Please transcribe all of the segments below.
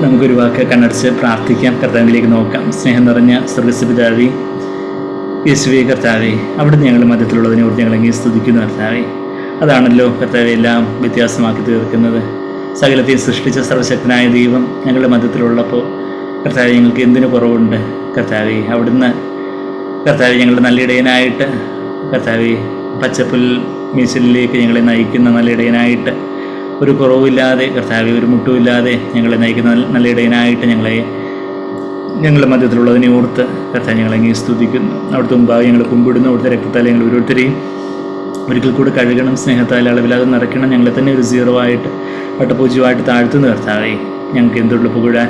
നമുക്കൊരു വാക്ക് കണ്ണടച്ച് പ്രാർത്ഥിക്കാം, കർത്താവിലേക്ക് നോക്കാം. സ്നേഹം നിറഞ്ഞ സ്വർഗ്ഗസ്ഥപിതാവേ, യേശുവേ കർത്താവേ, അവിടുന്ന് ഞങ്ങളുടെ മധ്യത്തിലുള്ളതിനെ ഓർത്ത് ഞങ്ങളെങ്കിൽ സ്തുതിക്കുന്നു കർത്താവേ. അതാണല്ലോ കർത്താവെ എല്ലാം വ്യത്യാസമാക്കി തീർക്കുന്നത്. സകലത്തെയും സൃഷ്ടിച്ച സർവശക്തനായ ദൈവം ഞങ്ങളുടെ മധ്യത്തിലുള്ളപ്പോൾ കർത്താവെ ഞങ്ങൾക്ക് എന്തിനു കുറവുണ്ട് കർത്താവെ? അവിടുന്ന് കർത്താവെ ഞങ്ങളുടെ നല്ല ഇടയനായിട്ട്, കർത്താവെ പച്ചപ്പുൽ മീശലിലേക്ക് ഞങ്ങളെ നയിക്കുന്ന നല്ല ഇടയനായിട്ട്, ഒരു കുറവില്ലാതെ കർത്താവെ ഒരു മുട്ടുമില്ലാതെ ഞങ്ങളെ നയിക്കുന്ന നല്ല ഇടയനായിട്ട് ഞങ്ങളുടെ മധ്യത്തിലുള്ളതിനെ ഓർത്ത് കർത്താവ് ഞങ്ങളെങ്ങനെ സ്തുതിക്കുന്നു. അവിടുത്തെ മുമ്പാകെ ഞങ്ങൾ കുമ്പിടുന്നു. അവിടുത്തെ രക്തത്താൽ ഞങ്ങൾ ഓരോരുത്തരെയും ഒരിക്കൽ കൂടെ കഴുകണം, സ്നേഹത്താൽ അളവിലാതെ നിറയ്ക്കണം. ഞങ്ങളെ തന്നെ ഒരു സീറോ ആയിട്ട് വട്ടപൂജ്യമായിട്ട് താഴ്ത്തുന്ന കർത്താവേ, ഞങ്ങൾക്ക് എന്തുള്ള പുകഴാൻ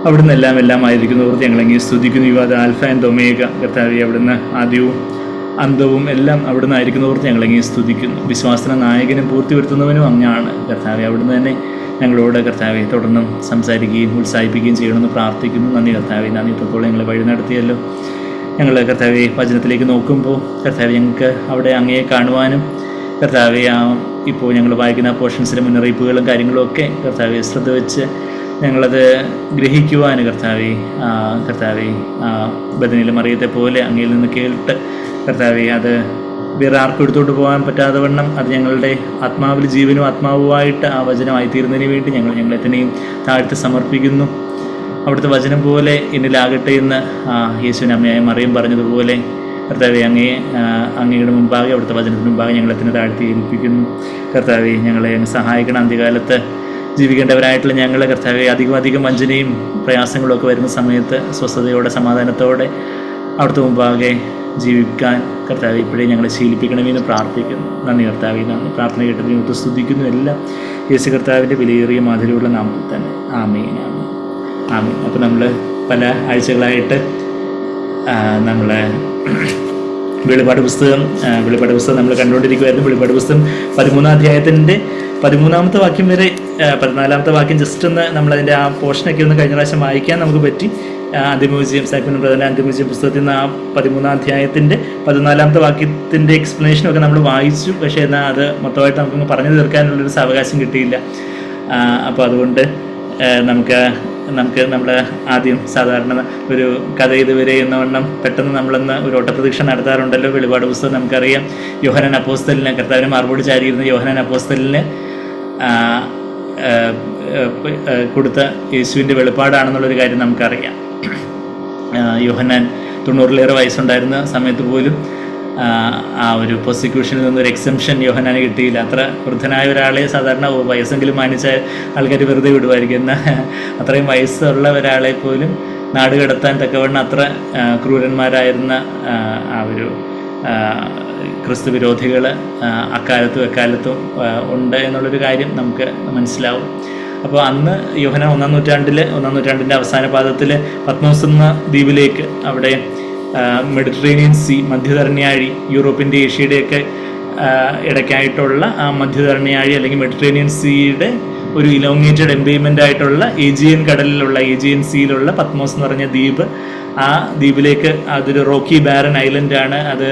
അവിടുന്ന് എല്ലാം ആയിരിക്കുന്നവർക്ക് ഞങ്ങളെങ്ങനെ സ്തുതിക്കുന്നു. യുവാദ ആൽഫ ആൻഡ് ഒമേഗ കർത്താവെ, അവിടുന്ന് ആദ്യവും അന്തവും എല്ലാം അവിടുന്ന് ആയിരിക്കുന്നവർക്ക് ഞങ്ങളെങ്ങനെ സ്തുതിക്കുന്നു. വിശ്വാസന നായകനും പൂർത്തി വരുത്തുന്നവനും അങ്ങാണ് കർത്താവെ. അവിടുന്ന് തന്നെ ഞങ്ങളോട് കർത്താവെ തുടർന്നും സംസാരിക്കുകയും ഉത്സാഹിപ്പിക്കുകയും ചെയ്യണമെന്ന് പ്രാർത്ഥിക്കുന്നു. നന്ദി കർത്താവെ, നന്ദി ഇത്രത്തോളം ഞങ്ങളെ വഴി നടത്തിയല്ലോ. ഞങ്ങൾ കർത്താവെ വചനത്തിലേക്ക് നോക്കുമ്പോൾ കർത്താവെ ഞങ്ങൾക്ക് അവിടെ അങ്ങയെ കാണുവാനും കർത്താവെ ഇപ്പോൾ ഞങ്ങൾ വായിക്കുന്ന പോർഷൻസിലെ മുന്നറിയിപ്പുകളും കാര്യങ്ങളും ഒക്കെ കർത്താവെ ശ്രദ്ധ വെച്ച് ഞങ്ങളത് ഗ്രഹിക്കുവാൻ കർത്താവെ ബദനിലെ മറിയത്തെ പോലെ അങ്ങയിൽ നിന്ന് കേട്ട് കർത്താവെ അത് വേറെ ആർക്കും എടുത്തോട്ട് പോകാൻ പറ്റാതെ വണ്ണം അത് ഞങ്ങളുടെ ആത്മാവിൽ ജീവനും ആത്മാവുമായിട്ട് ആ വചനമായി തീരുന്നതിന് വേണ്ടി ഞങ്ങളെ തന്നെയും താഴ്ത്തി സമർപ്പിക്കുന്നു. അവിടുത്തെ വചനം പോലെ എന്നിലാകട്ടെ എന്ന് യേശുവിന് അമ്മയായ മറിയം പറഞ്ഞതുപോലെ കർത്താവെ അങ്ങയുടെ മുമ്പാകെ അവിടുത്തെ വചനത്തിന് മുമ്പാകെ ഞങ്ങളെ തന്നെ താഴ്ത്തി ഏൽപ്പിക്കുന്നു. കർത്താവെ ഞങ്ങളെ സഹായിക്കണം. അന്ത്യകാലത്ത് ജീവിക്കേണ്ടവരായിട്ടുള്ള ഞങ്ങളെ കർത്താവെ അധികം വഞ്ചനയും പ്രയാസങ്ങളും ഒക്കെ വരുന്ന സമയത്ത് സ്വസ്ഥതയോടെ സമാധാനത്തോടെ അവിടുത്തെ മുമ്പാകെ ജീവിക്കാൻ കർത്താവെ ഇപ്പോഴേ ഞങ്ങളെ ശീലിപ്പിക്കണമെന്ന് പ്രാർത്ഥിക്കുന്നു. നന്ദി കർത്താവെ, നന്ദി. പ്രാർത്ഥന കേട്ടതിന് സ്തുതിക്കുന്നു. എല്ലാം യേശു കർത്താവിൻ്റെ വിലയേറിയ മാധുര്യമുള്ള നാമത്തിൽ തന്നെ. ആമേൻ, ആമേൻ, ആമേൻ. അപ്പോൾ നമ്മൾ പല ആഴ്ചകളായിട്ട് നമ്മൾ വെളിപാട് പുസ്തകം നമ്മൾ കണ്ടുകൊണ്ടിരിക്കുമായിരുന്നു. വെളിപാട് പുസ്തകം 13-ാം അധ്യായത്തിൻ്റെ 13-ാമത്തെ വാക്യം വരെ 14-ാമത്തെ വാക്യം ജസ്റ്റ് ഒന്ന് നമ്മളതിൻ്റെ ആ പോർഷനൊക്കെ ഒന്ന് കഴിഞ്ഞ പ്രാവശ്യം വായിക്കാൻ നമുക്ക് പറ്റി. അന്തിമവിജയം സാക്വൻ ബ്രദറിൻ്റെ അന്തിമവിജയം പുസ്തകത്തിൽ നിന്ന് ആ 13-ാം അധ്യായത്തിൻ്റെ 14-ാമത്തെ വാക്യത്തിൻ്റെ എക്സ്പ്ലനേഷനൊക്കെ നമ്മൾ വായിച്ചു. പക്ഷേ എന്നാൽ അത് മൊത്തമായിട്ട് നമുക്കൊന്ന് പറഞ്ഞു തീർക്കാനുള്ളൊരു സാവകാശം കിട്ടിയില്ല. അപ്പോൾ അതുകൊണ്ട് നമുക്ക് നമ്മൾ ആദ്യം സാധാരണ ഒരു കഥ ഇതുവരെ എന്നവണ്ണം പെട്ടെന്ന് നമ്മളൊന്ന് ഒരു ഓട്ടപ്രതീക്ഷ നടത്താറുണ്ടല്ലോ. വെളിപാട് പുസ്തകം നമുക്കറിയാം. യോഹന്നാൻ അപ്പോസ്തലന്, കർത്താവിന് മറുപടി ചാരിയിരുന്ന യോഹന്നാൻ അപ്പോസ്തലന് കൊടുത്ത യേശുവിൻ്റെ വെളിപ്പാടാണെന്നുള്ളൊരു കാര്യം നമുക്കറിയാം. യോഹന്നാൻ 90-ലേറെ വയസ്സുണ്ടായിരുന്ന സമയത്ത് പോലും ആ ഒരു പ്രോസിക്യൂഷനിൽ നിന്നൊരു എക്സംഷൻ യോഹന്നാന് കിട്ടിയില്ല. അത്ര വൃദ്ധനായ ഒരാളെ സാധാരണ വയസ്സെങ്കിലും മാനിച്ച ആൾക്കാർ വെറുതെ വിടുമായിരിക്കും. എന്നാൽ അത്രയും വയസ്സുള്ള ഒരാളെ പോലും നാട് കടത്താൻ തക്കവണ്ണം അത്ര ക്രൂരന്മാരായിരുന്ന ആ ഒരു ക്രിസ്തു വിരോധികൾ എക്കാലത്തും ഉണ്ട് എന്നുള്ളൊരു കാര്യം നമുക്ക് മനസ്സിലാവും. അപ്പോൾ അന്ന് യോഹന്നാൻ 1-ാം നൂറ്റാണ്ടിൻ്റെ അവസാന പാദത്തിൽ പത്മോസ് എന്ന ദ്വീപിലേക്ക്, അവിടെ മെഡിറ്ററേനിയൻ സീ, മധ്യധരണ്യാഴി, യൂറോപ്പിൻ്റെ ഏഷ്യയുടെയൊക്കെ ഇടയ്ക്കായിട്ടുള്ള ആ മധ്യധരണ്യാഴി അല്ലെങ്കിൽ മെഡിറ്ററേനിയൻ സീയുടെ ഒരു ഇലോങ്ങേറ്റഡ് എംപേയ്മെൻ്റ് ആയിട്ടുള്ള ഏജിയൻ സീയിലുള്ള പത്മോസ് എന്ന് പറഞ്ഞ ദ്വീപ്, ആ ദ്വീപിലേക്ക്, അതൊരു റോക്കി ബാരൻ ഐലൻഡാണ്. അത്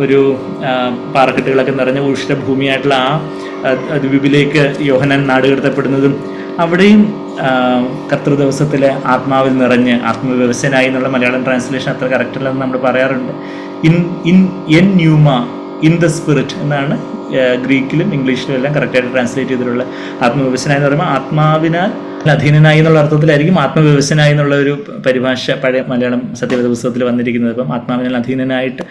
ഒരു പാറക്കെട്ടുകളൊക്കെ നിറഞ്ഞ ഉഷ്ണഭൂമിയായിട്ടുള്ള ആ ദ്വീപിലേക്ക് യോഹന്നാൻ നാടുകടത്തപ്പെടുന്നതും അവിടെയും കർത്തൃദിവസത്തിൽ ആത്മാവിൽ നിറഞ്ഞ് ആത്മവ്യവസനായി എന്നുള്ള മലയാളം ട്രാൻസ്ലേഷൻ അത്ര കറക്റ്റല്ലെന്ന് നമ്മൾ പറയാറുണ്ട്. In pneuma, in the spirit എന്നാണ് ഗ്രീക്കിലും ഇംഗ്ലീഷിലും എല്ലാം കറക്റ്റായിട്ട് ട്രാൻസ്ലേറ്റ് ചെയ്തിട്ടുള്ള. ആത്മവ്യവസനായി എന്ന് പറയുമ്പോൾ ആത്മാവിനാൽ അധീനനായി എന്നുള്ള അർത്ഥത്തിലായിരിക്കും ആത്മവ്യവസനായി എന്നുള്ള ഒരു പരിഭാഷ പഴയ മലയാളം സത്യവേദ പുസ്തകത്തിൽ വന്നിരിക്കുന്നത്. അപ്പം ആത്മാവിനാൽ അധീനനായിട്ട്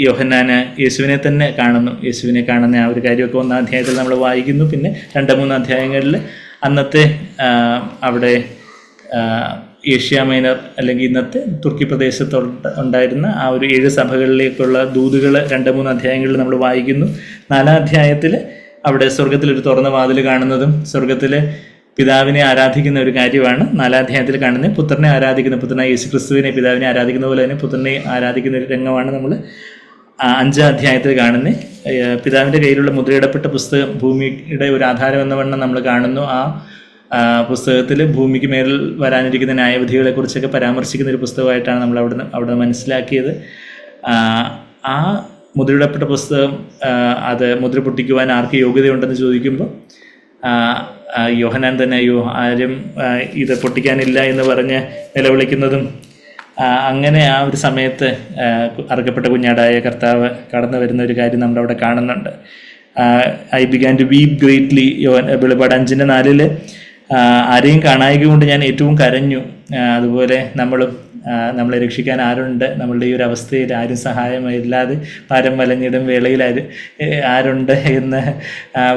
യോഹന്നാന് യേശുവിനെ തന്നെ കാണുന്നു. യേശുവിനെ കാണുന്ന ആ ഒരു കാര്യമൊക്കെ 1-ാം അധ്യായത്തിൽ നമ്മൾ വായിക്കുന്നു. പിന്നെ 2-3 അധ്യായങ്ങളിൽ അന്നത്തെ അവിടെ ഏഷ്യ മൈനർ അല്ലെങ്കിൽ ഇന്നത്തെ തുർക്കി പ്രദേശത്ത് ഉണ്ടായിരുന്ന ആ ഒരു 7 സഭകളിലേക്കുള്ള ദൂതുകൾ 2-3 അധ്യായങ്ങളിൽ നമ്മൾ വായിക്കുന്നു. 4-ാം അധ്യായത്തിൽ അവിടെ സ്വർഗത്തിലൊരു തുറന്ന വാതിൽ കാണുന്നതും സ്വർഗത്തിലെ പിതാവിനെ ആരാധിക്കുന്ന ഒരു കാര്യമാണ് 4-ാം അധ്യായത്തിൽ കാണുന്നത്. പുത്രനായ യേശു ക്രിസ്തുവിനെ പിതാവിനെ ആരാധിക്കുന്ന പോലെ തന്നെ പുത്രനെ ആരാധിക്കുന്ന ഒരു രംഗമാണ് നമ്മൾ 5-ാം അധ്യായത്തിൽ കാണുന്നത്. പിതാവിൻ്റെ കയ്യിലുള്ള മുദ്രയിടപ്പെട്ട പുസ്തകം ഭൂമിയുടെ ഒരു ആധാരം എന്ന വണ്ണം നമ്മൾ കാണുന്നു. ആ പുസ്തകത്തിൽ ഭൂമിക്ക് മേൽ വരാനിരിക്കുന്ന ന്യായവിധികളെക്കുറിച്ചൊക്കെ പരാമർശിക്കുന്ന ഒരു പുസ്തകമായിട്ടാണ് നമ്മൾ അവിടെ മനസ്സിലാക്കിയത്. ആ മുദ്രയിടപ്പെട്ട പുസ്തകം അത് മുദ്ര പൊട്ടിക്കുവാൻ ആർക്ക് യോഗ്യതയുണ്ടെന്ന് ചോദിക്കുമ്പോൾ യോഹന്നാൻ തന്നെ അയ്യോ ആരും ഇത് പൊട്ടിക്കാനില്ല എന്ന് പറഞ്ഞ് നിലവിളിക്കുന്നതും, അങ്ങനെ ആ ഒരു സമയത്ത് അറുക്കപ്പെട്ട കുഞ്ഞാടായ കർത്താവ് കടന്നു വരുന്ന ഒരു കാര്യം നമ്മുടെ അവിടെ കാണുന്നുണ്ട്. I began to weep greatly. വെളിപാട് 5:4 ആരെയും കാണായിക കൊണ്ട് ഞാൻ ഏറ്റവും കരഞ്ഞു. അതുപോലെ നമ്മളെ രക്ഷിക്കാൻ ആരുണ്ട്? നമ്മളുടെ ഈ ഒരു അവസ്ഥയിൽ ആരും സഹായമില്ലാതെ പാരം വലഞ്ഞിടും വേളയിൽ ആരുണ്ട് എന്ന്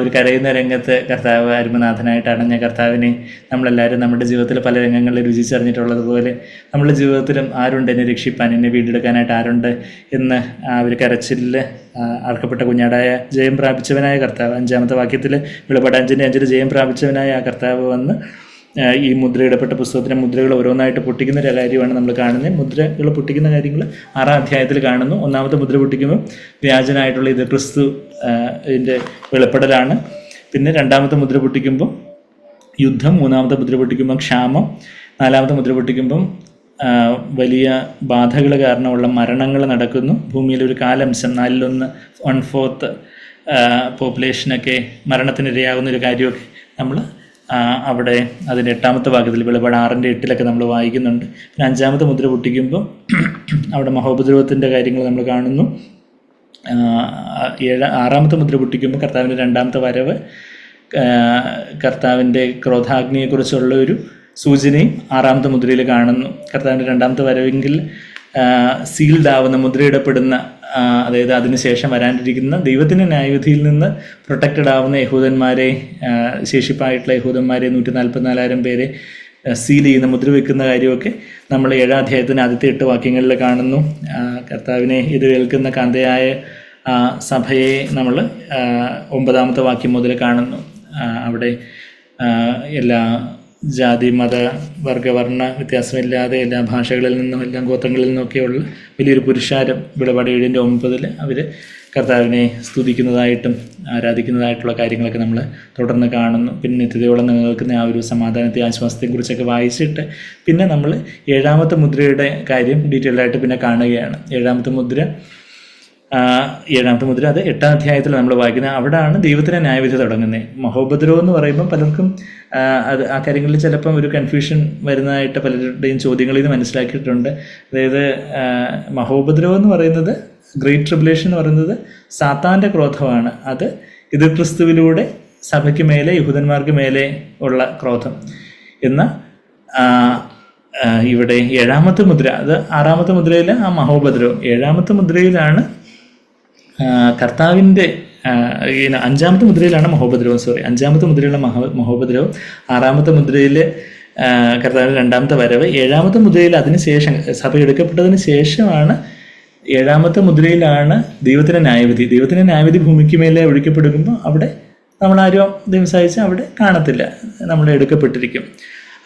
ഒരു കരയുന്ന രംഗത്ത് കർത്താവ് അരുമനാഥനായിട്ട് അടഞ്ഞ കർത്താവിനെ നമ്മളെല്ലാവരും നമ്മുടെ ജീവിതത്തിൽ പല രംഗങ്ങളിൽ രുചിച്ചറിഞ്ഞിട്ടുള്ളതുപോലെ നമ്മുടെ ജീവിതത്തിലും ആരുണ്ട് എന്നെ രക്ഷിപ്പാൻ, എന്നെ വീണ്ടെടുക്കാനായിട്ട് ആരുണ്ട് എന്ന് ആ ഒരു കരച്ചിലിൽ അർക്കപ്പെട്ട കുഞ്ഞാടായ ജയം പ്രാപിച്ചവനായ കർത്താവ് 5-ാമത്തെ വാക്യത്തിൽ വെളിപാട് 5:5 ജയം പ്രാപിച്ചവനായ ആ കർത്താവ് വന്ന് ഈ മുദ്രയിടപ്പെട്ട പുസ്തകത്തിലെ മുദ്രകൾ ഓരോന്നായിട്ട് പൊട്ടിക്കുന്ന ഒരു കാര്യമാണ് നമ്മൾ കാണുന്നത്. മുദ്രകൾ പൊട്ടിക്കുന്ന കാര്യങ്ങൾ 6-ാം അധ്യായത്തിൽ കാണുന്നു. 1-ാമത്തെ മുദ്ര പൊട്ടിക്കുമ്പോൾ വ്യാജനായിട്ടുള്ള ഇത് ക്രിസ്തു ഇതിൻ്റെ വെളിപ്പെടലാണ്. പിന്നെ 2-ാമത്തെ മുദ്ര പൊട്ടിക്കുമ്പോൾ യുദ്ധം, 3-ാമത്തെ മുദ്ര പൊട്ടിക്കുമ്പം ക്ഷാമം, 4-ാമത്തെ മുദ്ര പൊട്ടിക്കുമ്പം വലിയ ബാധകൾ കാരണമുള്ള മരണങ്ങൾ നടക്കുന്നു. ഭൂമിയിൽ ഒരു കാലംശം 1/4 പോപ്പുലേഷനൊക്കെ മരണത്തിനിരയാകുന്ന ഒരു കാര്യമൊക്കെ നമ്മൾ അവിടെ അതിൻ്റെ 8-ാമത്തെ ഭാഗത്തിൽ വെളിപാട് 6:8 നമ്മൾ വായിക്കുന്നുണ്ട്. പിന്നെ 5-ാമത്തെ മുദ്ര പൊട്ടിക്കുമ്പോൾ അവിടെ മഹോപദ്രവത്തിൻ്റെ കാര്യങ്ങൾ നമ്മൾ കാണുന്നു. 6-ാമത്തെ മുദ്ര പൊട്ടിക്കുമ്പോൾ കർത്താവിൻ്റെ 2-ാമത്തെ വരവ്, കർത്താവിൻ്റെ ക്രോധാഗ്നിയെക്കുറിച്ചുള്ള ഒരു സൂചനയും 6-ാമത്തെ മുദ്രയിൽ കാണുന്നു. കർത്താവിൻ്റെ 2-ാമത്തെ വരവെങ്കിൽ സീൽഡ് ആവുന്ന, മുദ്രയിടപ്പെടുന്ന, അതായത് അതിനുശേഷം വരാനിരിക്കുന്ന ദൈവത്തിൻ്റെ ന്യായവിധിയിൽ നിന്ന് പ്രൊട്ടക്റ്റഡ് ആവുന്ന യഹൂദന്മാരെ, ശേഷിപ്പായിട്ടുള്ള യഹൂദന്മാരെ 144,000 പേരെ സീൽ ചെയ്യുന്ന, മുദ്ര വെക്കുന്ന കാര്യമൊക്കെ നമ്മൾ 7-ാം അധ്യായത്തിന് ആദ്യത്തെ 8 വാക്യങ്ങളിൽ കാണുന്നു. കർത്താവിനെ ഇത് കേൾക്കുന്ന കാന്തയായ സഭയെ നമ്മൾ 9-ാമത്തെ വാക്യം മുതൽ കാണുന്നു. അവിടെ എല്ലാ ജാതി മത വർഗവർണ്ണ വ്യത്യാസമില്ലാതെ എല്ലാ ഭാഷകളിൽ നിന്നും എല്ലാ ഗോത്രങ്ങളിൽ നിന്നൊക്കെയുള്ള വലിയൊരു പുരുഷാരം വെളിപാട് 7:9 അവർ കർത്താവിനെ സ്തുതിക്കുന്നതായിട്ടും ആരാധിക്കുന്നതായിട്ടുള്ള കാര്യങ്ങളൊക്കെ നമ്മൾ തുടർന്ന് കാണുന്നു. പിന്നെ നിത്യതയോളം നിലനിൽക്കുന്ന ആ ഒരു സമാധാനത്തെ, ആശ്വാസത്തെയും കുറിച്ചൊക്കെ വായിച്ചിട്ട് പിന്നെ നമ്മൾ 7-ാമത്തെ മുദ്രയുടെ കാര്യം ഡീറ്റെയിൽഡായിട്ട് പിന്നെ കാണുകയാണ്. 7-ാമത്തെ മുദ്ര അത് 8-ാം അധ്യായത്തിൽ നമ്മൾ വായിക്കുന്നത്. അവിടെയാണ് ദൈവത്തിൻ്റെ ന്യായവിധി തുടങ്ങുന്നത്. മഹോപദ്രവം എന്ന് പറയുമ്പോൾ പലർക്കും ആ കാര്യങ്ങളിൽ ചിലപ്പം ഒരു കൺഫ്യൂഷൻ വരുന്നതായിട്ട് പലരുടെയും ചോദ്യങ്ങളിൽ നിന്ന് മനസ്സിലാക്കിയിട്ടുണ്ട്. അതായത് മഹോപദ്രവം എന്ന് പറയുന്നത്, ഗ്രേറ്റ് ട്രിബുലേഷൻ എന്ന് പറയുന്നത് സാത്താൻ്റെ ക്രോധമാണ്. അത് ഇത് ക്രിസ്തുവിലൂടെ സഭയ്ക്ക് മേലെ, യഹൂദന്മാർക്ക് മേലെ ഉള്ള ക്രോധം. എന്നാൽ ഇവിടെ 7-ാമത്തെ മുദ്ര, അത് 6-ാമത്തെ മുദ്രയിൽ ആ മഹോപദ്രവം, 7-ാമത്തെ മുദ്രയിലാണ് കർത്താവിൻ്റെ 5-ാമത്തെ മുദ്രയിലാണ് മഹോപദ്രവം, 5-ാമത്തെ മുദ്രയിലുള്ള മഹോപദ്രവം, 6-ാമത്തെ മുദ്രയിൽ കർത്താവിൻ്റെ 2-ാമത്തെ വരവ്, 7-ാമത്തെ മുദ്രയിൽ അതിനുശേഷം സഭ എടുക്കപ്പെട്ടതിന് ശേഷമാണ് 7-ാമത്തെ മുദ്രയിലാണ് ദൈവത്തിൻ്റെ ന്യായവിധി. ദൈവത്തിൻ്റെ ന്യായവിധി ഭൂമിക്ക് മേലെ ഒഴിക്കപ്പെടുമ്പോൾ അവിടെ നമ്മളാരും ദൈവം സഹായിച്ച് അവിടെ കാണത്തില്ല, നമ്മൾ എടുക്കപ്പെട്ടിരിക്കും.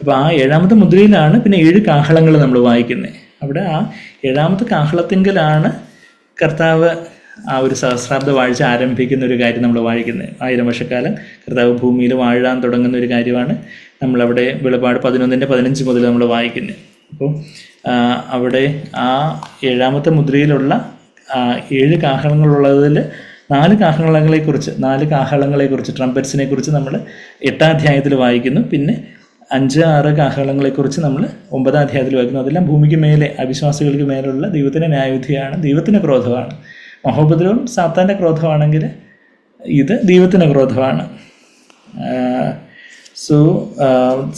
അപ്പോൾ ആ 7-ാമത്തെ മുദ്രയിലാണ് പിന്നെ 7 കാഹളങ്ങൾ നമ്മൾ വായിക്കുന്നത്. അവിടെ ആ 7-ാമത്തെ കാഹളത്തിങ്കലാണ് കർത്താവ് ആ ഒരു സഹസ്രാബ്ദ വാഴ്ച ആരംഭിക്കുന്ന ഒരു കാര്യം നമ്മൾ വായിക്കുന്നത്. 1000 വർഷക്കാലം കർത്താവ് ഭൂമിയിൽ വാഴാൻ തുടങ്ങുന്ന ഒരു കാര്യമാണ് നമ്മളവിടെ വെളിപാട് 11:15 മുതൽ നമ്മൾ വായിക്കുന്നത്. അപ്പോൾ അവിടെ ആ 7-ാമത്തെ മുദ്രയിലുള്ള 7 കാഹളങ്ങളുള്ളതിൽ 4 കാഹളങ്ങളെക്കുറിച്ച് ട്രംപറ്റ്സിനെ കുറിച്ച് നമ്മൾ 8-ാം അധ്യായത്തിൽ വായിക്കുന്നു. പിന്നെ 5-6 കാഹളങ്ങളെക്കുറിച്ച് നമ്മൾ 9-ാം അധ്യായത്തിൽ വായിക്കുന്നു. അതെല്ലാം ഭൂമിക്ക് മേലെ, അവിശ്വാസികൾക്ക് മേലുള്ള ദൈവത്തിൻ്റെ ന്യായവിധിയാണ്, ദൈവത്തിൻ്റെ ക്രോധമാണ്. മഹോപദ്രവം സാത്താൻ്റെ ക്രോധമാണെങ്കിൽ ഇത് ദൈവത്തിൻ്റെ ക്രോധമാണ്.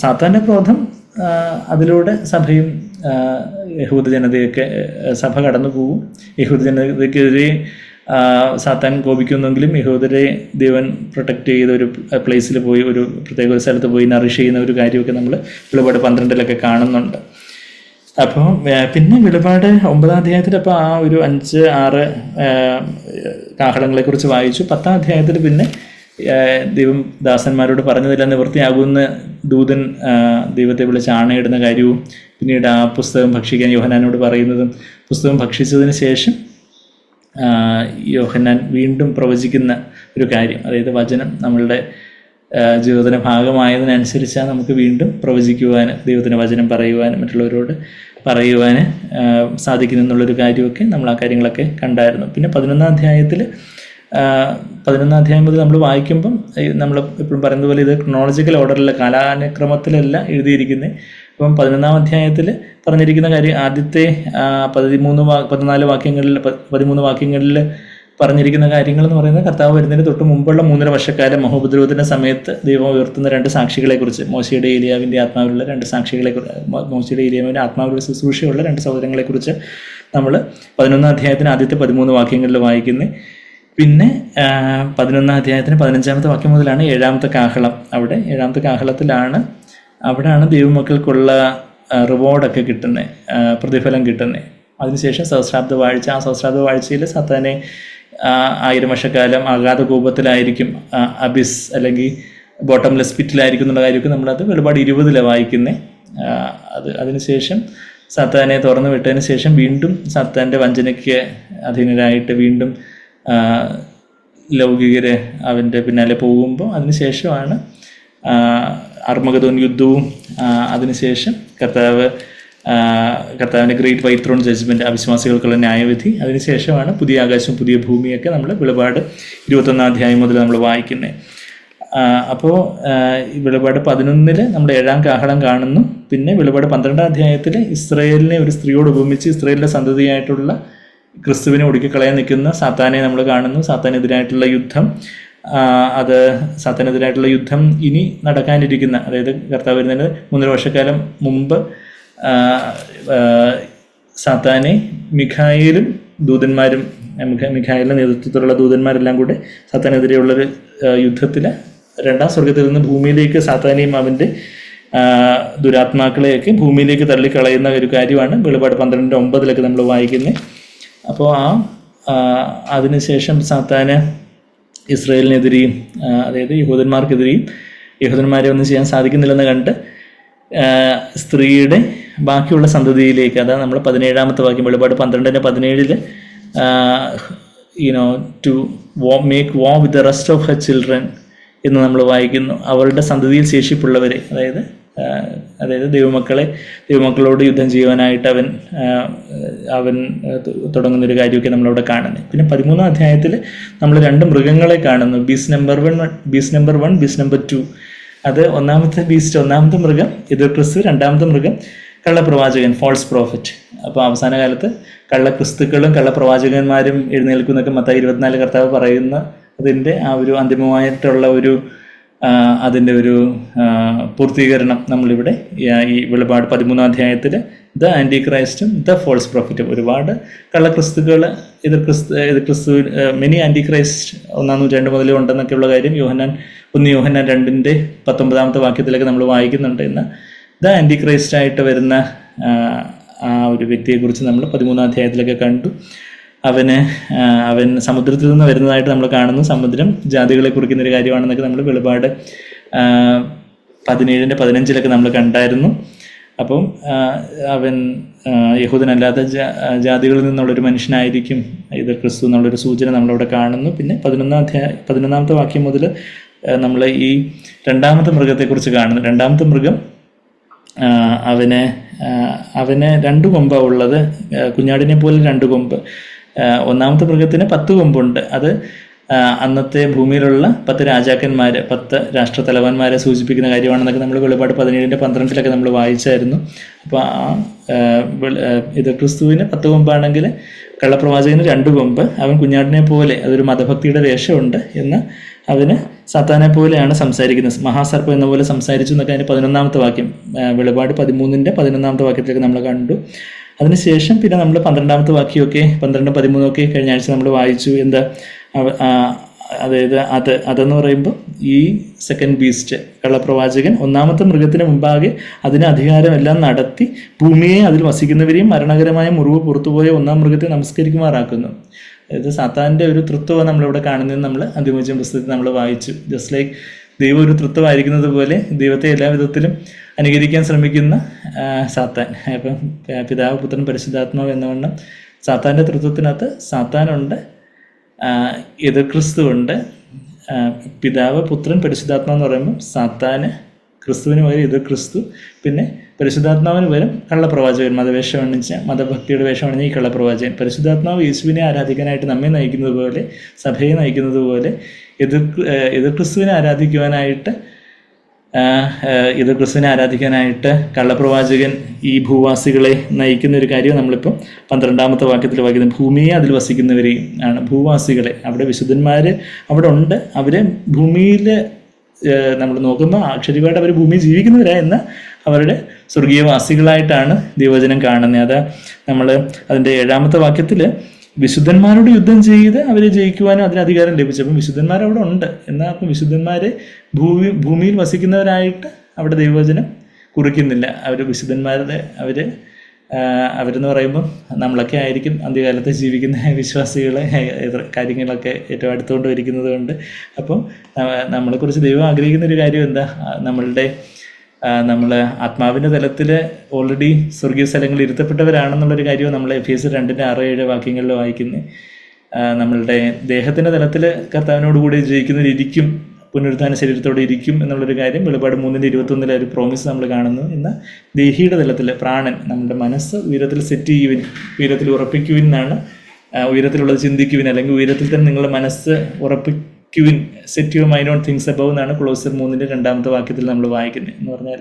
സാത്താൻ്റെ ക്രോധം, അതിലൂടെ സഭയും യഹൂദ ജനതയൊക്കെ സഭ കടന്നു പോകും. യഹൂദ ജനതയ്ക്കെതിരെ സാത്താൻ കോപിക്കുന്നെങ്കിലും യഹൂദരെ ദൈവൻ പ്രൊട്ടക്റ്റ് ചെയ്ത ഒരു പ്ലേസിൽ പോയി, ഒരു പ്രത്യേക സ്ഥലത്ത് പോയി നറിഷ് ചെയ്യുന്ന ഒരു കാര്യമൊക്കെ നമ്മൾ വെളിപാട് 12 കാണുന്നുണ്ട്. അപ്പോൾ പിന്നെ വെളിപാട് 9-ാം അധ്യായത്തിൽ അപ്പോൾ ആ ഒരു 5-6 കാഹളങ്ങളെക്കുറിച്ച് വായിച്ചു. 10-ാം അധ്യായത്തിൽ പിന്നെ ദൈവം ദാസന്മാരോട് പറഞ്ഞതെല്ലാം നിവൃത്തിയാകുന്ന ദൂതൻ ദൈവത്തെ വിളിച്ച് ആണയിടുന്ന കാര്യവും, പിന്നീട് ആ പുസ്തകം ഭക്ഷിക്കാൻ യോഹന്നാനോട് പറയുന്നതും, പുസ്തകം ഭക്ഷിച്ചതിന് ശേഷം യോഹന്നാൻ വീണ്ടും പ്രവചിക്കുന്ന ഒരു കാര്യം, അതായത് വചനം നമ്മളുടെ ജീവിതത്തിന് ഭാഗമായതിനനുസരിച്ചാണ് നമുക്ക് വീണ്ടും പ്രവചിക്കുവാൻ, ദൈവത്തിന് വചനം പറയുവാൻ, മറ്റുള്ളവരോട് പറയുവാൻ സാധിക്കുന്നു എന്നുള്ളൊരു കാര്യമൊക്കെ നമ്മൾ ആ കാര്യങ്ങളൊക്കെ കണ്ടായിരുന്നു. പിന്നെ 11-ാം അധ്യായത്തിൽ 11 അധ്യായം മുതൽ നമ്മൾ വായിക്കുമ്പം നമ്മൾ എപ്പോഴും പറയുന്നത് പോലെ ഇത് ക്രോണോളജിക്കൽ ഓർഡറിൽ കാലാനുക്രമത്തിലല്ല എഴുതിയിരിക്കുന്നത്. അപ്പം 11 അധ്യായത്തിൽ പറഞ്ഞിരിക്കുന്ന കാര്യം ആദ്യത്തെ 13 വാക്യങ്ങളിൽ പറഞ്ഞിരിക്കുന്ന കാര്യങ്ങൾ എന്ന് പറയുന്നത് കർത്താവ് വരുന്നതിന് തൊട്ട് മുമ്പുള്ള 3.5 വർഷക്കാലം മഹോപദ്രവത്തിൻ്റെ സമയത്ത് ദൈവം ഉയർത്തുന്ന 2 സാക്ഷികളെക്കുറിച്ച്, മോശയുടെ ഏലിയാവിൻ്റെ ആത്മാവിലുള്ള 2 സാക്ഷികളെക്കുറിച്ച്, മോശയുടെ ഏലിയാവിൻ്റെ ആത്മാവിലുള്ള ശുശ്രൂഷയുള്ള 2 സഹോദരങ്ങളെക്കുറിച്ച് നമ്മൾ 11 അധ്യായത്തിന് ആദ്യത്തെ 13 വാക്യങ്ങളിൽ വായിക്കുന്നത്. പിന്നെ 11 അധ്യായത്തിന് 15-ാമത്തെ വാക്യം മുതലാണ് 7-ാമത്തെ കാഹളം. അവിടെ 7-ാമത്തെ കാഹളത്തിലാണ് അവിടെയാണ് ദൈവമക്കൾക്കുള്ള റിവാർഡൊക്കെ കിട്ടുന്നത്, പ്രതിഫലം കിട്ടുന്നത്. അതിനുശേഷം സഹസ്രാബ്ദ വാഴ്ച, ആ സഹസ്രാബ്ദ വാഴ്ചയിൽ സത്താനെ 1000 വർഷക്കാലം അഗാധ കൂപത്തിലായിരിക്കും, അബിസ് അല്ലെങ്കിൽ ബോട്ടംലെസ് പിറ്റിലായിരിക്കും എന്നുള്ള കാര്യമൊക്കെ നമ്മളത് വെളിപാട് 20 വായിക്കുന്നത്. അതിനുശേഷം സത്താനെ തുറന്നു വിട്ടതിന് ശേഷം വീണ്ടും സത്താൻ്റെ വഞ്ചനയ്ക്ക് അധീനരായിട്ട് വീണ്ടും ലൗകികര് അവൻ്റെ പിന്നാലെ പോകുമ്പോൾ അതിനുശേഷമാണ് അർമഗദോൻ യുദ്ധവും, അതിനുശേഷം കർത്താവിൻ്റെ ഗ്രേറ്റ് വൈറ്റ് ത്രോൺ ജഡ്ജ്മെൻറ്റ്, അവിശ്വാസികൾക്കുള്ള ന്യായവിധി. അതിനുശേഷമാണ് പുതിയ ആകാശവും പുതിയ ഭൂമിയൊക്കെ നമ്മൾ വെളിപാട് 21 അധ്യായം മുതൽ നമ്മൾ വായിക്കുന്നത്. അപ്പോൾ വെളിപാട് 11 നമ്മൾ 7-ാം കാഹളം കാണുന്നു. പിന്നെ വെളിപാട് 12-ാം അധ്യായത്തിൽ ഇസ്രായേലിനെ ഒരു സ്ത്രീയോട് ഉപമിച്ച് ഇസ്രായേലിൻ്റെ സന്തതിയായിട്ടുള്ള ക്രിസ്തുവിനെ ഒടുക്കിക്കളയാൻ നിൽക്കുന്ന സാത്താനെ നമ്മൾ കാണുന്നു. സാത്താനെതിരായിട്ടുള്ള യുദ്ധം, സാത്താനെതിരായിട്ടുള്ള യുദ്ധം ഇനി നടക്കാനിരിക്കുന്ന, അതായത് കർത്താവ് വരുന്നതിന് 3.5 വർഷക്കാലം മുമ്പ് സാത്താനെ മിഖായേലും ദൂതന്മാരും, മിഖായേലിൻ്റെ നേതൃത്വത്തിലുള്ള ദൂതന്മാരെല്ലാം കൂടെ സാത്താനെതിരെയുള്ളൊരു യുദ്ധത്തിൽ 2-ാം സ്വർഗത്തിൽ നിന്ന് ഭൂമിയിലേക്ക് സാത്താനെയും അവൻ്റെ ദുരാത്മാക്കളെയൊക്കെ ഭൂമിയിലേക്ക് തള്ളിക്കളയുന്ന ഒരു കാര്യമാണ് വെളിപാട് 12:9 നമ്മൾ വായിക്കുന്നത്. അപ്പോൾ അതിനുശേഷം സാത്താന് ഇസ്രായേലിനെതിരെയും, അതായത് യഹൂദന്മാർക്കെതിരെയും, യഹൂദന്മാരെ ഒന്നും ചെയ്യാൻ സാധിക്കുന്നില്ലെന്ന് കണ്ട് സ്ത്രീയുടെ ബാക്കിയുള്ള സന്തതിയിലേക്ക്, അതാണ് നമ്മൾ 17-ാമത്തെ വാക്യം വെളിപാട് 12:17 to make war with the rest of her children എന്ന് നമ്മൾ വായിക്കുന്നു. അവളുടെ സന്തതിയിൽ ശേഷിപ്പുള്ളവരെ, അതായത് ദൈവമക്കളോട് യുദ്ധം ചെയ്യുവാനായിട്ട് അവൻ തുടങ്ങുന്നൊരു കാര്യമൊക്കെ നമ്മളവിടെ കാണുന്നത്. പിന്നെ 13-ാം അധ്യായത്തിൽ നമ്മൾ 2 മൃഗങ്ങളെ കാണുന്നു. Beast number 1, beast number 2. അത് 1-ാമത്തെ ബീസ്റ്റ്, 1-ാമത്തെ മൃഗം എതിർ ക്രിസ്തു, 2-ാമത്തെ മൃഗം കള്ളപ്രവാചകൻ, ഫോൾസ് പ്രോഫറ്റ്. അപ്പോൾ അവസാന കാലത്ത് കള്ളക്രിസ്തുക്കളും കള്ളപ്രവാചകന്മാരും എഴുന്നേൽക്കുന്നൊക്കെ മത്തായി 24 കർത്താവ് പറയുന്ന അതിൻ്റെ ആ ഒരു അന്തിമമായിട്ടുള്ള അതിൻ്റെ ഒരു പൂർത്തീകരണം നമ്മളിവിടെ ഈ വെളിപാട് 13-ാം അധ്യായത്തിൽ ദ ആൻറ്റി ക്രൈസ്റ്റും ദ ഫോൾസ് പ്രോഫിറ്റും, ഒരുപാട് കള്ളക്രിസ്തുക്കൾ, എതിർ ക്രിസ്തു മെനി ആൻറ്റി ക്രൈസ്റ്റ് 1-ാം നൂറ്റാണ്ട് മുതലേ ഉണ്ടെന്നൊക്കെയുള്ള കാര്യം 1 യോഹന്നാൻ 2:19 വാക്യത്തിലൊക്കെ നമ്മൾ വായിക്കുന്നുണ്ട്. എന്ന് ദ ആൻറ്റി ക്രൈസ്റ്റ് ആയിട്ട് വരുന്ന ആ ഒരു വ്യക്തിയെക്കുറിച്ച് നമ്മൾ 13-ാം അധ്യായത്തിലൊക്കെ കണ്ടു. അവൻ സമുദ്രത്തിൽ നിന്ന് വരുന്നതായിട്ട് നമ്മൾ കാണുന്നു. സമുദ്രം ജാതികളെ കുറിക്കുന്ന ഒരു കാര്യമാണെന്നൊക്കെ നമ്മൾ വെളിപാട് 17:15 നമ്മൾ കണ്ടായിരുന്നു. അപ്പം അവൻ യഹൂദനല്ലാത്ത ജാതികളിൽ നിന്നുള്ളൊരു മനുഷ്യനായിരിക്കും ഇത് ക്രിസ്തു എന്നുള്ളൊരു സൂചന നമ്മളവിടെ കാണുന്നു. പിന്നെ 11-ാമത്തെ വാക്യം മുതൽ നമ്മൾ ഈ 2-ാമത്തെ മൃഗത്തെക്കുറിച്ച് കാണുന്നു. 2-ാമത്തെ മൃഗം അവന് 2 കൊമ്പാണ് ഉള്ളത്, കുഞ്ഞാടിനെ പോലെ 2 കൊമ്പ്. 1-ാമത്തെ മൃഗത്തിന് 10 കൊമ്പുണ്ട്. അത് അന്നത്തെ ഭൂമിയിലുള്ള 10 രാജാക്കന്മാരെ, 10 രാഷ്ട്രത്തലവന്മാരെ സൂചിപ്പിക്കുന്ന കാര്യമാണെന്നൊക്കെ നമ്മൾ വെളിപാട് 17:12 നമ്മൾ വായിച്ചായിരുന്നു. അപ്പോൾ ഇത് ക്രിസ്തുവിന് 10 കൊമ്പാണെങ്കിൽ കള്ളപ്രവാചകന് 2 കൊമ്പ്. അവൻ കുഞ്ഞാടിനെ പോലെ, അതൊരു മതഭക്തിയുടെ വേഷമുണ്ട് എന്ന്, അവന് സാത്താനെ പോലെയാണ് സംസാരിക്കുന്നത്, മഹാസർപ്പം എന്ന പോലെ സംസാരിച്ചു എന്നൊക്കെ അതിന് 11-ാമത്തെ വാക്യം വെളിപാട് 13:11 വാക്യത്തിലേക്ക് നമ്മൾ കണ്ടു. അതിനുശേഷം പിന്നെ നമ്മൾ 12-ാമത്തെ വാക്യമൊക്കെ 12-13 കഴിഞ്ഞ ആഴ്ച നമ്മൾ വായിച്ചു. അതായത് അതെന്ന് പറയുമ്പോൾ ഈ സെക്കൻഡ് ബീസ്റ്റ് കള്ളപ്രവാചകൻ 1-ാമത്തെ മൃഗത്തിന് മുമ്പാകെ അതിന് അധികാരമെല്ലാം നടത്തി ഭൂമിയെ അതിൽ വസിക്കുന്നവരെയും മരണകരമായ മുറിവ് പുറത്തുപോയ 1-ാം മൃഗത്തെ നമസ്കരിക്കുമാറാക്കുന്നു. അതായത് സാത്താൻ്റെ ഒരു തൃത്വം നമ്മളിവിടെ കാണുന്നതെന്ന് നമ്മൾ അന്തിമോചന പുസ്തകത്തിൽ നമ്മൾ വായിച്ചു. ജസ്റ്റ് ലൈക്ക് ദൈവം ഒരു തൃത്വമായിരിക്കുന്നത് പോലെ ദൈവത്തെ എല്ലാ വിധത്തിലും അനുകരിക്കാൻ ശ്രമിക്കുന്ന സാത്താൻ, ഇപ്പം പിതാവ് പുത്രൻ പരിശുദ്ധാത്മാവ് എന്നവണ്ണം സാത്താൻ്റെ തൃത്വത്തിനകത്ത് സാത്താനുണ്ട്, എതിർ ക്രിസ്തു ഉണ്ട്. പിതാവ് പുത്രൻ പരിശുദ്ധാത്മാവ് എന്ന് പറയുമ്പോൾ സാത്താന് ക്രിസ്തുവിന് പകരം എതിർ ക്രിസ്തു, പിന്നെ പരിശുദ്ധാത്മാവിന് പകരം കള്ളപ്രവാചകൻ, മതഭക്തിയുടെ വേഷം അണിഞ്ഞ ഈ കള്ളപ്രവാചകൻ. പരിശുദ്ധാത്മാവ് യേശുവിനെ ആരാധിക്കാനായിട്ട് നമ്മെ നയിക്കുന്നത് പോലെ, സഭയെ നയിക്കുന്നത് പോലെ എതിർ ക്രിസ്തുവിനെ ആരാധിക്കാനായിട്ട് കള്ളപ്രവാചകൻ ഈ ഭൂവാസികളെ നയിക്കുന്ന ഒരു കാര്യം നമ്മളിപ്പം 12-ാമത്തെ വാക്യത്തിൽ വായിക്കുന്നത്. ഭൂമിയെ അതിൽ വസിക്കുന്നവരെയും ആണ് ഭൂവാസികളെ. അവിടെ വിശുദ്ധന്മാർ അവിടെ ഉണ്ട്. അവരെ ഭൂമിയിൽ നമ്മൾ നോക്കുമ്പോൾ അക്ഷരികമായിട്ട് അവർ ഭൂമിയിൽ ജീവിക്കുന്നവരാ, എന്നാൽ അവരുടെ സ്വർഗീയവാസികളായിട്ടാണ് ദൈവവചനം കാണുന്നത്. അത് നമ്മൾ അതിൻ്റെ 7-ാമത്തെ വാക്യത്തിൽ വിശുദ്ധന്മാരോട് യുദ്ധം ചെയ്ത് അവരെ ജയിക്കുവാനും അതിന് അധികാരം ലഭിച്ചു. അപ്പം വിശുദ്ധന്മാർ അവിടെ ഉണ്ട്, എന്നാൽ അപ്പം വിശുദ്ധന്മാരെ ഭൂമിയിൽ വസിക്കുന്നവരായിട്ട് അവിടെ ദൈവവചനം കുറിക്കുന്നില്ല. അവർ വിശുദ്ധന്മാരുടെ അവരെന്ന് പറയുമ്പം നമ്മളൊക്കെ ആയിരിക്കും അന്ത്യകാലത്ത് ജീവിക്കുന്ന വിശ്വാസികളെ കാര്യങ്ങളൊക്കെ ഏറ്റവും അടുത്തുകൊണ്ട് വരിക്കുന്നത് കൊണ്ട്. അപ്പം നമ്മളെക്കുറിച്ച് ദൈവം ആഗ്രഹിക്കുന്ന ഒരു കാര്യം എന്താ? നമ്മൾ ആത്മാവിൻ്റെ തലത്തിൽ ഓൾറെഡി സ്വർഗീയ സ്ഥലങ്ങളിൽ ഇരുത്തപ്പെട്ടവരാണെന്നുള്ളൊരു കാര്യവും നമ്മൾ എഫേസ്യർ 2:6-7 വാക്യങ്ങളിൽ വായിക്കുന്നത്. നമ്മളുടെ ദേഹത്തിൻ്റെ തലത്തിൽ കർത്താവിനോടുകൂടി ജയിക്കുന്നവരിക്കും, പുനരുത്ഥാന ശരീരത്തോടെ ഇരിക്കും എന്നുള്ളൊരു കാര്യം വെളിപ്പാട് 3:21 ഒരു പ്രോമിസ് നമ്മൾ കാണുന്നു. എന്നാൽ ദേഹിയുടെ തലത്തിൽ പ്രാണൻ, നമ്മുടെ മനസ്സ് ഉയരത്തിൽ സെറ്റ് ചെയ്യുവിൻ, ഉയരത്തിൽ ഉറപ്പിക്കുവിൻ എന്നാണ്. ഉയരത്തിലുള്ളത് ചിന്തിക്കുവിൻ, അല്ലെങ്കിൽ ഉയരത്തിൽ തന്നെ നിങ്ങളുടെ മനസ്സ് ഉറപ്പിക്കുവിൻ, set your mind on things above എന്നാണ് കൊളോസ്യർ 3:2 വാക്യത്തിൽ നമ്മൾ വായിക്കുന്നത്. എന്ന് പറഞ്ഞാൽ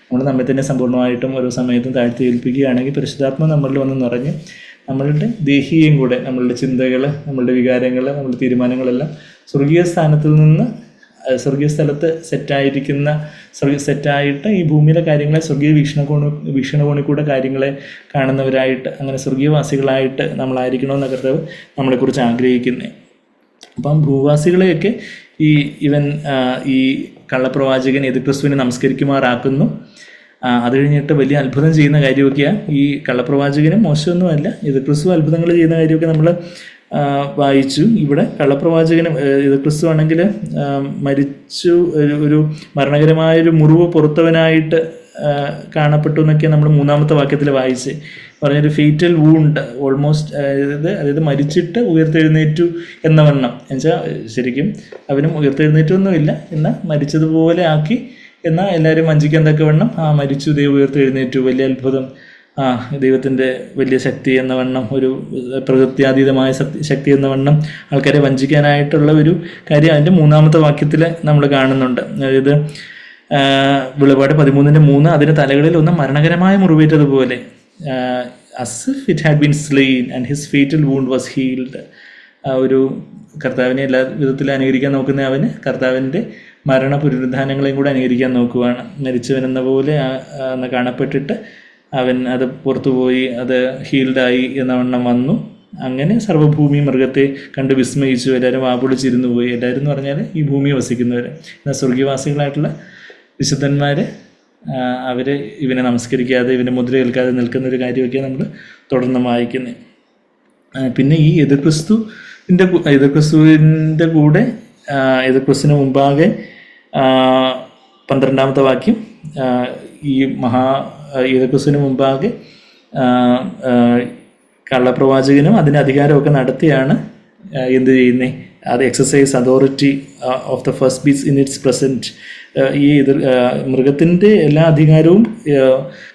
നമ്മൾ നമ്മെ തന്നെ സമ്പൂർണ്ണമായിട്ടും ഓരോ സമയത്തും താഴ്ത്തി ഏൽപ്പിക്കുകയാണെങ്കിൽ പരിശുദ്ധാത്മ നമ്മളിൽ വന്ന് നിറഞ്ഞ് നമ്മളുടെ ദേഹിയെയും കൂടെ, നമ്മളുടെ ചിന്തകൾ, നമ്മളുടെ വികാരങ്ങൾ, നമ്മളുടെ തീരുമാനങ്ങളെല്ലാം സ്വർഗീയ സ്ഥാനത്തിൽ നിന്ന് സ്വർഗീയ സ്ഥലത്ത് സെറ്റായിട്ട് ഈ ഭൂമിയിലെ കാര്യങ്ങളെ സ്വർഗീയ വീക്ഷണകോണിൽ കൂടെ കാര്യങ്ങളെ കാണുന്നവരായിട്ട്, അങ്ങനെ സ്വർഗീയവാസികളായിട്ട് നമ്മളായിരിക്കണമെന്ന കർത്താവ് നമ്മളെക്കുറിച്ച് ആഗ്രഹിക്കുന്നത്. അപ്പം ഭൂവാസികളെയൊക്കെ ഈ കള്ളപ്രവാചകൻ എതിർ ക്രിസ്തുവിനെ നമസ്കരിക്കുമാറാക്കുന്നു. അത് കഴിഞ്ഞിട്ട് വലിയ അത്ഭുതം ചെയ്യുന്ന കാര്യമൊക്കെയാണ്. ഈ കള്ളപ്രവാചകനും മോശമൊന്നുമല്ല, എതിർ ക്രിസ്തു അത്ഭുതങ്ങൾ ചെയ്യുന്ന കാര്യമൊക്കെ നമ്മൾ വായിച്ചു. ഇവിടെ കള്ളപ്രവാചകനും എതിർ ക്രിസ്തു ആണെങ്കിൽ മരിച്ചു, ഒരു മരണകരമായൊരു മുറിവ് പുറത്തവനായിട്ട് കാണപ്പെട്ടു എന്നൊക്കെ നമ്മൾ 3-ാമത്തെ വാക്യത്തിൽ വായിച്ച് പറഞ്ഞൊരു ഫേറ്റൽ വൂണ്ട് ഓൾമോസ്റ്റ്, അതായത് മരിച്ചിട്ട് ഉയർത്തെഴുന്നേറ്റു എന്ന വണ്ണം. എന്നുവെച്ചാൽ ശരിക്കും അവനും ഉയർത്തെഴുന്നേറ്റൊന്നുമില്ല, എന്നാൽ മരിച്ചതുപോലെ ആക്കി, എന്നാൽ എല്ലാവരും വഞ്ചിക്കാൻ തക്കവണ്ണം മരിച്ചു, ദൈവം ഉയർത്തെഴുന്നേറ്റു, വലിയ അത്ഭുതം, ദൈവത്തിൻ്റെ വലിയ ശക്തി എന്ന വണ്ണം, ഒരു പ്രകൃത്യാതീതമായ ശക്തി എന്ന വണ്ണം ആൾക്കാരെ വഞ്ചിക്കാനായിട്ടുള്ള ഒരു കാര്യം അതിൻ്റെ 3-ാമത്തെ വാക്യത്തിൽ നമ്മൾ കാണുന്നുണ്ട്. അതായത് വെളിപാട് 13:3 അതിൻ്റെ തലകളിൽ ഒന്ന് മരണകരമായ മുറിവേറ്റതുപോലെ, as if it had been slain and his fatal wound was healed. ഒരു കർത്താവിനെ എല്ലാ വിധത്തിലും അനുകരിക്കാൻ നോക്കുന്ന അവന് കർത്താവിൻ്റെ മരണ പുനരുദ്ധാനങ്ങളെയും കൂടെ അനുകരിക്കാൻ നോക്കുവാണ്. മരിച്ചവനെന്ന പോലെ കാണപ്പെട്ടിട്ട് അവൻ അത് പുറത്തുപോയി, അത് ഹീൽഡായി എന്ന വണ്ണം വന്നു. അങ്ങനെ സർവ്വഭൂമി മൃഗത്തെ കണ്ട് വിസ്മയിച്ചു, എല്ലാവരും വാപൊളിച്ചിരുന്നു പോയി. എല്ലാവരും എന്ന് പറഞ്ഞാൽ ഈ ഭൂമി വസിക്കുന്നവർ. എന്നാൽ സ്വർഗീയവാസികളായിട്ടുള്ള വിശുദ്ധന്മാർ അവർ ഇവനെ നമസ്കരിക്കാതെ, ഇവനെ മുദ്ര ഏൽക്കാതെ നിൽക്കുന്ന ഒരു കാര്യമൊക്കെ നമ്മൾ തുടർന്ന് വായിക്കുന്നത്. പിന്നെ ഈ എതിർ ക്രിസ്തുവിൻ്റെ കൂടെ എതിർ ക്രിസ്തുവിന് മുമ്പാകെ 12-ാമത്തെ വാക്യം, ഈ എതിർ ക്രിസ്തുവിന് മുമ്പാകെ കള്ളപ്രവാചകനും അതിൻ്റെ അധികാരമൊക്കെ നടത്തിയാണ് എന്ത് ചെയ്യുന്നത്? അത് exercise authority of the first beast's in its present. ഈ മൃഗത്തിൻ്റെ എല്ലാ അധികാരവും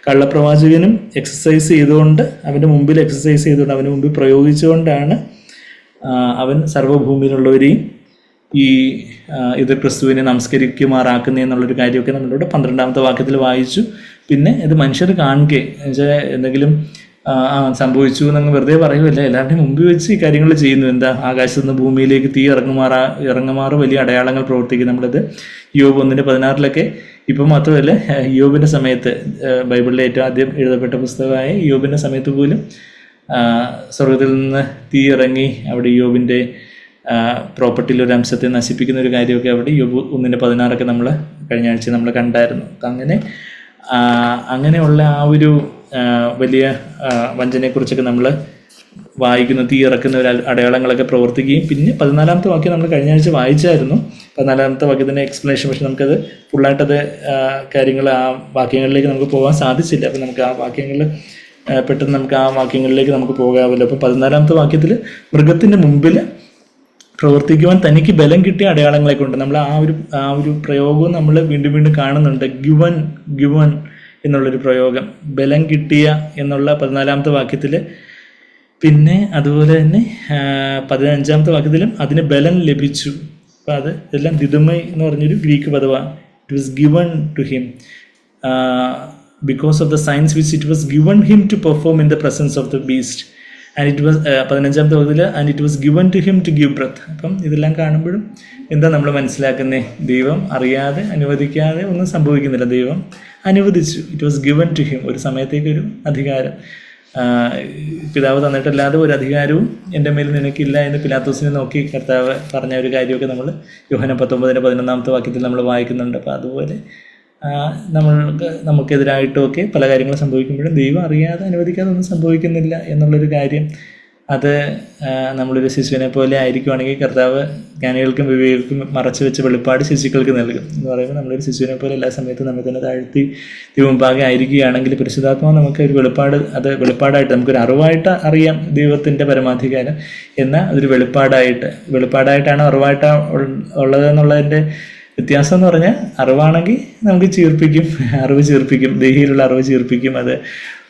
കള്ളപ്രവാചകനും എക്സസൈസ് ചെയ്തുകൊണ്ട്, അവൻ്റെ മുമ്പിൽ പ്രയോഗിച്ചുകൊണ്ടാണ് അവൻ സർവ്വഭൂമിയിലുള്ളവരെയും ഈ എതിർ ക്രിസ്തുവിനെ നമസ്കരിക്കുമാറാക്കുന്നതെന്നുള്ളൊരു കാര്യമൊക്കെ നമ്മളിവിടെ 12-ാമത്തെ വാക്യത്തിൽ വായിച്ചു. പിന്നെ ഇത് മനുഷ്യർ കാണുകയെ, എന്നുവെച്ചാൽ എന്തെങ്കിലും സംഭവിച്ചു എന്നങ്ങ് വെറുതെ പറയുമല്ല, എല്ലാവരുടെയും മുമ്പിൽ വെച്ച് ഈ കാര്യങ്ങൾ ചെയ്യുന്നു. എന്താ? ആകാശത്ത് നിന്ന് ഭൂമിയിലേക്ക് തീ ഇറങ്ങുമാറ് വലിയ അടയാളങ്ങൾ പ്രവർത്തിക്കും. നമ്മളത് യോബ് 1:16 ഇപ്പം മാത്രമല്ല, യോബിൻ്റെ സമയത്ത്, ബൈബിളിലെ ഏറ്റവും ആദ്യം എഴുതപ്പെട്ട പുസ്തകമായ യോബിൻ്റെ സമയത്ത് പോലും സ്വർഗത്തിൽ നിന്ന് തീ ഇറങ്ങി അവിടെ യോബിൻ്റെ പ്രോപ്പർട്ടിയിൽ ഒരു അംശത്തെ നശിപ്പിക്കുന്ന ഒരു കാര്യമൊക്കെ അവിടെ യോബ് 1:16 നമ്മൾ കഴിഞ്ഞ ആഴ്ച നമ്മൾ കണ്ടായിരുന്നു. അങ്ങനെയുള്ള ആ ഒരു വലിയ വഞ്ചനയെക്കുറിച്ചൊക്കെ നമ്മൾ വായിക്കുന്നു. തീ ഇറക്കുന്ന ഒരു അടയാളങ്ങളൊക്കെ പ്രവർത്തിക്കുകയും, പിന്നെ 14-ാമത്തെ വാക്യം നമ്മൾ കഴിഞ്ഞ ആഴ്ച വായിച്ചായിരുന്നു. 14-ാമത്തെ വാക്യത്തിൻ്റെ എക്സ്പ്ലനേഷൻ, പക്ഷെ നമുക്കത് ഫുള്ളായിട്ടത് കാര്യങ്ങൾ ആ വാക്യങ്ങളിലേക്ക് നമുക്ക് പോകാൻ സാധിച്ചില്ല. അപ്പം നമുക്ക് ആ വാക്യങ്ങളിൽ പെട്ടെന്ന് നമുക്ക് ആ വാക്യങ്ങളിലേക്ക് നമുക്ക് പോകാമല്ലോ. അപ്പം 14-ാമത്തെ വാക്യത്തിൽ മൃഗത്തിൻ്റെ മുമ്പിൽ പ്രവർത്തിക്കുവാൻ തനിക്ക് ബലം കിട്ടിയ അടയാളങ്ങളെ കൊണ്ട്. നമ്മൾ ആ ഒരു പ്രയോഗവും നമ്മൾ വീണ്ടും വീണ്ടും കാണുന്നുണ്ട്. ഗിവൻ എന്നുള്ളൊരു പ്രയോഗം, ബലം കിട്ടിയ എന്നുള്ള 14ാമത്തെ വാക്യത്തിൽ. പിന്നെ അതുപോലെ തന്നെ 15ാമത്തെ വാക്യത്തിലും അതിന് ബലം ലഭിച്ചു. അപ്പം അത് എല്ലാം ദിദുമൈ എന്ന് പറഞ്ഞൊരു ഗ്രീക്ക് പദമാണ്. It was given to him because of the science which it was given him to perform in the presence of the beast. And it was 15ാമത്തെ വാക്യത്തിൽ and it was given to him to give breath. അപ്പം ഇതെല്ലാം കാണുമ്പോഴും എന്താ നമ്മൾ മനസ്സിലാക്കുന്നത്? ദൈവം അറിയാതെ അനുവദിക്കാതെ ഒന്നും സംഭവിക്കുന്നില്ല. ദൈവം അനുവദിച്ചു. It was given to him. ഒരു സമയത്തേക്കൊരു അധികാരം പിതാവ് തന്നിട്ടല്ലാതെ ഒരു അധികാരവും എൻ്റെ മേൽ നിനക്കില്ല എന്ന് പിലാത്തോസിനെ നോക്കി കർത്താവ് പറഞ്ഞ ഒരു കാര്യമൊക്കെ നമ്മൾ യോഹന്നാൻ 19:11 വാക്യത്തിൽ നമ്മൾ വായിക്കുന്നുണ്ട്. അപ്പോൾ അതുപോലെ നമുക്കെതിരായിട്ടുമൊക്കെ പല കാര്യങ്ങളും സംഭവിക്കുമ്പോഴും ദൈവം അറിയാതെ അനുവദിക്കാതെ ഒന്നും സംഭവിക്കുന്നില്ല എന്നുള്ളൊരു കാര്യം, അത് നമ്മളൊരു ശിശുവിനെ പോലെ ആയിരിക്കുവാണെങ്കിൽ കർത്താവ് ജ്ഞാനികൾക്കും വിവേകൾക്കും മറച്ചു വെച്ച വെളിപ്പാട് ശിശുക്കൾക്ക് നൽകും എന്ന് പറയുമ്പോൾ നമ്മളൊരു ശിശുവിനെ പോലെ എല്ലാ സമയത്തും നമ്മൾ തന്നെ താഴ്ത്തി മുമ്പാകെ ആയിരിക്കുകയാണെങ്കിൽ പരിശുദ്ധാത്മാവ് നമുക്ക് ഒരു അത് വെളിപ്പാടായിട്ട് നമുക്കൊരു അറിവായിട്ട് അറിയാം ദൈവത്തിൻ്റെ പരമാധികാരം. എന്നാൽ അതൊരു വെളിപ്പാടായിട്ടാണ് അറിവായിട്ടാണ് ഉള്ളതെന്നുള്ളതിൻ്റെ വ്യത്യാസം എന്ന് പറഞ്ഞാൽ, അറിവാണെങ്കിൽ നമുക്ക് അറിവ് ചീർപ്പിക്കും, ദേഹിയിലുള്ള അറിവ് ചീർപ്പിക്കും. അത്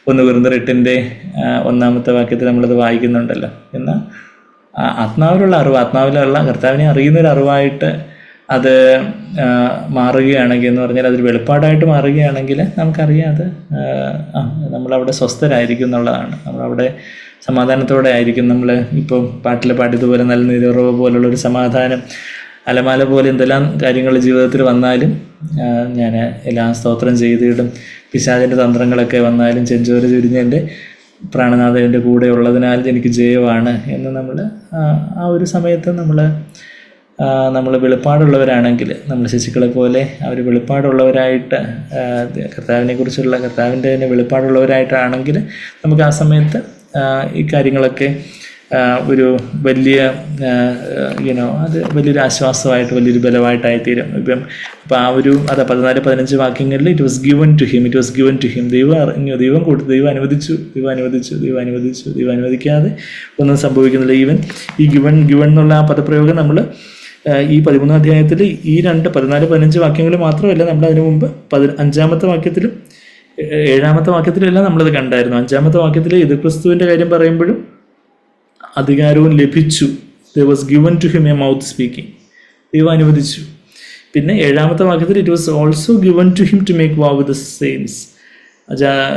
1 കൊരിന്ത്യർ 8:1 വാക്യത്തിൽ നമ്മളത് വായിക്കുന്നുണ്ടല്ലോ. എന്നാൽ ആത്മാവിലുള്ള അറിവ്, ആത്മാവിലുള്ള കർത്താവിനെ അറിയുന്ന ഒരു അറിവായിട്ട് അത് മാറുകയാണെങ്കിൽ എന്ന് പറഞ്ഞാൽ അതൊരു വെളിപ്പാടായിട്ട് മാറുകയാണെങ്കിൽ നമുക്കറിയാതെ നമ്മളവിടെ സ്വസ്ഥരായിരിക്കും എന്നുള്ളതാണ്. നമ്മളവിടെ സമാധാനത്തോടെ ആയിരിക്കും. നമ്മൾ ഇപ്പോൾ പാട്ടിൽ പാടിയതുപോലെ നല്ല നിരവറവ് പോലുള്ളൊരു സമാധാനം, അലമാല പോലെ എന്തെല്ലാം കാര്യങ്ങൾ ജീവിതത്തിൽ വന്നാലും ഞാൻ എല്ലാം സ്തോത്രം ചെയ്തിടും. പിശാചിൻ്റെ തന്ത്രങ്ങളൊക്കെ വന്നാലും ചെഞ്ചോര ചുരിഞ്ഞ് എൻ്റെ പ്രാണനാഥൻ എൻ്റെ കൂടെ ഉള്ളതിനാൽ എനിക്ക് ജയമാണ് എന്ന് നമ്മൾ ആ ഒരു സമയത്ത് നമ്മൾ വെളിപ്പാടുള്ളവരാണെങ്കിൽ, നമ്മൾ ശിശുക്കളെ പോലെ അവർ വെളിപ്പാടുള്ളവരായിട്ട് കർത്താവിനെക്കുറിച്ചുള്ള കർത്താവിൻ്റെ തന്നെ വെളിപ്പാടുള്ളവരായിട്ടാണെങ്കിൽ നമുക്ക് ആ സമയത്ത് ഈ കാര്യങ്ങളൊക്കെ ഒരു വലിയ അത് വലിയൊരു ആശ്വാസമായിട്ട് വലിയൊരു ബലമായിട്ടായിത്തീരും. അപ്പോൾ ആ ഒരു 14-15 വാക്യങ്ങളിൽ it was given to him. ദൈവം അറിഞ്ഞു, ദൈവം കൊടുത്തു, ദൈവം അനുവദിച്ചു. ദൈവം അനുവദിക്കാതെ ഒന്നും സംഭവിക്കുന്നില്ല. ഈവൻ ഈ ഗിവൺ എന്നുള്ള ആ പദപ്രയോഗം നമ്മൾ ഈ 13ാം അധ്യായത്തിൽ ഈ 14-15 വാക്യങ്ങൾ മാത്രമല്ല, നമ്മൾ അതിനു മുമ്പ് 5ാമത്തെ വാക്യത്തിലും 7ാമത്തെ വാക്യത്തിലും എല്ലാം നമ്മളത് കണ്ടായിരുന്നു. 5ാമത്തെ വാക്യത്തിൽ യേശുക്രിസ്തുവിൻ്റെ കാര്യം പറയുമ്പോഴും അധികാരവും ലഭിച്ചു. there was given to him a mouth speaking. ദൈവം അനുവദിച്ചു. പിന്നെ 7ാമത്തെ വാക്യത്തിൽ it was also given to him to make war with the saints.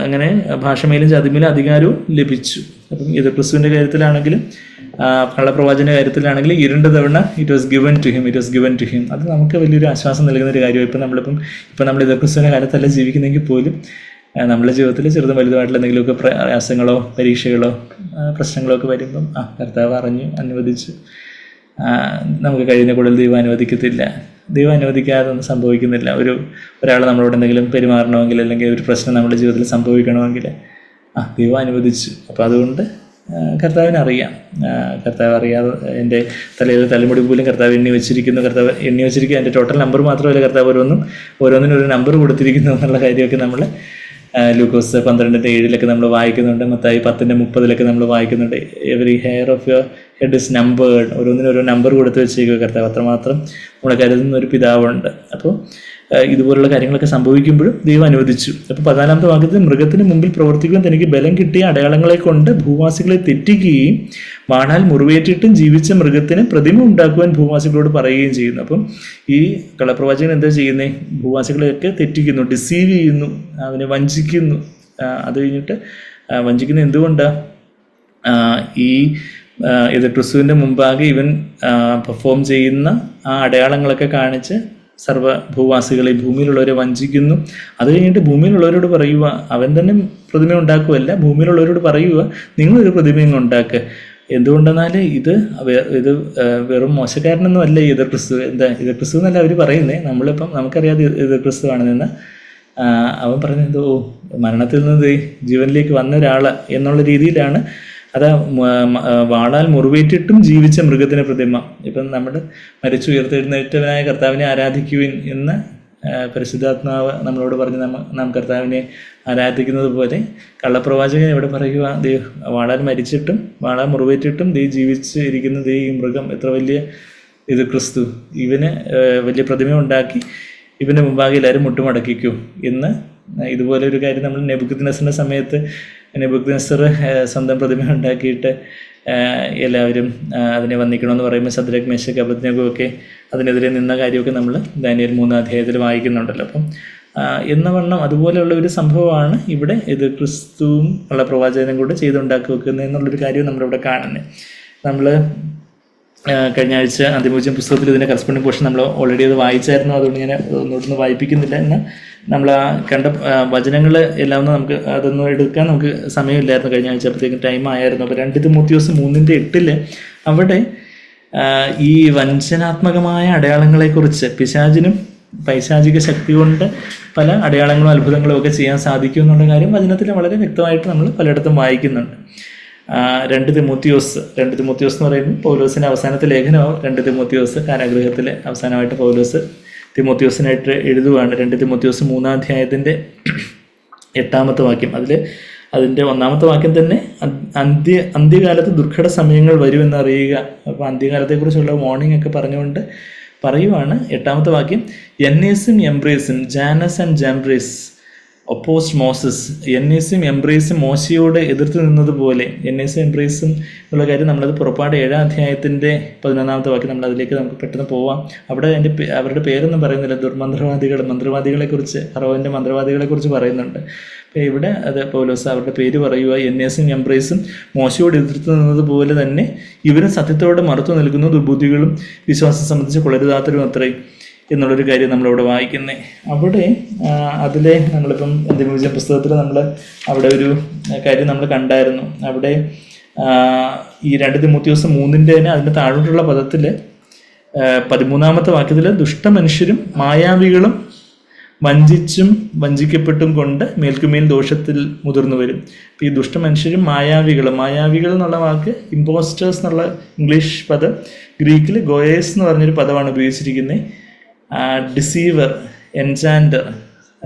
അങ്ങനെ ഭാഷമേലും ജാതിമേലും അധികാരവും ലഭിച്ചു. അപ്പം യേശുക്രിസ്തുവിൻ്റെ കാര്യത്തിലാണെങ്കിലും കള്ളപ്രവാചൻ്റെ കാര്യത്തിലാണെങ്കിലും 2 തവണ it was given to him. അത് നമുക്ക് വലിയൊരു ആശ്വാസം നൽകുന്ന ഒരു കാര്യമാണ്. ഇപ്പം നമ്മൾ യേശുക്രിസ്തുവിൻ്റെ കാലത്തല്ല ജീവിക്കുന്നെങ്കിൽ പോലും നമ്മുടെ ജീവിതത്തിൽ ചെറുതും വലുതുമായിട്ടുള്ള എന്തെങ്കിലുമൊക്കെ പ്രയാസങ്ങളോ പരീക്ഷകളോ പ്രശ്നങ്ങളോ ഒക്കെ വരുമ്പം കർത്താവ് അറിഞ്ഞു, അനുവദിച്ചു. നമുക്ക് കഴിയുന്ന കൂടുതൽ ദൈവം അനുവദിക്കത്തില്ല. ദൈവം അനുവദിക്കാതെ ഒന്നും സംഭവിക്കുന്നില്ല. ഒരാൾ നമ്മളോട് എന്തെങ്കിലും പെരുമാറണമെങ്കിൽ അല്ലെങ്കിൽ ഒരു പ്രശ്നം നമ്മുടെ ജീവിതത്തിൽ സംഭവിക്കണമെങ്കിൽ ദൈവം അനുവദിച്ചു. അപ്പോൾ അതുകൊണ്ട് കർത്താവിന് അറിയാം. കർത്താവ് അറിയാതെ എൻ്റെ തലയിൽ തലമുടി പോലും കർത്താവ് എണ്ണി വെച്ചിരിക്കുക. എൻ്റെ ടോട്ടൽ നമ്പർ മാത്രമല്ല, കർത്താവ് ഓരോന്നിനും ഒരു നമ്പർ കൊടുത്തിരിക്കുന്നു എന്നുള്ള കാര്യമൊക്കെ നമ്മൾ ലൂക്കോസ് 12:7 നമ്മൾ വായിക്കുന്നുണ്ട്. മത്തായി 10:30 നമ്മൾ വായിക്കുന്നുണ്ട്. Every hair of your head is numbered. ഓരോന്നിനും ഓരോ നമ്പർ കൊടുത്ത് വെച്ചേക്കുക കർത്താവ്. അത്രമാത്രം നമ്മളെ കരുതുന്ന ഒരു പിതാവുണ്ട്. അപ്പോൾ ഇതുപോലുള്ള കാര്യങ്ങളൊക്കെ സംഭവിക്കുമ്പോഴും ദൈവം അനുവദിച്ചു. അപ്പോൾ 14ാമത്തെ വാക്യത്തിൽ മൃഗത്തിന് മുമ്പിൽ പ്രവർത്തിക്കുവാൻ തനിക്ക് ബലം കിട്ടിയ അടയാളങ്ങളെ കൊണ്ട് ഭൂവാസികളെ തെറ്റിക്കുകയും വാണാൽ മുറിവേറ്റിട്ടും ജീവിച്ച മൃഗത്തിന് പ്രതിമ ഉണ്ടാക്കുവാൻ ഭൂവാസികളോട് പറയുകയും ചെയ്യുന്നു. അപ്പം ഈ കള്ളപ്രവാചകൻ എന്താ ചെയ്യുന്നത്? ഭൂവാസികളെയൊക്കെ തെറ്റിക്കുന്നു, ഡിസീവ് ചെയ്യുന്നു, അവനെ വഞ്ചിക്കുന്നു. അത് കഴിഞ്ഞിട്ട് വഞ്ചിക്കുന്നത് എന്തുകൊണ്ടാണ്? ഈ യേശുക്രിസ്തുവിൻ്റെ മുമ്പാകെ ഇവൻ പെർഫോം ചെയ്യുന്ന ആ അടയാളങ്ങളൊക്കെ കാണിച്ച് സർവ്വഭൂവാസികളെ ഭൂമിയിലുള്ളവരെ വഞ്ചിക്കുന്നു. അത് കഴിഞ്ഞിട്ട് ഭൂമിയിലുള്ളവരോട് പറയുക, അവൻ തന്നെ പ്രതിമ ഉണ്ടാക്കുകയല്ല, ഭൂമിയിലുള്ളവരോട് പറയുക നിങ്ങളൊരു പ്രതിമയും ഉണ്ടാക്കുക. എന്തുകൊണ്ടെന്നാൽ ഇത് വെറും മോശക്കാരനൊന്നും അല്ല യേശുക്രിസ്തു. യേശുക്രിസ്തു എന്നല്ല അവർ പറയുന്നത്. നമുക്കറിയാതെ യേശുക്രിസ്തുവാണെന്ന്. അവൻ പറഞ്ഞത് മരണത്തിൽ നിന്ന് ജീവനിലേക്ക് വന്ന ഒരാൾ എന്നുള്ള രീതിയിലാണ്. വാളാൽ മുറിവേറ്റിട്ടും ജീവിച്ച മൃഗത്തിൻ്റെ പ്രതിമ. ഇപ്പം നമ്മൾ മരിച്ചുയർത്തെഴുന്നേറ്റവനായ കർത്താവിനെ ആരാധിക്കുവിൻ എന്ന് പരിശുദ്ധാത്മാവ് നമ്മളോട് പറഞ്ഞ് നാം കർത്താവിനെ ആരാധിക്കുന്നത് പോലെ കള്ളപ്രവാചകൻ ഇവിടെ പറയുക, വാളാൽ മരിച്ചിട്ടും വാളാൽ മുറിവേറ്റിട്ടും ജീവിച്ച് ഇരിക്കുന്ന ഈ മൃഗം എത്ര വലിയ ഇത് ക്രിസ്തു, ഇവന് വലിയ പ്രതിമ ഉണ്ടാക്കി ഇവൻ്റെ മുമ്പാകെ എല്ലാവരും മുട്ടുമടക്കിക്കും എന്ന്. ഇതുപോലെ ഒരു കാര്യം നമ്മൾ നെബൂഖദ്നേസറിൻ്റെ സമയത്ത് നെബൂഖദ്നേസർ സ്വന്തം പ്രതിമ ഉണ്ടാക്കിയിട്ട് എല്ലാവരും അതിനെ വന്ദിക്കണമെന്ന് പറയുമ്പോൾ ശദ്രക്, മേശക്, അബേദ്നെഗോ ഒക്കെ അതിനെതിരെ നിന്ന കാര്യമൊക്കെ നമ്മൾ ദാനിയേൽ 3-ാം അധ്യായത്തിൽ വായിക്കുന്നുണ്ടല്ലോ. അപ്പം എന്ന വണ്ണം അതുപോലെയുള്ള ഒരു സംഭവമാണ് ഇവിടെ ഇത് ക്രിസ്തുവും ഉള്ള പ്രവാചകനും കൂടെ ചെയ്തുണ്ടാക്കി വെക്കുന്നത് എന്നുള്ളൊരു കാര്യം നമ്മളിവിടെ കാണുന്നത്. നമ്മൾ കഴിഞ്ഞ ആഴ്ച അന്തിമോചനം പുസ്തകത്തിൽ ഇതിൻ്റെ കറസ്പോണ്ടിങ് പോർഷൻ നമ്മൾ ഓൾറെഡി അത് വായിച്ചായിരുന്നു. അതുകൊണ്ട് ഞാൻ ഒന്നുകൂടെ വായിപ്പിക്കുന്നില്ല. എന്നാൽ നമ്മൾ ആ കണ്ട വചനങ്ങൾ എല്ലാം നമുക്ക് അതൊന്നും എടുക്കാൻ നമുക്ക് സമയമില്ലായിരുന്നു കഴിഞ്ഞ ആഴ്ച, അപ്പോഴത്തേക്കും ടൈം ആയിരുന്നു. അപ്പോൾ 2 തിമോത്തിയോസ് 3:8 അവിടെ ഈ വഞ്ചനാത്മകമായ അടയാളങ്ങളെക്കുറിച്ച്, പിശാചിനും പൈശാചിക ശക്തി കൊണ്ട് പല അടയാളങ്ങളും അത്ഭുതങ്ങളും ഒക്കെ ചെയ്യാൻ സാധിക്കും എന്നുള്ള കാര്യം വചനത്തിൽ വളരെ വ്യക്തമായിട്ട് നമ്മൾ പലയിടത്തും വായിക്കുന്നുണ്ട്. 2 തിമോത്തിയോസ് എന്ന് പറയുമ്പോൾ പൗലോസിൻ്റെ അവസാനത്തെ ലേഖനമാവും 2 തിമോത്തിയോസ്. കാരാഗൃഹത്തിൽ അവസാനമായിട്ട് പൗലോസ് തിമോത്തിയോസിനായിട്ട് എഴുതുകയാണ്. 2 തിമോത്തിയോസ് 3-ാം അധ്യായത്തിൻ്റെ 8-ാമത്തെ വാക്യം. അതിൻ്റെ 1-ാമത്തെ വാക്യം തന്നെ അന്ത്യകാലത്ത് ദുർഘട സമയങ്ങൾ വരുമെന്ന് അറിയുക. അപ്പോൾ അന്ത്യകാലത്തെക്കുറിച്ചുള്ള വാർണിംഗ് ഒക്കെ പറഞ്ഞുകൊണ്ട് പറയുവാണ്. 8-ാമത്തെ വാക്യം, എന്നേസും എംബ്രേസും ജാനസ് ആൻഡ് ജാംബ്രേസ് ഒപ്പോസ്റ്റ് മോസസ്. എന്നേസും എംബ്രേസും മോശയോട് എതിർത്ത് നിന്നതുപോലെ, എന്നേസും എംബ്രേസും എന്നുള്ള കാര്യം നമ്മളത് പുറപ്പാട് 7-ാം അധ്യായത്തിൻ്റെ 11-ാമത്തെ വാക്യം, നമ്മളതിലേക്ക് നമുക്ക് പെട്ടെന്ന് പോവാം. അവിടെ അവരുടെ പേരൊന്നും പറയുന്നില്ല. മന്ത്രവാദികളെക്കുറിച്ച്, ഫറവോൻ്റെ മന്ത്രവാദികളെക്കുറിച്ച് പറയുന്നുണ്ട്. അപ്പോൾ ഇവിടെ അത് പൗലോസ് അവരുടെ പേര് പറയുക, എന്നേസും എംബ്രേസും മോശയോട് എതിർത്ത് നിന്നതുപോലെ തന്നെ ഇവരും സത്യത്തോടെ മറുത്തു നിൽക്കുന്ന ദുർബുദ്ധികളും വിശ്വാസം സംബന്ധിച്ച് കൊളരുതാത്തരും അത്രയും എന്നുള്ളൊരു കാര്യം നമ്മളിവിടെ വായിക്കുന്നത്. അവിടെ അതിലെ നമ്മളിപ്പം അന്തിമോചനം പുസ്തകത്തിൽ നമ്മൾ അവിടെ ഒരു കാര്യം നമ്മൾ കണ്ടായിരുന്നു. അവിടെ ഈ 2 തിമോത്തിയോസ് 3-ന്റെ അതിൻ്റെ താഴോട്ടുള്ള പദത്തിൽ 13-ാമത്തെ വാക്യത്തിൽ ദുഷ്ടമനുഷ്യരും മായാവികളും വഞ്ചിച്ചും വഞ്ചിക്കപ്പെട്ടും കൊണ്ട് മേൽക്കുമേൽ ദോഷത്തിൽ മുതിർന്നു വരും. അപ്പോൾ ഈ ദുഷ്ടമനുഷ്യരും മായാവികൾ എന്നുള്ള വാക്ക് ഇമ്പോസ്റ്റേഴ്സ് എന്നുള്ള ഇംഗ്ലീഷ് പദം ഗ്രീക്കിൽ ഗോയേസ് എന്ന് പറഞ്ഞൊരു പദമാണ് ഉപയോഗിച്ചിരിക്കുന്നത്. ഡിസീവർ, എൻചാൻഡർ,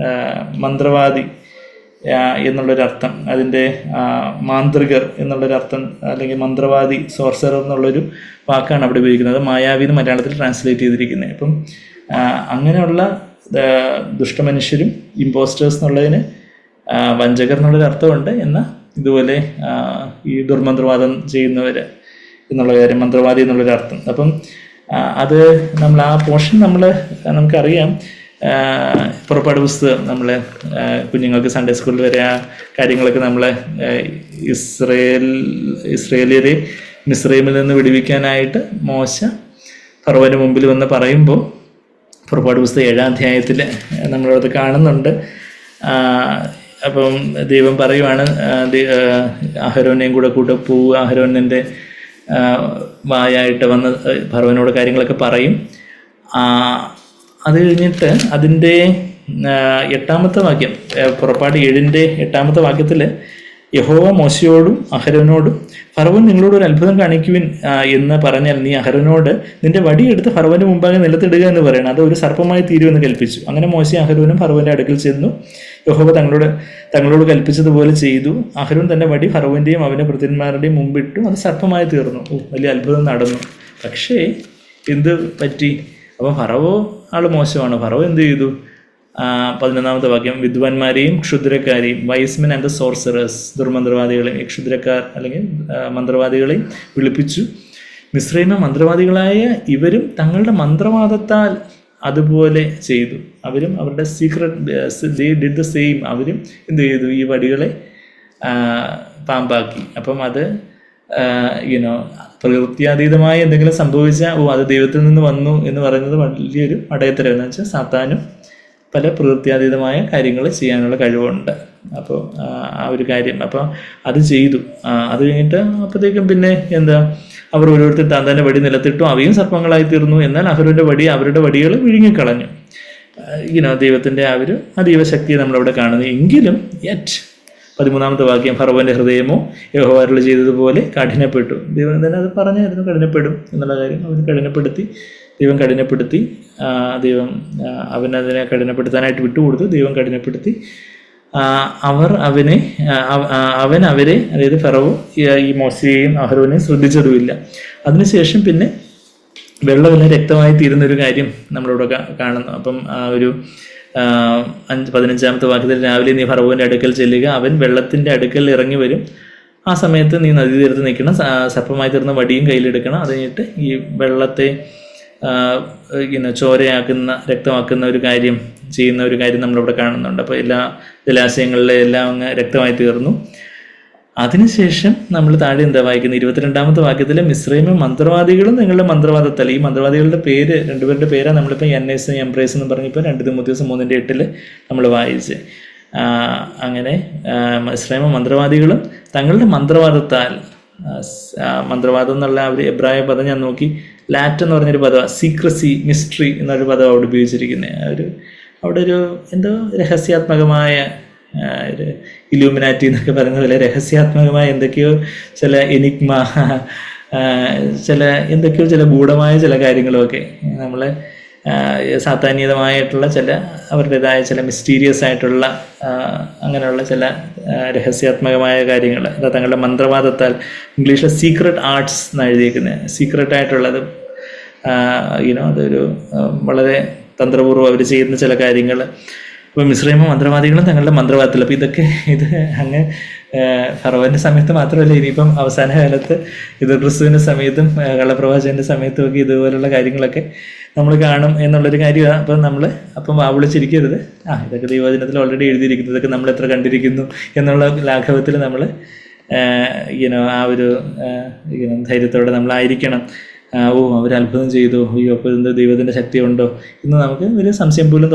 മന്ത്രവാദി എന്നുള്ളൊരർത്ഥം, അതിൻ്റെ മാന്ത്രികർ എന്നുള്ളൊരർത്ഥം, അല്ലെങ്കിൽ മന്ത്രവാദി, സോർസറർ എന്നുള്ളൊരു വാക്കാണ് അവിടെ ഉപയോഗിക്കുന്നത്. മായാവി എന്ന് മലയാളത്തിൽ ട്രാൻസ്ലേറ്റ് ചെയ്തിരിക്കുന്നത്. അപ്പം അങ്ങനെയുള്ള ദുഷ്ടമനുഷ്യരും ഇമ്പോസ്റ്റേഴ്സ് എന്നുള്ളതിന് വഞ്ചകർ എന്നുള്ളൊരു അർത്ഥമുണ്ട്. എന്നാൽ ഇതുപോലെ ഈ ദുർമന്ത്രവാദം ചെയ്യുന്നവർ എന്നുള്ള കാര്യം, മന്ത്രവാദി എന്നുള്ളൊരു അർത്ഥം. അപ്പം അത് നമ്മൾ ആ പോർഷൻ നമുക്കറിയാം. പുറപ്പാട് പുസ്തകം നമ്മൾ കുഞ്ഞുങ്ങൾക്ക് സൺഡേ സ്കൂളിൽ വരെ ആ കാര്യങ്ങളൊക്കെ നമ്മൾ ഇസ്രയേലിയരെ മിസ്രൈമിൽ നിന്ന് വിടുവിക്കാനായിട്ട് മോശ ഫറവോന് മുമ്പിൽ വന്ന് പറയുമ്പോൾ പുറപ്പാട് പുസ്തകം 7-ാം അധ്യായത്തിൽ നമ്മളത് കാണുന്നുണ്ട്. അപ്പം ദൈവം പറയുവാണ്, അഹരോനെയും കൂടെ പോവുക, അഹരോൻ നിൻ്റെ വായായിട്ട് വന്ന് ഫറവോനോട് കാര്യങ്ങളൊക്കെ പറയും. അത് കഴിഞ്ഞിട്ട് അതിൻ്റെ 8-ാമത്തെ വാക്യം, പുറപ്പാട് 7-ന്റെ 8-ാമത്തെ വാക്യത്തിൽ യഹോവ മോശയോടും അഹരോനോടും, ഫറവോൻ നിങ്ങളോട് ഒരു അത്ഭുതം കാണിക്കുവിൻ എന്ന് പറഞ്ഞാൽ നീ അഹരോനോട് നിന്റെ വടിയെടുത്ത് ഫറവോന്റെ മുമ്പാകെ നിലത്തിടുക എന്ന് പറയണം, അത് ഒരു സർപ്പമായി തീരുമെന്ന് കൽപ്പിച്ചു. അങ്ങനെ മോശ അഹരോനും ഫറവോന്റെ അടുക്കൽ ചെന്നു. യഹോവ തങ്ങളോട് കൽപ്പിച്ചതുപോലെ ചെയ്തു. അഹരോൻ തന്റെ വടി ഫറവോന്റെയും അവന്റെ ഭൃത്യന്മാരുടെയും മുമ്പിട്ടു, അത് സർപ്പമായി തീർന്നു. വലിയ അത്ഭുതം നടന്നു. പക്ഷേ എന്ത് പറ്റി? അപ്പം ഫറവോ ആള് മോശമാണ്. ഫറവോ എന്ത് ചെയ്തു? 11-ാമത്തെ വാക്യം, വിദ്വാൻമാരെയും ക്ഷുദ്രക്കാരെയും, വൈസ്മെൻ ആൻഡ് ദ സോർസറേഴ്സ്, ദുർമന്ത്രവാദികളെയും ക്ഷുദ്രക്കാർ അല്ലെങ്കിൽ മന്ത്രവാദികളെയും വിളിപ്പിച്ചു. മിസ്രൈമ മന്ത്രവാദികളായ ഇവരും തങ്ങളുടെ മന്ത്രവാദത്താൽ അതുപോലെ ചെയ്തു. അവരും അവരുടെ സീക്രട്ട് ഡിഡ് ദ സെയിം. അവരും എന്ത് ചെയ്തു? ഈ വടികളെ പാമ്പാക്കി. അപ്പം അത് പ്രകൃത്യാതീതമായി എന്തെങ്കിലും സംഭവിച്ചാൽ അത് ദൈവത്തിൽ നിന്ന് വന്നു എന്ന് പറയുന്നത് വലിയൊരു അടയത്തരം. എന്ന് വെച്ചാൽ സാത്താനും പല പ്രകൃത്യാതീതമായ കാര്യങ്ങൾ ചെയ്യാനുള്ള കഴിവുണ്ട്. അപ്പോൾ ആ ഒരു കാര്യം, അപ്പോൾ അത് ചെയ്തു. അത് കഴിഞ്ഞിട്ട് അപ്പോഴത്തേക്കും പിന്നെ എന്താ, അവർ ഓരോരുത്തർ തന്നെ വടി നിലത്തിട്ടു, അവയും സർപ്പങ്ങളായി തീർന്നു. എന്നാൽ അവരുടെ വടികൾ വിഴുങ്ങിക്കളഞ്ഞു. ദൈവത്തിൻ്റെ ആ ഒരു അതീവശക്തിയെ നമ്മളവിടെ കാണുന്നു. എങ്കിലും 13-ാമത്തെ വാക്യം, ഫറവോന്റെ ഹൃദയമോ യഹോവ അരുളി ചെയ്തതുപോലെ കഠിനപ്പെട്ടു. ദൈവം തന്നെ അത് പറഞ്ഞായിരുന്നു, കഠിനപ്പെടും എന്നുള്ള കാര്യം. അവന് കഠിനപ്പെടുത്തി ദൈവം കഠിനപ്പെടുത്തി. ദൈവം അവനതിനെ കഠിനപ്പെടുത്താനായിട്ട് വിട്ടുകൊടുത്തു. ദൈവം കഠിനപ്പെടുത്തി. അവൻ അവരെ, അതായത് ഫറവോ ഈ മോശയെയും അഹരോനെയും ശ്രദ്ധിച്ചതുമില്ല. അതിനുശേഷം പിന്നെ വെള്ളമെല്ലാം രക്തമായി തീരുന്നൊരു കാര്യം നമ്മളിവിടെ കാണുന്നു. അപ്പം ഒരു 15-ാമത്തെ വാക്യത്തിൽ, രാവിലെ നീ ഫറവോൻ്റെ അടുക്കൽ ചെല്ലുക, അവൻ വെള്ളത്തിൻ്റെ അടുക്കൽ ഇറങ്ങി വരും. ആ സമയത്ത് നീ നദീതീരത്ത് നിൽക്കണം, സർപ്പമായി തീർന്ന വടിയും കയ്യിലെടുക്കണം. അത് കഴിഞ്ഞിട്ട് ഈ വെള്ളത്തെ ചോരയാക്കുന്ന, രക്തമാക്കുന്ന ഒരു കാര്യം ചെയ്യുന്ന ഒരു കാര്യം നമ്മളിവിടെ കാണുന്നുണ്ട്. അപ്പോൾ എല്ലാ ജലാശയങ്ങളിലെ എല്ലാം അങ്ങ് രക്തമായി തീർന്നു. അതിനുശേഷം നമ്മൾ താഴെ എന്താ വായിക്കുന്നത്? 22-ാമത്തെ വാക്യത്തിൽ, മിസ്രൈമും മന്ത്രവാദികളും നിങ്ങളുടെ മന്ത്രവാദത്താൽ. ഈ മന്ത്രവാദികളുടെ പേര്, രണ്ടുപേരുടെ പേരാണ് നമ്മളിപ്പോൾ എന്നേസ് എംബ്രേസ് എന്ന് പറഞ്ഞപ്പോൾ 2 തിമോഥെയോസ് 3:8 നമ്മൾ വായിച്ച്. അങ്ങനെ മിസ്രൈമും മന്ത്രവാദികളും തങ്ങളുടെ മന്ത്രവാദത്താൽ, മന്ത്രവാദം എന്നുള്ള ആ ഒരു എബ്രായ പദം ഞാൻ നോക്കി, ലാറ്റ് എന്ന് പറഞ്ഞൊരു പദം, സീക്രസി, മിസ്റ്ററി എന്നൊരു പദം അവിടെ ഉപയോഗിച്ചിരിക്കുന്നത്. അവിടെ ഒരു എന്തോ രഹസ്യാത്മകമായ ഒരു ഇലൂമിനാറ്റി എന്നൊക്കെ പറയുന്നത് പോലെ രഹസ്യാത്മകമായ എന്തൊക്കെയോ ചില എനിഗ്മ, ചില ഗൂഢമായ ചില കാര്യങ്ങളുമൊക്കെ നമ്മളെ സാത്താന്യതമായിട്ടുള്ള ചില അവരുടേതായ ചില മിസ്റ്റീരിയസ് ആയിട്ടുള്ള അങ്ങനെയുള്ള ചില രഹസ്യാത്മകമായ കാര്യങ്ങൾ തങ്ങളുടെ മന്ത്രവാദത്താൽ, ഇംഗ്ലീഷിൽ സീക്രട്ട് ആർട്സ് എന്നാണ് എഴുതിയിരിക്കുന്നത്. സീക്രട്ടായിട്ടുള്ളത് അതൊരു വളരെ തന്ത്രപൂർവ്വം അവർ ചെയ്യുന്ന ചില കാര്യങ്ങൾ. അപ്പോൾ മിസ്രൈമും മന്ത്രവാദികളും തങ്ങളുടെ മന്ത്രവാദത്തിൽ. അപ്പോൾ ഇത് അങ്ങ് ഫറവോൻ്റെ സമയത്ത് മാത്രമല്ല, ഇനിയിപ്പം അവസാന കാലത്ത് ക്രിസ്തുവിൻ്റെ സമയത്തും കള്ളപ്രവാചകൻ്റെ സമയത്തും ഒക്കെ ഇതുപോലുള്ള കാര്യങ്ങളൊക്കെ നമ്മൾ കാണും എന്നുള്ളൊരു കാര്യമാണ്. അപ്പം വാവിളിച്ചിരിക്കരുത്. ഇതൊക്കെ ദൈവവചനത്തിൽ ഓൾറെഡി എഴുതിയിരിക്കുന്നു, ഇതൊക്കെ നമ്മൾ എത്ര കണ്ടിരിക്കുന്നു എന്നുള്ള ലാഘവത്തിൽ നമ്മൾ ആ ഒരു ധൈര്യത്തോടെ നമ്മളായിരിക്കണം. അവർ അത്ഭുതം ചെയ്തു, അപ്പോൾ എന്ത് ദൈവത്തിൻ്റെ ശക്തി ഉണ്ടോ എന്ന് നമുക്ക് ഒരു സംശയം പോലും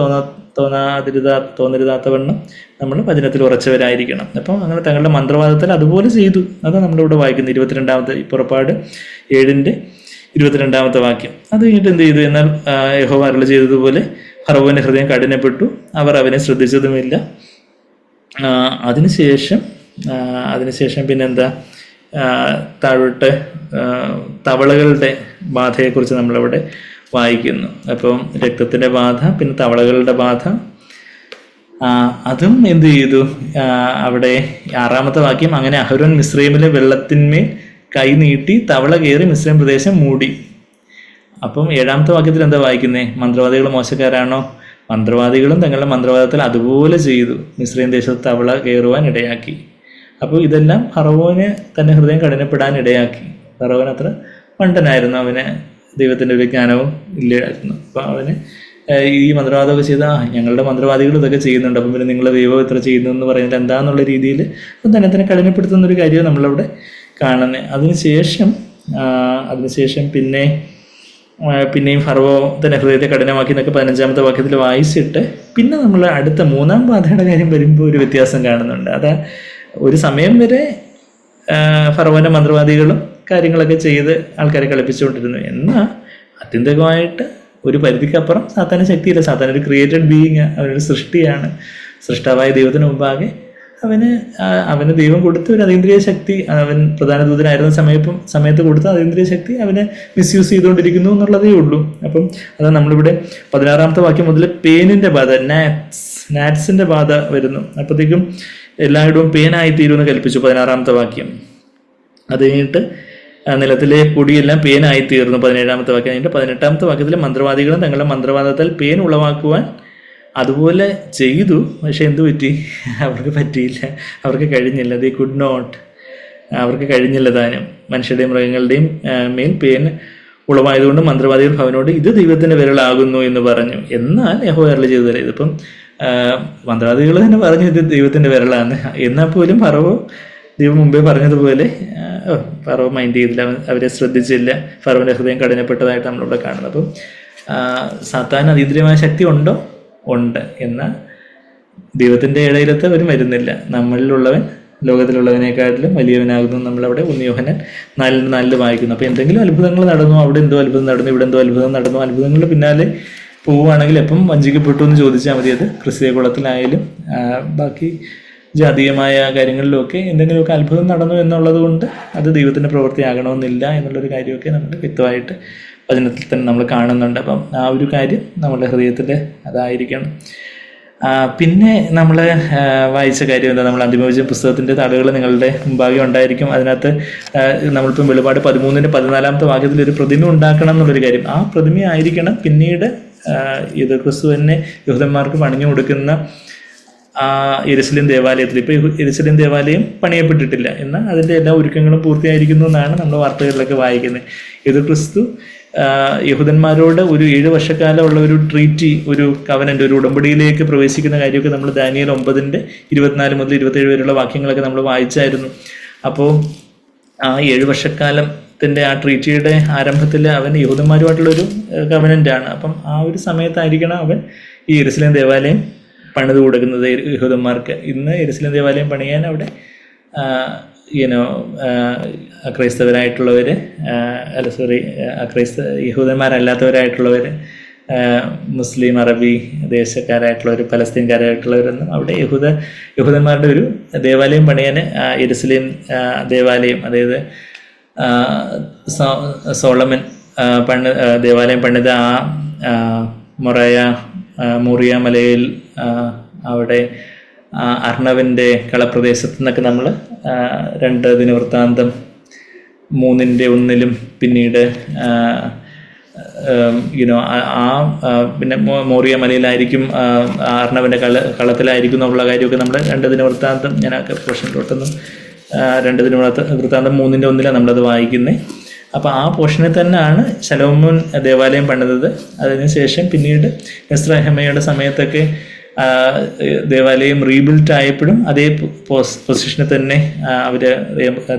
തോന്നരുതാത്തവണ്ണം നമ്മൾ വചനത്തിൽ ഉറച്ചവരായിരിക്കണം. അപ്പം അങ്ങനെ തങ്ങളുടെ മന്ത്രവാദത്തിൽ അതുപോലെ ചെയ്തു. അതാണ് നമ്മളിവിടെ വായിക്കുന്നത് 22-ാമത്തെ പുറപ്പാട് 7:22 വാക്യം. അത് കഴിഞ്ഞിട്ട് എന്ത് ചെയ്തു? എന്നാൽ യഹോവ അരുളി ചെയ്തതുപോലെ ഫറവോന്റെ ഹൃദയം കഠിനപ്പെട്ടു, അവർ അവനെ ശ്രദ്ധിച്ചതുമില്ല. അതിനുശേഷം പിന്നെന്താ? താഴോട്ട് തവളകളുടെ ബാധയെക്കുറിച്ച് നമ്മളവിടെ വായിക്കുന്നു. അപ്പം രക്തത്തിൻ്റെ ബാധ, പിന്നെ തവളകളുടെ ബാധ, അതും എന്ത് ചെയ്തു? അവിടെ 6-ാമത്തെ വാക്യം, അങ്ങനെ അഹരോൻ മിസ്രൈമിലെ വെള്ളത്തിന്മേൽ കൈ നീട്ടി തവള കയറി മിസ്രൈം പ്രദേശം മൂടി. അപ്പം 7-ാമത്തെ വാക്യത്തിൽ എന്താ വായിക്കുന്നേ? മന്ത്രവാദികൾ മോശക്കാരാണോ? മന്ത്രവാദികളും തങ്ങളുടെ മന്ത്രവാദത്തിൽ അതുപോലെ ചെയ്തു, മിസ്രൈം ദേശത്ത് തവള കയറുവാൻ ഇടയാക്കി. അപ്പോൾ ഇതെല്ലാം ഫറവോന് തന്നെ ഹൃദയം കഠിനപ്പെടാൻ ഇടയാക്കി. ഫറവോൻ അത്ര മണ്ടനായിരുന്നു, അവന് ദൈവത്തിൻ്റെ ഒരു ജ്ഞാനവും ഇല്ലായിരുന്നു. അപ്പോൾ അവന് ഈ മന്ത്രവാദമൊക്കെ ചെയ്ത ഞങ്ങളുടെ മന്ത്രവാദികൾ ഇതൊക്കെ ചെയ്യുന്നുണ്ട്, അപ്പം പിന്നെ നിങ്ങളുടെ ദൈവം ഇത്ര ചെയ്യുന്നു എന്ന് പറയുന്നത് എന്താന്നുള്ള രീതിയിൽ അപ്പം തന്നെ കഠിനപ്പെടുത്തുന്നൊരു കാര്യമാണ് നമ്മളവിടെ കാണുന്നത്. അതിനുശേഷം പിന്നെയും ഫറവോ തന്നെ ഹൃദയത്തെ കഠിനമാക്കി എന്നൊക്കെ 15-ാമത്തെ വാക്യത്തിൽ വായിച്ചിട്ട് പിന്നെ നമ്മൾ അടുത്ത 3-ാം ബാധയുടെ കാര്യം വരുമ്പോൾ ഒരു വ്യത്യാസം കാണുന്നുണ്ട്. അതാ ഒരു സമയം വരെ ഫറവോന്റെ മന്ത്രവാദികളും കാര്യങ്ങളൊക്കെ ചെയ്ത് ആൾക്കാരെ കളിപ്പിച്ചുകൊണ്ടിരുന്നു. എന്നാൽ ആത്യന്തികമായിട്ട് ഒരു പരിധിക്കപ്പുറം സാത്താന് ശക്തിയില്ല. സാത്താൻ ഒരു ക്രിയേറ്റഡ് ബീയിങ്, അവനൊരു സൃഷ്ടിയാണ്. സൃഷ്ടാവായ ദൈവത്തിന് മുമ്പാകെ അവന് ദൈവം കൊടുത്ത ഒരു അതീന്ദ്രിയ ശക്തി, അവൻ പ്രധാന ദൂതനായിരുന്ന സമയത്ത് കൊടുത്ത അതീന്ദ്രിയ ശക്തി അവനെ മിസ്യൂസ് ചെയ്തുകൊണ്ടിരിക്കുന്നു എന്നുള്ളതേ ഉള്ളൂ. അപ്പം അതാണ് നമ്മളിവിടെ 16-ാമത്തെ വാക്യം മുതൽ പേനിൻ്റെ ബാധ, നാറ്റ്സിൻ്റെ ബാധ വരുന്നു. അപ്പോഴത്തേക്കും എല്ലായിടവും പേനായിത്തീരുമെന്ന് കൽപ്പിച്ചു 16-ാമത്തെ വാക്യം. അത് കഴിഞ്ഞിട്ട് നിലത്തിലെ പൊടിയെല്ലാം പേനായിത്തീർന്നു 17-ാമത്തെ വാക്യം. കഴിഞ്ഞിട്ട് 18-ാമത്തെ വാക്യത്തിൽ മന്ത്രവാദികളും തങ്ങളുടെ മന്ത്രവാദത്താൽ പേൻ ഉളവാക്കുവാൻ അതുപോലെ ചെയ്തു. പക്ഷെ എന്തു പറ്റി? അവർക്ക് പറ്റിയില്ല, അവർക്ക് കഴിഞ്ഞില്ല. ദേ കുഡ് നോട്ട്, അവർക്ക് കഴിഞ്ഞില്ല താനും. മനുഷ്യരുടെയും മൃഗങ്ങളുടെയും മേൽ പേൻ ഉളവായതുകൊണ്ട് മന്ത്രവാദികൾ അവനോട് ഇത് ദൈവത്തിൻ്റെ വിരലാകുന്നു എന്ന് പറഞ്ഞു. എന്നാൽ യഹോവ അരുളി ചെയ്തതല്ലേ. ഇതിപ്പം മന്ത്രവാദികൾ തന്നെ പറഞ്ഞു ഇത് ദൈവത്തിൻ്റെ വിരലാണ്. എന്നാൽ പോലും ഫറവോ ദൈവം മുമ്പേ പറഞ്ഞതുപോലെ ഫറവോ മൈൻഡ് ചെയ്തില്ല, അവരെ ശ്രദ്ധിച്ചില്ല. ഫറവോൻ്റെ ഹൃദയം കഠിനപ്പെട്ടതായിട്ട് നമ്മളിവിടെ കാണുന്നത്. അപ്പം സാത്താൻ അതീന്ദ്രിയമായ ശക്തി ഉണ്ടോ? ഉണ്ട്. എന്നാൽ ദൈവത്തിൻ്റെ ഇടയിലത്ത് അവർ വരുന്നില്ല. നമ്മളിലുള്ളവൻ ലോകത്തിലുള്ളവനേക്കാട്ടിലും വലിയവനാകുന്നു നമ്മളവിടെ 1 യോഹന്നാൻ 4:4 വായിക്കുന്നു. അപ്പോൾ എന്തെങ്കിലും അത്ഭുതങ്ങൾ നടന്നു, അവിടെ എന്തോ അത്ഭുതം നടന്നു, ഇവിടെ എന്തോ അത്ഭുതം നടന്നു, അത്ഭുതങ്ങളുടെ പിന്നാലെ പോവുകയാണെങ്കിൽ എപ്പം വഞ്ചിക്കപ്പെട്ടു എന്ന് ചോദിച്ചാൽ മതി. അത് ക്രിസ്തീയ കുളത്തിലായാലും ബാക്കി ജാതീയമായ കാര്യങ്ങളിലൊക്കെ എന്തെങ്കിലുമൊക്കെ അത്ഭുതം നടന്നു എന്നുള്ളത് കൊണ്ട് അത് ദൈവത്തിൻ്റെ പ്രവൃത്തിയാകണമെന്നില്ല എന്നുള്ളൊരു കാര്യമൊക്കെ നമ്മൾ വ്യക്തമായിട്ട് വചനത്തിൽ തന്നെ നമ്മൾ കാണുന്നുണ്ട്. അപ്പം ആ ഒരു കാര്യം നമ്മുടെ ഹൃദയത്തിൽ അതായിരിക്കണം. പിന്നെ നമ്മൾ വായിച്ച കാര്യം എന്താ, നമ്മൾ അന്തിമോചന പുസ്തകത്തിൻ്റെ താളുകൾ നിങ്ങളുടെ മുമ്പാകെ ഉണ്ടായിരിക്കും. അതിനകത്ത് നമ്മളിപ്പം വെളിപാട് 13-14 വാക്യത്തിൽ ഒരു പ്രതിമ ഉണ്ടാക്കണം എന്നുള്ളൊരു കാര്യം. ആ പ്രതിമയായിരിക്കണം പിന്നീട് ഇത് ക്രിസ്തുവിനെ യഹൂദന്മാർക്ക് പണിഞ്ഞു കൊടുക്കുന്ന യെരുശലേം ദേവാലയത്തിൽ. ഇപ്പോൾ യെരുശലേം ദേവാലയം പണിയപ്പെട്ടിട്ടില്ല, എന്നാൽ അതിൻ്റെ എല്ലാ ഒരുക്കങ്ങളും പൂർത്തിയായിരിക്കുന്നു എന്നാണ് നമ്മൾ വാർത്തകളിലൊക്കെ വായിക്കുന്നത്. ഇത് ക്രിസ്തു യഹൂദന്മാരോട് ഒരു 7 വർഷക്കാലം ഉള്ള ഒരു ട്രീറ്റി, ഒരു കവനൻ്റ്, ഒരു ഉടമ്പടിയിലേക്ക് പ്രവേശിക്കുന്ന കാര്യമൊക്കെ നമ്മൾ ദാനിയേൽ 9:24 മുതൽ 27 വരെയുള്ള വാക്യങ്ങളൊക്കെ നമ്മൾ വായിച്ചായിരുന്നു. അപ്പോൾ ആ 7 വർഷക്കാലത്തിൻ്റെ ആ ട്രീറ്റിയുടെ ആരംഭത്തിൽ അവൻ യഹൂദന്മാരുമായിട്ടുള്ളൊരു കവനൻ്റാണ്. അപ്പം ആ ഒരു സമയത്തായിരിക്കണം അവൻ ഈ യെരുശലേം ദേവാലയം പണിത് കൊടുക്കുന്നത് യഹൂദന്മാർക്ക്. ഇന്ന് യെരുശലേം ദേവാലയം പണിയാൻ അവിടെ അക്രൈസ്തവരായിട്ടുള്ളവർ, യഹൂദന്മാരല്ലാത്തവരായിട്ടുള്ളവർ, മുസ്ലിം, അറബി ദേശക്കാരായിട്ടുള്ളവർ, പലസ്തീൻകാരായിട്ടുള്ളവരൊന്നും അവിടെ യഹൂദന്മാരുടെ ഒരു ദേവാലയം പണിയാൻ യെരുശലേം ദേവാലയം, അതായത് സോളമൻ ദേവാലയം പണിത മോറിയ മലയിൽ അവിടെ അർണവിൻ്റെ കളപ്രദേശത്ത് നിന്നൊക്കെ നമ്മൾ 2 ദിനവൃത്താന്തം 3:1 പിന്നീട് പിന്നെ മോറിയ മലയിലായിരിക്കും, അർണവിൻ്റെ കളത്തിലായിരിക്കും എന്നുള്ള കാര്യമൊക്കെ നമ്മൾ 2 ദിനവൃത്താന്തം, ഞാൻ ആ പോർഷനിലോട്ടൊന്നും 2 ദിനവൃത്താന്തം 3:1 നമ്മളത് വായിക്കുന്നത്. അപ്പോൾ ആ പോർഷനിൽ തന്നെയാണ് ശലോമോൻ ദേവാലയം പണിതത്. അതിനുശേഷം പിന്നീട് എസ്രാഹേമയുടെ സമയത്തൊക്കെ ദേവാലയം റീബിൽഡ് ആയപ്പോഴും അതേ പൊസിഷനിൽ തന്നെ അവർ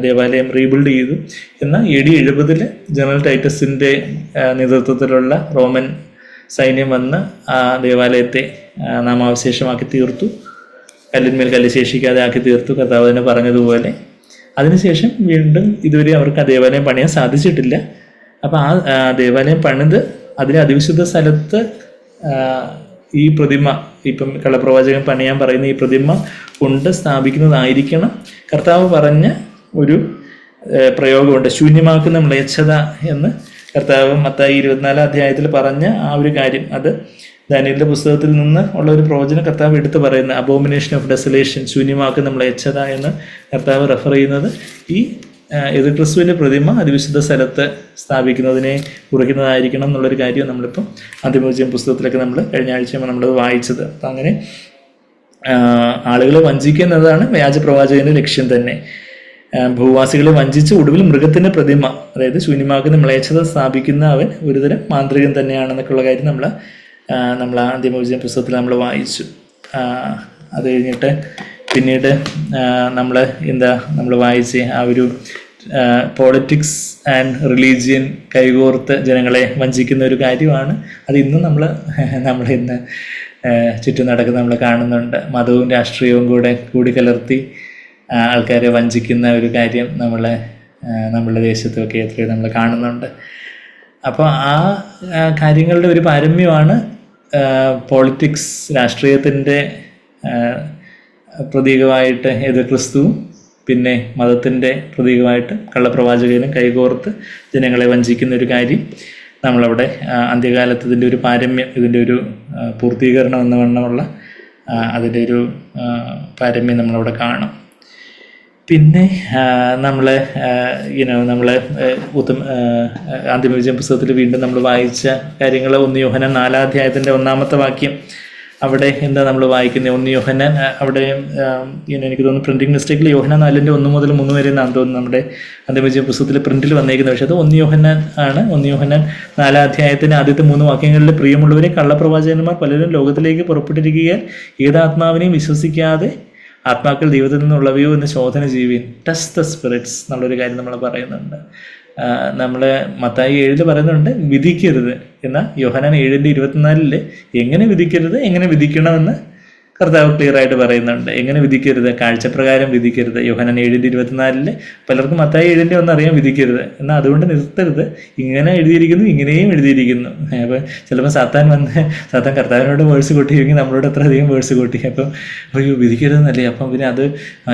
ദേവാലയം റീബിൽഡ് ചെയ്തു. എന്നാൽ AD 70 ജനറൽ ടൈറ്റസിൻ്റെ നേതൃത്വത്തിലുള്ള റോമൻ സൈന്യം വന്ന് ആ ദേവാലയത്തെ നാമാവശേഷമാക്കി തീർത്തു, കല്ലിന്മേൽ കല്ല് ശേഷിക്കാതെ ആക്കി തീർത്തു, കർത്താവ് തന്നെ പറഞ്ഞതുപോലെ. അതിനുശേഷം വീണ്ടും ഇതുവരെ അവർക്ക് ആ ദേവാലയം പണിയാൻ സാധിച്ചിട്ടില്ല. അപ്പോൾ ആ ദേവാലയം പണിത് അതിലെ അതിവിശുദ്ധ സ്ഥലത്ത് ഈ പ്രതിമ, ഇപ്പം കള്ളപ്രവാചകൻ പണിയാൻ പറയുന്ന ഈ പ്രതിമ കൊണ്ട് സ്ഥാപിക്കുന്നതായിരിക്കണം. കർത്താവ് പറഞ്ഞ ഒരു പ്രയോഗമുണ്ട്, ശൂന്യമാക്കുന്ന മ്ലേച്ഛത എന്ന് കർത്താവ് മത്തായി 24 അധ്യായത്തിൽ പറഞ്ഞ ആ ഒരു കാര്യം. അത് ദാനിയേലിന്റെ പുസ്തകത്തിൽ നിന്ന് ഉള്ള ഒരു പ്രവചനം കർത്താവ് എടുത്തു പറയുന്നത്, അബോമിനേഷൻ ഓഫ് ഡെസലേഷൻ, ശൂന്യമാക്കുന്ന മ്ലേച്ഛത എന്ന് കർത്താവ് റെഫർ ചെയ്യുന്നത് ഈ ക്രിസ്തുവിൻ്റെ പ്രതിമ അതിവിശുദ്ധ സ്ഥലത്ത് സ്ഥാപിക്കുന്നതിനെ കുറിക്കുന്നതായിരിക്കണം എന്നുള്ളൊരു കാര്യം നമ്മളിപ്പം അന്തിമോചന പുസ്തകത്തിലൊക്കെ നമ്മൾ കഴിഞ്ഞ ആഴ്ച നമ്മളത് വായിച്ചത്. അപ്പം അങ്ങനെ ആളുകളെ വഞ്ചിക്കുന്നതാണ് വ്യാജപ്രവാചകന്റെ ലക്ഷ്യം തന്നെ. ഭൂവാസികളെ വഞ്ചിച്ച് ഒടുവിൽ മൃഗത്തിൻ്റെ പ്രതിമ, അതായത് ശൂന്യമാക്കുന്ന മ്ലേച്ഛത സ്ഥാപിക്കുന്ന അവൻ ഒരുതരം മാന്ത്രികൻ തന്നെയാണെന്നൊക്കെയുള്ള കാര്യം നമ്മൾ അന്തിമോചന പുസ്തകത്തിൽ നമ്മൾ വായിച്ചു. അത് കഴിഞ്ഞിട്ട് പിന്നീട് നമ്മൾ വായിച്ച് ആ ഒരു പോളിറ്റിക്സ് ആൻഡ് റിലീജിയൻ കൈകോർത്ത് ജനങ്ങളെ വഞ്ചിക്കുന്ന ഒരു കാര്യമാണ്. അത് ഇന്നും നമ്മൾ ഇന്ന് ചുറ്റും നടക്കുന്ന നമ്മൾ കാണുന്നുണ്ട്. മതവും രാഷ്ട്രീയവും കൂടിക്കലർത്തി ആൾക്കാരെ വഞ്ചിക്കുന്ന ഒരു കാര്യം നമ്മളുടെ ദേശത്തൊക്കെ എത്രയോ നമ്മൾ കാണുന്നുണ്ട്. അപ്പോൾ ആ കാര്യങ്ങളുടെ ഒരു പാരമ്യമാണ് പോളിറ്റിക്സ്, രാഷ്ട്രീയത്തിൻ്റെ പ്രതീകമായിട്ട് ക്രിസ്തുവും പിന്നെ മതത്തിൻ്റെ പ്രതീകമായിട്ട് കള്ളപ്രവാചകനും കൈകോർത്ത് ജനങ്ങളെ വഞ്ചിക്കുന്ന ഒരു കാര്യം നമ്മളവിടെ അന്ത്യകാലത്ത് ഇതിൻ്റെ ഒരു പാരമ്യം, ഇതിൻ്റെ ഒരു പൂർത്തീകരണം എന്ന വണ്ണമുള്ള അതിൻ്റെ ഒരു പാരമ്യം നമ്മളവിടെ കാണും. പിന്നെ നമ്മളെ അന്തിമോചന പുസ്തകത്തിൽ വീണ്ടും നമ്മൾ വായിച്ച കാര്യങ്ങൾ 1 യോഹന്നാൻ 4 അധ്യായത്തിൻ്റെ 1-ാമത്തെ വാക്യം. അവിടെ എന്താ നമ്മൾ വായിക്കുന്നത്? 1 യോഹന്നാൻ, അവിടെ എനിക്ക് തോന്നുന്നു പ്രിന്റിംഗ് മിസ്റ്റേക്കിൽ യോഹന്നാൻ 4 1 മുതൽ 3 വരെ എന്നാണ് തോന്നുന്നു നമ്മുടെ അന്തിമോചന പുസ്തകത്തിൽ പ്രിന്റിൽ വന്നേക്കുന്നത്. പക്ഷേ അത് 1 യോഹന്നാൻ ആണ്. 1 യോഹന്നാൻ 4 അധ്യായത്തിന് ആദ്യത്തെ 3 വാക്യങ്ങളിൽ, പ്രിയമുള്ളവരെ, കള്ളപ്രവാചകന്മാർ പലരും ലോകത്തിലേക്ക് പുറപ്പെട്ടിരിക്കുകയാൽ ഏതാത്മാവിനെയും വിശ്വസിക്കാതെ ആത്മാക്കൾ ദൈവത്തിൽ നിന്നുള്ളവയോ എന്ന് ശോധന ചെയ്യുവിൻ, ടെസ്റ്റ് ദ സ്പിരിറ്റ്സ് എന്നുള്ളൊരു കാര്യം നമ്മൾ പറയുന്നുണ്ട്. നമ്മൾ മത്തായി 7 പറയുന്നുണ്ട് വിധിക്കരുത്, എന്നാൽ യോഹന്നാൻ 7:24 എങ്ങനെ വിധിക്കരുത്, എങ്ങനെ വിധിക്കണമെന്ന് കർത്താവ് ക്ലിയർ ആയിട്ട് പറയുന്നുണ്ട്. എങ്ങനെ വിധിക്കരുത്? കാഴ്ചപ്രകാരം വിധിക്കരുത്. യോഹന്നാൻ 7:24 പലർക്കും മത്തായി 7 ഒന്നും അറിയാൻ വിധിക്കരുത്, എന്നാൽ അതുകൊണ്ട് നിർത്തരുത്. ഇങ്ങനെ എഴുതിയിരിക്കുന്നു, ഇങ്ങനെയും എഴുതിയിരിക്കുന്നു. അപ്പം ചിലപ്പോൾ സാത്താൻ കർത്താവിനോട് വേഴ്സ് കൂട്ടിയെങ്കിൽ നമ്മളോട് അത്ര അധികം വേഴ്സ് കൂട്ടി. അപ്പം അയ്യോ വിധിക്കരുതെന്നല്ലേ, അപ്പം പിന്നെ അത്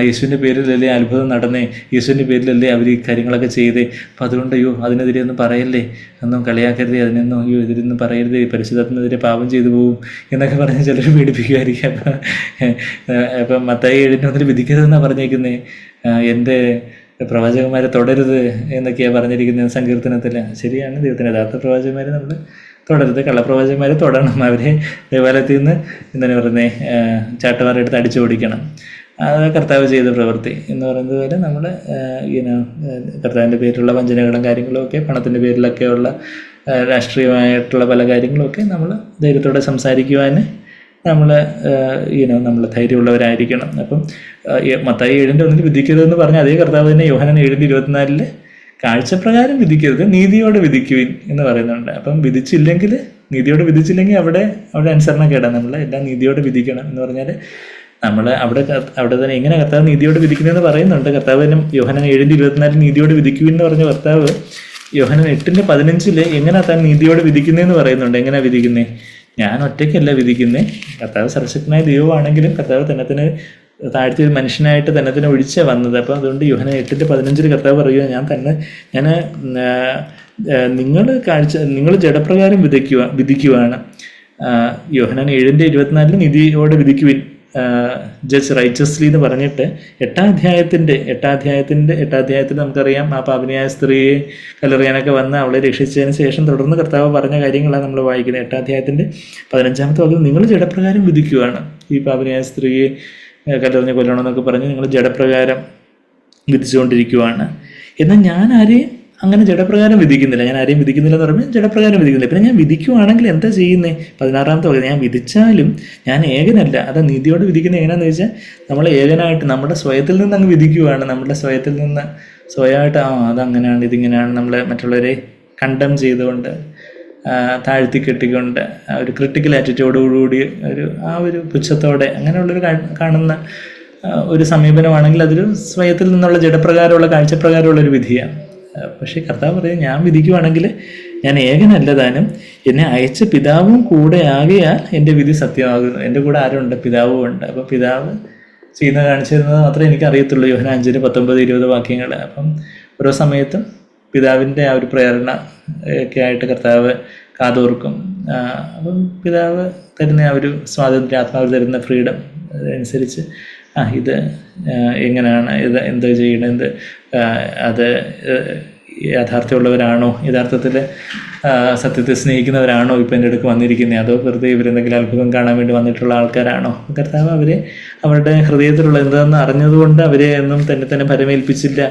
യേശുവിൻ്റെ പേരിലല്ലേ അത്ഭുതം നടന്നേ, യേശുവിൻ്റെ പേരിലല്ലേ അവർ ഈ കാര്യങ്ങളൊക്കെ ചെയ്തേ, അപ്പം അതുകൊണ്ട് അയ്യോ അതിനെതിരെ ഒന്നും പറയല്ലേ, ഒന്നും കളിയാക്കരുതേ, അതിനൊന്നും അയ്യോ ഇതിലൊന്നും പറയരുത്, പരിശുദ്ധാത്മാവിനെതിരെ പാപം ചെയ്തു പോകും എന്നൊക്കെ പറഞ്ഞ് ചിലർ പീഡിപ്പിക്കുമായിരിക്കും. അപ്പം മത്തായി 7:1 വിധിക്കരുതെന്നാണ് പറഞ്ഞേക്കുന്നത്. എൻ്റെ പ്രവാചകന്മാരെ തുടരുത് എന്നൊക്കെയാണ് പറഞ്ഞിരിക്കുന്നത് സങ്കീർത്തനത്തിൽ. ശരിയാണ്, ദൈവത്തിൻ്റെ യഥാർത്ഥ പ്രവാചകന്മാരെ നമ്മൾ തുടരുത്, കള്ളപ്രവാചകന്മാരെ തൊടണം, അവരെ ദേവാലയത്തിൽ നിന്ന് എന്താണ് പറയുന്നത് ചാട്ടവാറെടുത്ത് അടിച്ചു ഓടിക്കണം. അത് കർത്താവ് ചെയ്ത പ്രവൃത്തി എന്ന് പറയുന്നത് പോലെ നമ്മൾ കർത്താവിൻ്റെ പേരിലുള്ള വഞ്ചനകളും കാര്യങ്ങളും ഒക്കെ, പണത്തിൻ്റെ പേരിലൊക്കെയുള്ള രാഷ്ട്രീയമായിട്ടുള്ള പല കാര്യങ്ങളുമൊക്കെ നമ്മൾ ധൈര്യത്തോടെ സംസാരിക്കുവാൻ നമ്മൾ നമ്മൾ ധൈര്യമുള്ളവരായിരിക്കണം. അപ്പം മത്തായി 7:1 വിധിക്കരുതെന്ന് പറഞ്ഞാൽ അതേ കർത്താവ് തന്നെ യോഹന്നാൻ 7:24 കാഴ്ചപ്രകാരം വിധിക്കരുത്, നീതിയോടെ വിധിക്കുവിൻ എന്ന് പറയുന്നുണ്ട്. അപ്പം നീതിയോടെ വിധിച്ചില്ലെങ്കിൽ അവിടെ അനുസരണക്കേടാണ്. നമ്മൾ എല്ലാം നീതിയോടെ വിധിക്കണം എന്ന് പറഞ്ഞാൽ നമ്മൾ അവിടെ തന്നെ എങ്ങനെ കർത്താവ് നീതിയോടെ വിധിക്കുന്നതെന്ന് പറയുന്നുണ്ട്. കർത്താവ് തന്നെ യോഹന്നാൻ 7:24 നീതിയോടെ വിധിക്കുവിൻ എന്ന് പറഞ്ഞ കർത്താവ് യോഹന്നാൻ 8:15 എങ്ങനെ താൻ നീതിയോടെ വിധിക്കുന്നതെന്ന് പറയുന്നുണ്ട്. എങ്ങനെയാ വിധിക്കുന്നത്? ഞാൻ ഒറ്റയ്ക്കല്ല വിധിക്കുന്നത്. കർത്താവ് സർവശക്തനായ ദൈവമാണെങ്കിലും കർത്താവ് തന്നെ താഴ്ത്തി ഒരു മനുഷ്യനായിട്ട് തന്നെ ഒഴിച്ച വന്നത്. അപ്പം അതുകൊണ്ട് യോഹന്നാൻ 8:15 കർത്താവ് പറയുക, നിങ്ങൾ ജഡപ്രകാരം വിധിക്കുവാണ്. യോഹന്നാൻ 7:24 നീതിയോടെ വിധിക്കുവിൻ, ജഡ്ജ് റൈച്ചസ്ലി എന്ന് പറഞ്ഞിട്ട് 8ാം അധ്യായത്തിൽ നമുക്കറിയാം ആ പാപിനിയായ സ്ത്രീയെ കല്ലെറിയാനൊക്കെ വന്ന് അവളെ രക്ഷിച്ചതിന് ശേഷം തുടർന്ന് കർത്താവ് പറഞ്ഞ കാര്യങ്ങളാണ് നമ്മൾ വായിക്കുന്നത്. 8ാം അധ്യായത്തിൻ്റെ 15-ാമത്തെ വാക്യം, നിങ്ങൾ ജഡപ്രകാരം വിധിക്കുവാണ്. ഈ പാപിനിയായ സ്ത്രീയെ കല്ലെറിഞ്ഞ് കൊല്ലണമെന്നൊക്കെ പറഞ്ഞ് നിങ്ങൾ ജഡപ്രകാരം വിധിച്ചുകൊണ്ടിരിക്കുവാണ്. എന്നാൽ ഞാൻ ആരെയും അങ്ങനെ ജഡപ്രകാരം വിധിക്കുന്നില്ല. ഞാൻ ആരെയും വിധിക്കുന്നില്ല എന്ന് പറയുമ്പോൾ ജഡപ്രകാരം വിധിക്കുന്നില്ല. പിന്നെ ഞാൻ വിധിക്കുവാണെങ്കിൽ എന്താ ചെയ്യുന്നത്? 16-ാമത്തെ വാക്യം, ഞാൻ വിധിച്ചാലും ഞാൻ ഏകനല്ല. അത് നീതിയോട് വിധിക്കുന്നത് എങ്ങനെയാണെന്ന് വെച്ചാൽ നമ്മൾ ഏകനായിട്ട് നമ്മുടെ സ്വയത്തിൽ നിന്ന് അങ്ങ് വിധിക്കുവാണ്. നമ്മുടെ സ്വയത്തിൽ നിന്ന് സ്വയമായിട്ട് അതങ്ങനെയാണ് ഇതിങ്ങനെയാണ് നമ്മളെ മറ്റുള്ളവരെ കണ്ടം ചെയ്തുകൊണ്ട് താഴ്ത്തി കെട്ടിക്കൊണ്ട് ഒരു ക്രിട്ടിക്കൽ ആറ്റിറ്റ്യൂഡോടുകൂടി ഒരു പുച്ഛത്തോടെ അങ്ങനെയുള്ളൊരു കാണുന്ന ഒരു സമീപനമാണെങ്കിൽ അതൊരു സ്വയത്തിൽ നിന്നുള്ള ജഡപ്രകാരമുള്ള കാഴ്ചപ്രകാരമുള്ളൊരു വിധിയാണ്. പക്ഷേ കർത്താവ് പറയും, ഞാൻ വിധിക്കുവാണെങ്കിൽ ഞാൻ ഏകനല്ല താനും, എന്നെ അയച്ച പിതാവും കൂടെ ആകയാൽ എൻ്റെ വിധി സത്യമാകുന്നു. എൻ്റെ കൂടെ ആരുണ്ട്? പിതാവും ഉണ്ട്. അപ്പോൾ പിതാവ് ചെയ്യുന്നത് കാണിച്ചു തരുന്നത് മാത്രമേ എനിക്ക് അറിയത്തുള്ളൂ. യോഹന്നാൻ 5:19-20 വാക്യങ്ങൾ. അപ്പം ഓരോ സമയത്തും പിതാവിൻ്റെ ആ ഒരു പ്രേരണ ഒക്കെ ആയിട്ട് കർത്താവ് കാതോർക്കും. അപ്പം പിതാവ് തരുന്ന ആ ഒരു സ്വാതന്ത്ര്യം, ആത്മാവ് തരുന്ന ഫ്രീഡം അതനുസരിച്ച് ഇത് എങ്ങനെയാണ്, ഇത് എന്താ ചെയ്യണത്, അത് യാഥാർത്ഥ്യമുള്ളവരാണോ, യഥാർത്ഥത്തിൽ സത്യത്തെ സ്നേഹിക്കുന്നവരാണോ ഇപ്പം എൻ്റെ അടുക്ക് വന്നിരിക്കുന്നത്, അതോ വെറുതെ ഇവരെന്തെങ്കിലും അത്ഭുതം കാണാൻ വേണ്ടി വന്നിട്ടുള്ള ആൾക്കാരാണോ? കർത്താവ് അവരുടെ ഹൃദയത്തിലുള്ള എന്താണെന്ന് അറിഞ്ഞതുകൊണ്ട് അവരെ ഒന്നും തന്നെ പരമേൽപ്പിച്ചില്ല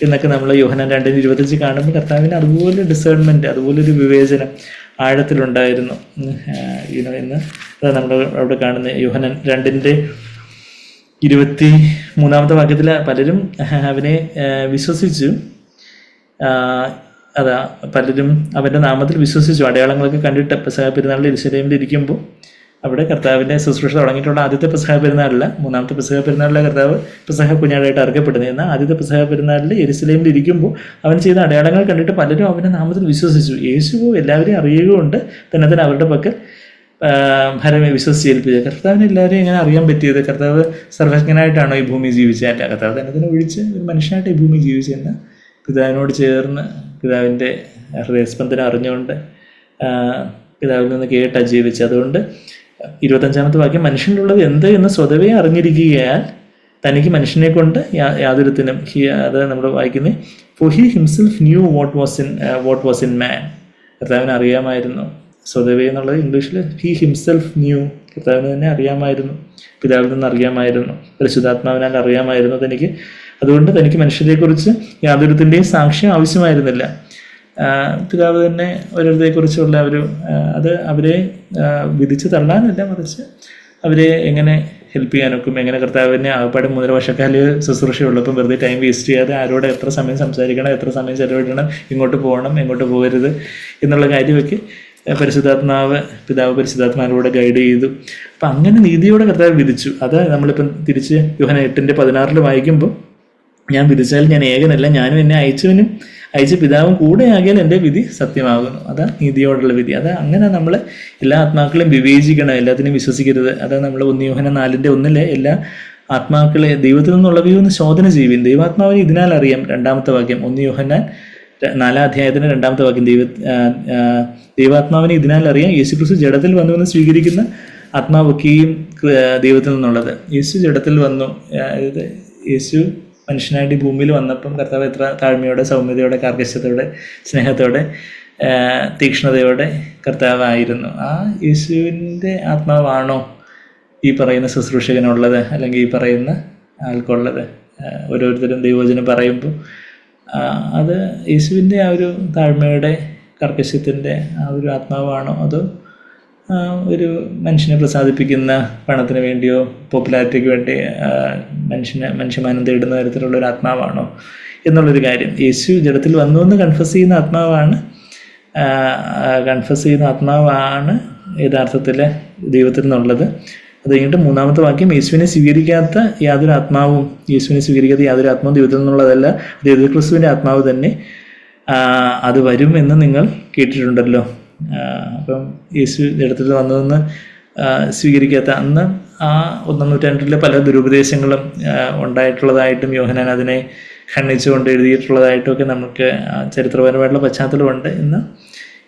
എന്നൊക്കെ നമ്മൾ യോഹന്നാൻ 2:25 കാണുമ്പോൾ കർത്താവിന് അതുപോലെ ഡിസേൺമെൻറ്റ്, അതുപോലൊരു വിവേചനം ആഴത്തിലുണ്ടായിരുന്നു എന്ന് നമ്മൾ അവിടെ കാണുന്ന യോഹന്നാൻ 2:23 വാക്യത്തിൽ പലരും അവനെ വിശ്വസിച്ചു. പലരും അവൻ്റെ നാമത്തിൽ വിശ്വസിച്ചു, അടയാളങ്ങളൊക്കെ കണ്ടിട്ട്. പെസഹ പെരുന്നാളിൽ യെരൂശലേമിൽ ഇരിക്കുമ്പോൾ അവിടെ കർത്താവിൻ്റെ ശുശ്രൂഷ തുടങ്ങിയിട്ടുള്ള ആദ്യത്തെ പെസഹ പെരുന്നാളിൽ, 3ാമത്തെ പെസഹ പെരുന്നാളിലെ കർത്താവ് പെസഹ കുഞ്ഞാടായിട്ട് അറക്കപ്പെടുന്നത്. എന്നാൽ ആദ്യത്തെ പെസഹ പെരുന്നാളിൽ യെരൂശലേമിൽ ഇരിക്കുമ്പോൾ അവൻ ചെയ്ത അടയാളങ്ങൾ കണ്ടിട്ട് പലരും അവൻ്റെ നാമത്തിൽ വിശ്വസിച്ചു. യേശുവോ എല്ലാവരെയും അറിയുകയുണ്ട് തന്നെ അവരുടെ പക്കൽ ഭരമേ വിശ്വസിച്ചേൽപ്പിച്ചത്. കർത്താവിനെ എല്ലാവരെയും എങ്ങനെ അറിയാൻ പറ്റിയത്? കർത്താവ് സർവജ്ഞനായിട്ടാണോ ഈ ഭൂമി ജീവിച്ചതല്ല, കർത്താവ് തന്നെ വിളിച്ച് ഒരു മനുഷ്യനായിട്ട് ഈ ഭൂമി ജീവിച്ചെന്ന് പിതാവിനോട് ചേർന്ന് പിതാവിൻ്റെ ഹൃദയസ്പന്ദനം അറിഞ്ഞുകൊണ്ട് പിതാവിൽ നിന്ന് കേട്ടാണ് ജീവിച്ചത്. അതുകൊണ്ട് 25-ാമത്തെ വാക്യം, മനുഷ്യനുള്ളത് എന്ത് എന്ന് സ്വതവേ അറിഞ്ഞിരിക്കുകയാൽ തനിക്ക് മനുഷ്യനെ കൊണ്ട് യാതൊരുത്തിനും, അത് നമ്മൾ വായിക്കുന്നത്, for he himself knew what was in man. കർത്താവിനെ അറിയാമായിരുന്നു. സ്വതവേ എന്നുള്ളത് ഇംഗ്ലീഷിൽ ഹി ഹിംസെൽഫ് ന്യൂ, കർത്താവിന് തന്നെ അറിയാമായിരുന്നു, പിതാവിൽ നിന്ന് അറിയാമായിരുന്നു, പരിശുദ്ധാത്മാവിനാൽ അറിയാമായിരുന്നു തനിക്ക്. അതുകൊണ്ട് തനിക്ക് മനുഷ്യരെക്കുറിച്ച് യാതൊരുത്തിൻ്റെയും സാക്ഷ്യം ആവശ്യമായിരുന്നില്ല. പിതാവ് തന്നെ ഓരോരുത്തരെക്കുറിച്ചുള്ള അത് അവരെ വിധിച്ച് തള്ളാനല്ല, മറിച്ച് അവരെ എങ്ങനെ ഹെൽപ്പ് ചെയ്യാനൊക്കും, എങ്ങനെ കർത്താവിനെ ആകപ്പാടെ 3.5 വർഷക്കാലം ശുശ്രൂഷയുള്ളപ്പം വെറുതെ ടൈം വേസ്റ്റ് ചെയ്യാതെ ആരോട് എത്ര സമയം സംസാരിക്കണം, എത്ര സമയം ചെലവിടണം, ഇങ്ങോട്ട് പോകണം, എങ്ങോട്ട് പോകരുത് എന്നുള്ള കാര്യമൊക്കെ പിതാവ് പരിശുദ്ധാത്മാവിലൂടെ ഗൈഡ് ചെയ്തു. അപ്പം അങ്ങനെ നീതിയോടെ കർത്താവ് വിധിച്ചു. അത് നമ്മളിപ്പം തിരിച്ച് യോഹന്നാൻ 8:16 വായിക്കുമ്പോൾ, ഞാൻ വിധിച്ചാൽ ഞാൻ ഏകനല്ല, ഞാനും എന്നെ അയച്ച പിതാവും കൂടെ ആകിയാൽ എൻ്റെ വിധി സത്യമാകുന്നു. അതാ നീതിയോടുള്ള വിധി. അത് അങ്ങനെ നമ്മൾ എല്ലാ ആത്മാക്കളെയും വിവേചിക്കണം, എല്ലാത്തിനും വിശ്വസിക്കരുത്. അതാ നമ്മൾ 1 യോഹന്നാൻ 4:1 എല്ലാ ആത്മാക്കളെ ദൈവത്തിൽ നിന്നുള്ളവയോ എന്ന് ശോധന ചെയ്യുവിൻ, ദൈവാത്മാവിനെ ഇതിനാൽ അറിയാം. 2-ാമത്തെ വാക്യം 1 യോഹന്നാൻ 4-ാം 2-ാമത്തെ വാക്യം, ദൈവാത്മാവിനെ ഇതിനാൽ അറിയാം, യേശുക്രിസ്തു ജഡത്തിൽ വന്നുവെന്ന് സ്വീകരിക്കുന്ന ആത്മാവൊക്കെയും ദൈവത്തിൽ നിന്നുള്ളത്. യേശു ജഡത്തിൽ വന്നു, അതായത് യേശു മനുഷ്യനായിട്ട് ഈ ഭൂമിയിൽ വന്നപ്പം കർത്താവ് എത്ര താഴ്മയോടെ, സൗമ്യതയോടെ, കാർക്കശ്യത്തോടെ, സ്നേഹത്തോടെ, തീക്ഷ്ണതയോടെ കർത്താവായിരുന്നു. ആ യേശുവിൻ്റെ ആത്മാവാണോ ഈ പറയുന്ന ശുശ്രൂഷകനുള്ളത്, അല്ലെങ്കിൽ ഈ പറയുന്ന ആൾക്കുള്ളത്? ഓരോരുത്തരും ദൈവവചനം പറയുമ്പോൾ അത് യേശുവിൻ്റെ ആ ഒരു താഴ്മയുടെ, കർക്കശ്യത്തിൻ്റെ ആ ഒരു ആത്മാവാണോ, അതോ ഒരു മനുഷ്യനെ പ്രസാദിപ്പിക്കുന്ന, പണത്തിന് വേണ്ടിയോ പോപ്പുലാരിറ്റിക്ക് വേണ്ടി മനുഷ്യമാനം തേടുന്ന തരത്തിലുള്ള ഒരു ആത്മാവാണോ എന്നുള്ളൊരു കാര്യം. യേശു ജഡത്തിൽ വന്നു എന്ന് കൺഫസ് ചെയ്യുന്ന ആത്മാവാണ് യഥാർത്ഥത്തിൽ ദൈവത്തിൽ നിന്നുള്ളത്. അത് കഴിഞ്ഞിട്ട് 3-ാമത്തെ വാക്യം, യേശുവിനെ സ്വീകരിക്കാത്ത യാതൊരു ആത്മാവും ദൈവത്തിൽ നിന്നുള്ളതല്ല, അത് യേശുക്രിസ്തുവിൻ്റെ ആത്മാവ് തന്നെ, അത് വരും എന്ന് നിങ്ങൾ കേട്ടിട്ടുണ്ടല്ലോ. അപ്പം യേശു ജഡത്തിൽ വന്നതെന്ന് സ്വീകരിക്കാത്ത, അന്ന് ആ 1-ാം നൂറ്റാണ്ടിലെ പല ദുരുപദേശങ്ങളും ഉണ്ടായിട്ടുള്ളതായിട്ടും യോഹന്നാൻ അതിനെ ഖണ്ഡിച്ചുകൊണ്ട് എഴുതിയിട്ടുള്ളതായിട്ടുമൊക്കെ നമുക്ക് ചരിത്രപരമായിട്ടുള്ള പശ്ചാത്തലമുണ്ട്. ഇന്ന്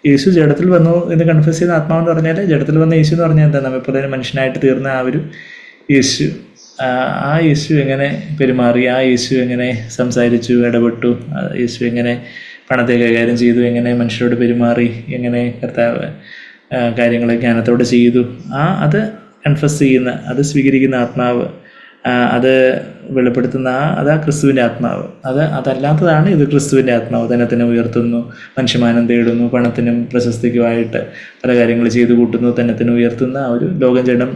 യേശു ജഡത്തിൽ വന്നു എന്ന് കൺഫസ് ചെയ്യുന്ന ആത്മാവെന്ന് പറഞ്ഞാൽ, ജഡത്തിൽ വന്ന യേശു എന്ന് പറഞ്ഞാൽ എന്താ? നമ്മളിപ്പോൾ മനുഷ്യനായിട്ട് തീർന്ന ആ ഒരു യേശു, ആ യേശു എങ്ങനെ പെരുമാറി, ആ യേശു എങ്ങനെ സംസാരിച്ചു, ഇടപെട്ടു, യേശു എങ്ങനെ പണത്തെ കൈകാര്യം ചെയ്തു, എങ്ങനെ മനുഷ്യരോട് പെരുമാറി, എങ്ങനെ കർത്താവ് കാര്യങ്ങൾ ജ്ഞാനത്തോടെ ചെയ്തു, അത് കൺഫസ് ചെയ്യുന്ന, അത് സ്വീകരിക്കുന്ന ആത്മാവ്, അത് വെളിപ്പെടുത്തുന്ന അതാ ക്രിസ്തുവിൻ്റെ ആത്മാവ്. അതല്ലാത്തതാണ് ഇത് ക്രിസ്തുവിൻ്റെ ആത്മാവ്. തന്നെ ഉയർത്തുന്നു, മനുഷ്യമാനം തേടുന്നു, പണത്തിനും പ്രശസ്തിക്കുമായിട്ട് പല കാര്യങ്ങൾ ചെയ്തു കൂട്ടുന്നു, തന്നെ ഉയർത്തുന്ന ആ ഒരു ലോകം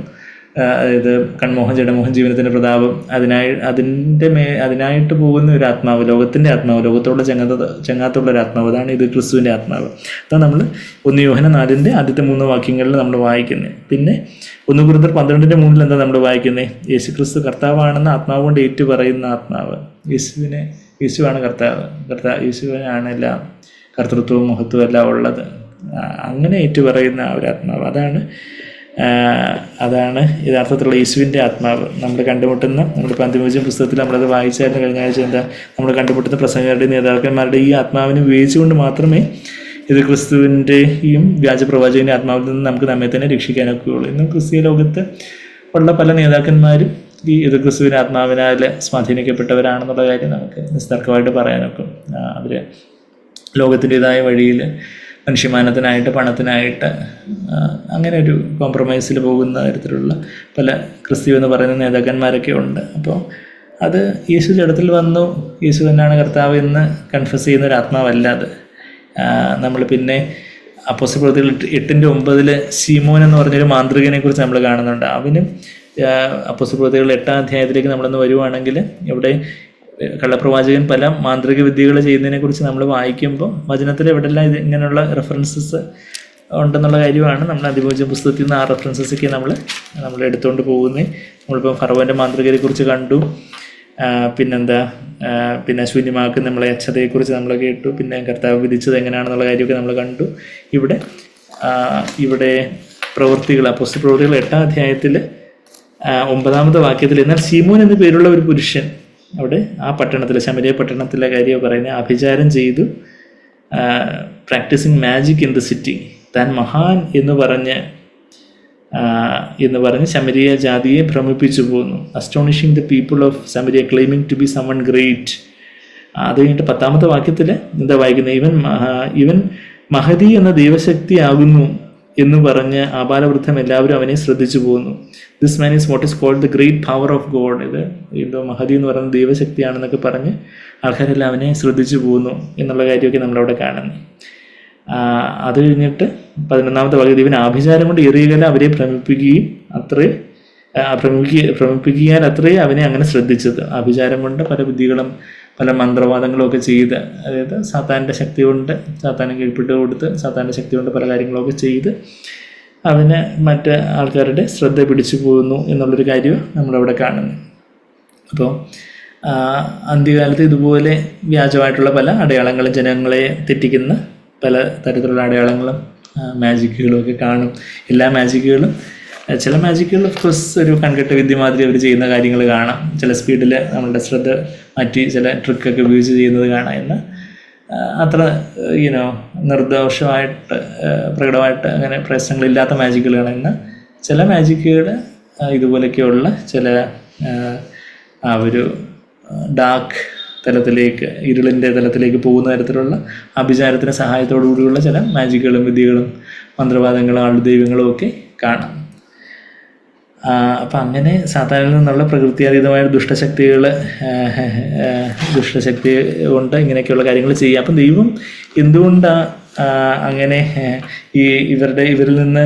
അതായത് കൺമോഹം ജഡമോഹം ജീവനത്തിൻ്റെ പ്രതാപം, അതിനായിട്ട് പോകുന്ന ഒരു ആത്മാവ്, ലോകത്തിൻ്റെ ആത്മാവ്, ലോകത്തോടുള്ള ചങ്ങാത്തുള്ള ഒരു ആത്മാവ്, അതാണ് ഇത് ക്രിസ്തുവിൻ്റെ ആത്മാവ്. അതാണ് നമ്മൾ 1 യോഹന്നാൻ 4 ആദ്യത്തെ 3 വാക്യങ്ങളിൽ നമ്മൾ വായിക്കുന്നത്. പിന്നെ 1 കൊരിന്ത്യർ 12:3 എന്താ നമ്മൾ വായിക്കുന്നത്? യേശുക്രിസ്തു കർത്താവാണെന്ന് ആത്മാവ് കൊണ്ട് ഏറ്റു പറയുന്ന ആത്മാവ്. യേശുവാണ് കർത്താവ്, യേശുവിനാണ് എല്ലാം കർത്തൃത്വവും മഹത്വവും എല്ലാം ഉള്ളത്. അങ്ങനെ ഏറ്റു പറയുന്ന ആ ഒരു ആത്മാവ്, അതാണ് യഥാർത്ഥത്തിലുള്ള യേശുവിൻ്റെ ആത്മാവ്. നമ്മൾ കണ്ടുമുട്ടുന്ന, നമ്മുടെ പന്തിമോചന പുസ്തകത്തിൽ നമ്മളത് വായിച്ചായിരുന്നു കഴിഞ്ഞ ആഴ്ച. നമ്മൾ കണ്ടുമുട്ടുന്ന പ്രസംഗകരുടെയും നേതാക്കന്മാരുടെ ഈ ആത്മാവിനെ ഉപയോഗിച്ചുകൊണ്ട് മാത്രമേ ഇത് ക്രിസ്തുവിൻ്റെയും വ്യാജപ്രവാചകൻ്റെ ആത്മാവിൽ നിന്ന് നമുക്ക് നമ്മെ തന്നെ രക്ഷിക്കാനൊക്കെ ഉള്ളൂ. ഇന്നും ക്രിസ്തീയ ലോകത്ത് ഉള്ള പല നേതാക്കന്മാരും ഇത് ക്രിസ്തുവിൻ്റെ ആത്മാവിനാൽ സ്വാധീനിക്കപ്പെട്ടവരാണെന്നുള്ള കാര്യം നമുക്ക് നിസ്തർക്കമായിട്ട് പറയാനൊക്കും. അവർ ലോകത്തിൻ്റെതായ വഴിയിൽ മനുഷ്യമാനത്തിനായിട്ട്, പണത്തിനായിട്ട് അങ്ങനെ ഒരു കോംപ്രമൈസിൽ പോകുന്ന തരത്തിലുള്ള പല ക്രിസ്തു എന്ന് പറയുന്ന നേതാക്കന്മാരൊക്കെ ഉണ്ട്. അപ്പോൾ അത് യേശു ജഡത്തിൽ വന്നു, യേശു തന്നെയാണ് കർത്താവ് എന്ന് കൺഫസ് ചെയ്യുന്ന ഒരു ആത്മാവല്ല അത്. നമ്മൾ പിന്നെ അപ്പോസ്തലപ്രവൃത്തികൾ 8:9 ശീമോൻ എന്ന് പറഞ്ഞൊരു മാന്ത്രികനെ കുറിച്ച് നമ്മൾ കാണുന്നുണ്ട്. അവനും അപ്പോസ്തലപ്രവൃത്തികൾ 8-ാം അധ്യായത്തിലേക്ക് നമ്മളൊന്ന് വരുവാണെങ്കിൽ, ഇവിടെ കള്ളപ്രവാചകൻ പല മാന്ത്രിക വിദ്യകൾ ചെയ്യുന്നതിനെ കുറിച്ച് നമ്മൾ വായിക്കുമ്പോൾ വചനത്തിൽ എവിടെല്ലാം ഇങ്ങനെയുള്ള റെഫറൻസസ് ഉണ്ടെന്നുള്ള കാര്യമാണ് നമ്മൾ അതിമോചന പുസ്തകത്തിൽ നിന്ന് ആ റെഫറൻസസൊക്കെ നമ്മൾ എടുത്തുകൊണ്ട് പോകുന്നത്. നമ്മളിപ്പോൾ ഫറവോൻ്റെ മാന്ത്രികരെ കുറിച്ച് കണ്ടു, പിന്നെ ശൂന്യമാക്കുന്ന നമ്മളെ അച്ഛതയെക്കുറിച്ച് നമ്മൾ കേട്ടു, പിന്നെ കർത്താവ് വിധിച്ചത് എങ്ങനെയാണെന്നുള്ള കാര്യമൊക്കെ നമ്മൾ കണ്ടു. ഇവിടെ പ്രവൃത്തികൾ, അപ്പോസ്തല പ്രവൃത്തികൾ 8-ാം അധ്യായത്തിൽ 9-ാമത്തെ വാക്യത്തിൽ, എന്നാൽ ശീമോൻ എന്ന പേരുള്ള ഒരു പുരുഷൻ അവിടെ ആ പട്ടണത്തിൽ, ശമരിയ പട്ടണത്തിലെ കാര്യം പറയുന്നത്, അഭിചാരം ചെയ്തു, practising magic in the city, താൻ മഹാൻ എന്ന് പറഞ്ഞ് ശമരിയ ജാതിയെ ഭ്രമിപ്പിച്ചു പോകുന്നു. Astonishing the people of Samaria, claiming to be someone great. അത് കഴിഞ്ഞിട്ട് 10-ാമത്തെ വാക്യത്തിൽ എന്താ വായിക്കുന്നത്? ഇവൻ മഹദി എന്ന ദൈവശക്തി ആകുന്നു എന്ന് പറഞ്ഞ് ആബാലവൃദ്ധം എല്ലാവരും അവനെ ശ്രദ്ധിച്ചു പോകുന്നു. This man is what is called the great power of God. ഇത് എന്തോ മഹദി എന്ന് പറയുന്നത് ദൈവശക്തിയാണെന്നൊക്കെ പറഞ്ഞ് ആൾക്കാരെല്ലാം അവനെ ശ്രദ്ധിച്ചു പോകുന്നു എന്നുള്ള കാര്യമൊക്കെ നമ്മളവിടെ കാണുന്നു. അത് കഴിഞ്ഞിട്ട് 11-ാമത്തെ വാക്യത്തിൽ, ഇവൻ ആഭിചാരം കൊണ്ട് എറിയുകല അവരെ ഭ്രമിപ്പിക്കുകയും അത്രേ ഭ്രമിപ്പിക്കാൻ അത്രയും അവനെ അങ്ങനെ ശ്രദ്ധിച്ചത്. ആഭിചാരം കൊണ്ട് പല ബുദ്ധികളും പല മന്ത്രവാദങ്ങളും ഒക്കെ ചെയ്ത്, അതായത് സാത്താൻ്റെ ശക്തി കൊണ്ട് സാത്താനെ കീഴ്പ്പെട്ട് കൊടുത്ത് സാത്താൻ്റെ ശക്തി കൊണ്ട് പല കാര്യങ്ങളൊക്കെ ചെയ്ത് അവന് മറ്റ് ആൾക്കാരുടെ ശ്രദ്ധ പിടിച്ചു പോകുന്നു എന്നുള്ളൊരു കാര്യം നമ്മളവിടെ കാണുന്നു. അപ്പോൾ അന്ത്യകാലത്ത് ഇതുപോലെ വ്യാജമായിട്ടുള്ള പല അടയാളങ്ങളും, ജനങ്ങളെ തെറ്റിക്കുന്ന പല തരത്തിലുള്ള അടയാളങ്ങളും മാജിക്കുകളും ഒക്കെ കാണും. എല്ലാ മാജിക്കുകളും, ചില മാജിക്കുകൾ ഓഫ് കോഴ്സ് ഒരു കൺകെട്ട വിദ്യ മാതിരി അവർ ചെയ്യുന്ന കാര്യങ്ങൾ കാണാം. ചില സ്പീഡിൽ നമ്മളുടെ ശ്രദ്ധ മാറ്റി ചില ട്രിക്കൊക്കെ ഉപയോഗിച്ച് ചെയ്യുന്നത് കാണാം. എന്നാൽ അത്ര നിർദോഷമായിട്ട് പ്രകടമായിട്ട് അങ്ങനെ പ്രശ്നങ്ങളില്ലാത്ത മാജിക്കുകൾ കാണാം. എന്നാൽ ചില മാജിക്കുകൾ ഇതുപോലെയൊക്കെയുള്ള ചില ആ ഒരു ഡാർക്ക് തലത്തിലേക്ക്, ഇരുളിൻ്റെ തലത്തിലേക്ക് പോകുന്ന തരത്തിലുള്ള അഭിചാരത്തിന് സഹായത്തോടു കൂടിയുള്ള ചില മാജിക്കുകളും വിദ്യകളും മന്ത്രവാദങ്ങളും ആളുദൈവങ്ങളും ഒക്കെ കാണാം. അപ്പം അങ്ങനെ സാത്താനിൽ നിന്നുള്ള പ്രകൃത്യാതീതമായ ദുഷ്ടശക്തി കൊണ്ട് ഇങ്ങനെയൊക്കെയുള്ള കാര്യങ്ങൾ ചെയ്യുക. അപ്പം ദൈവം എന്തുകൊണ്ടാണ് അങ്ങനെ ഇവരിൽ നിന്ന്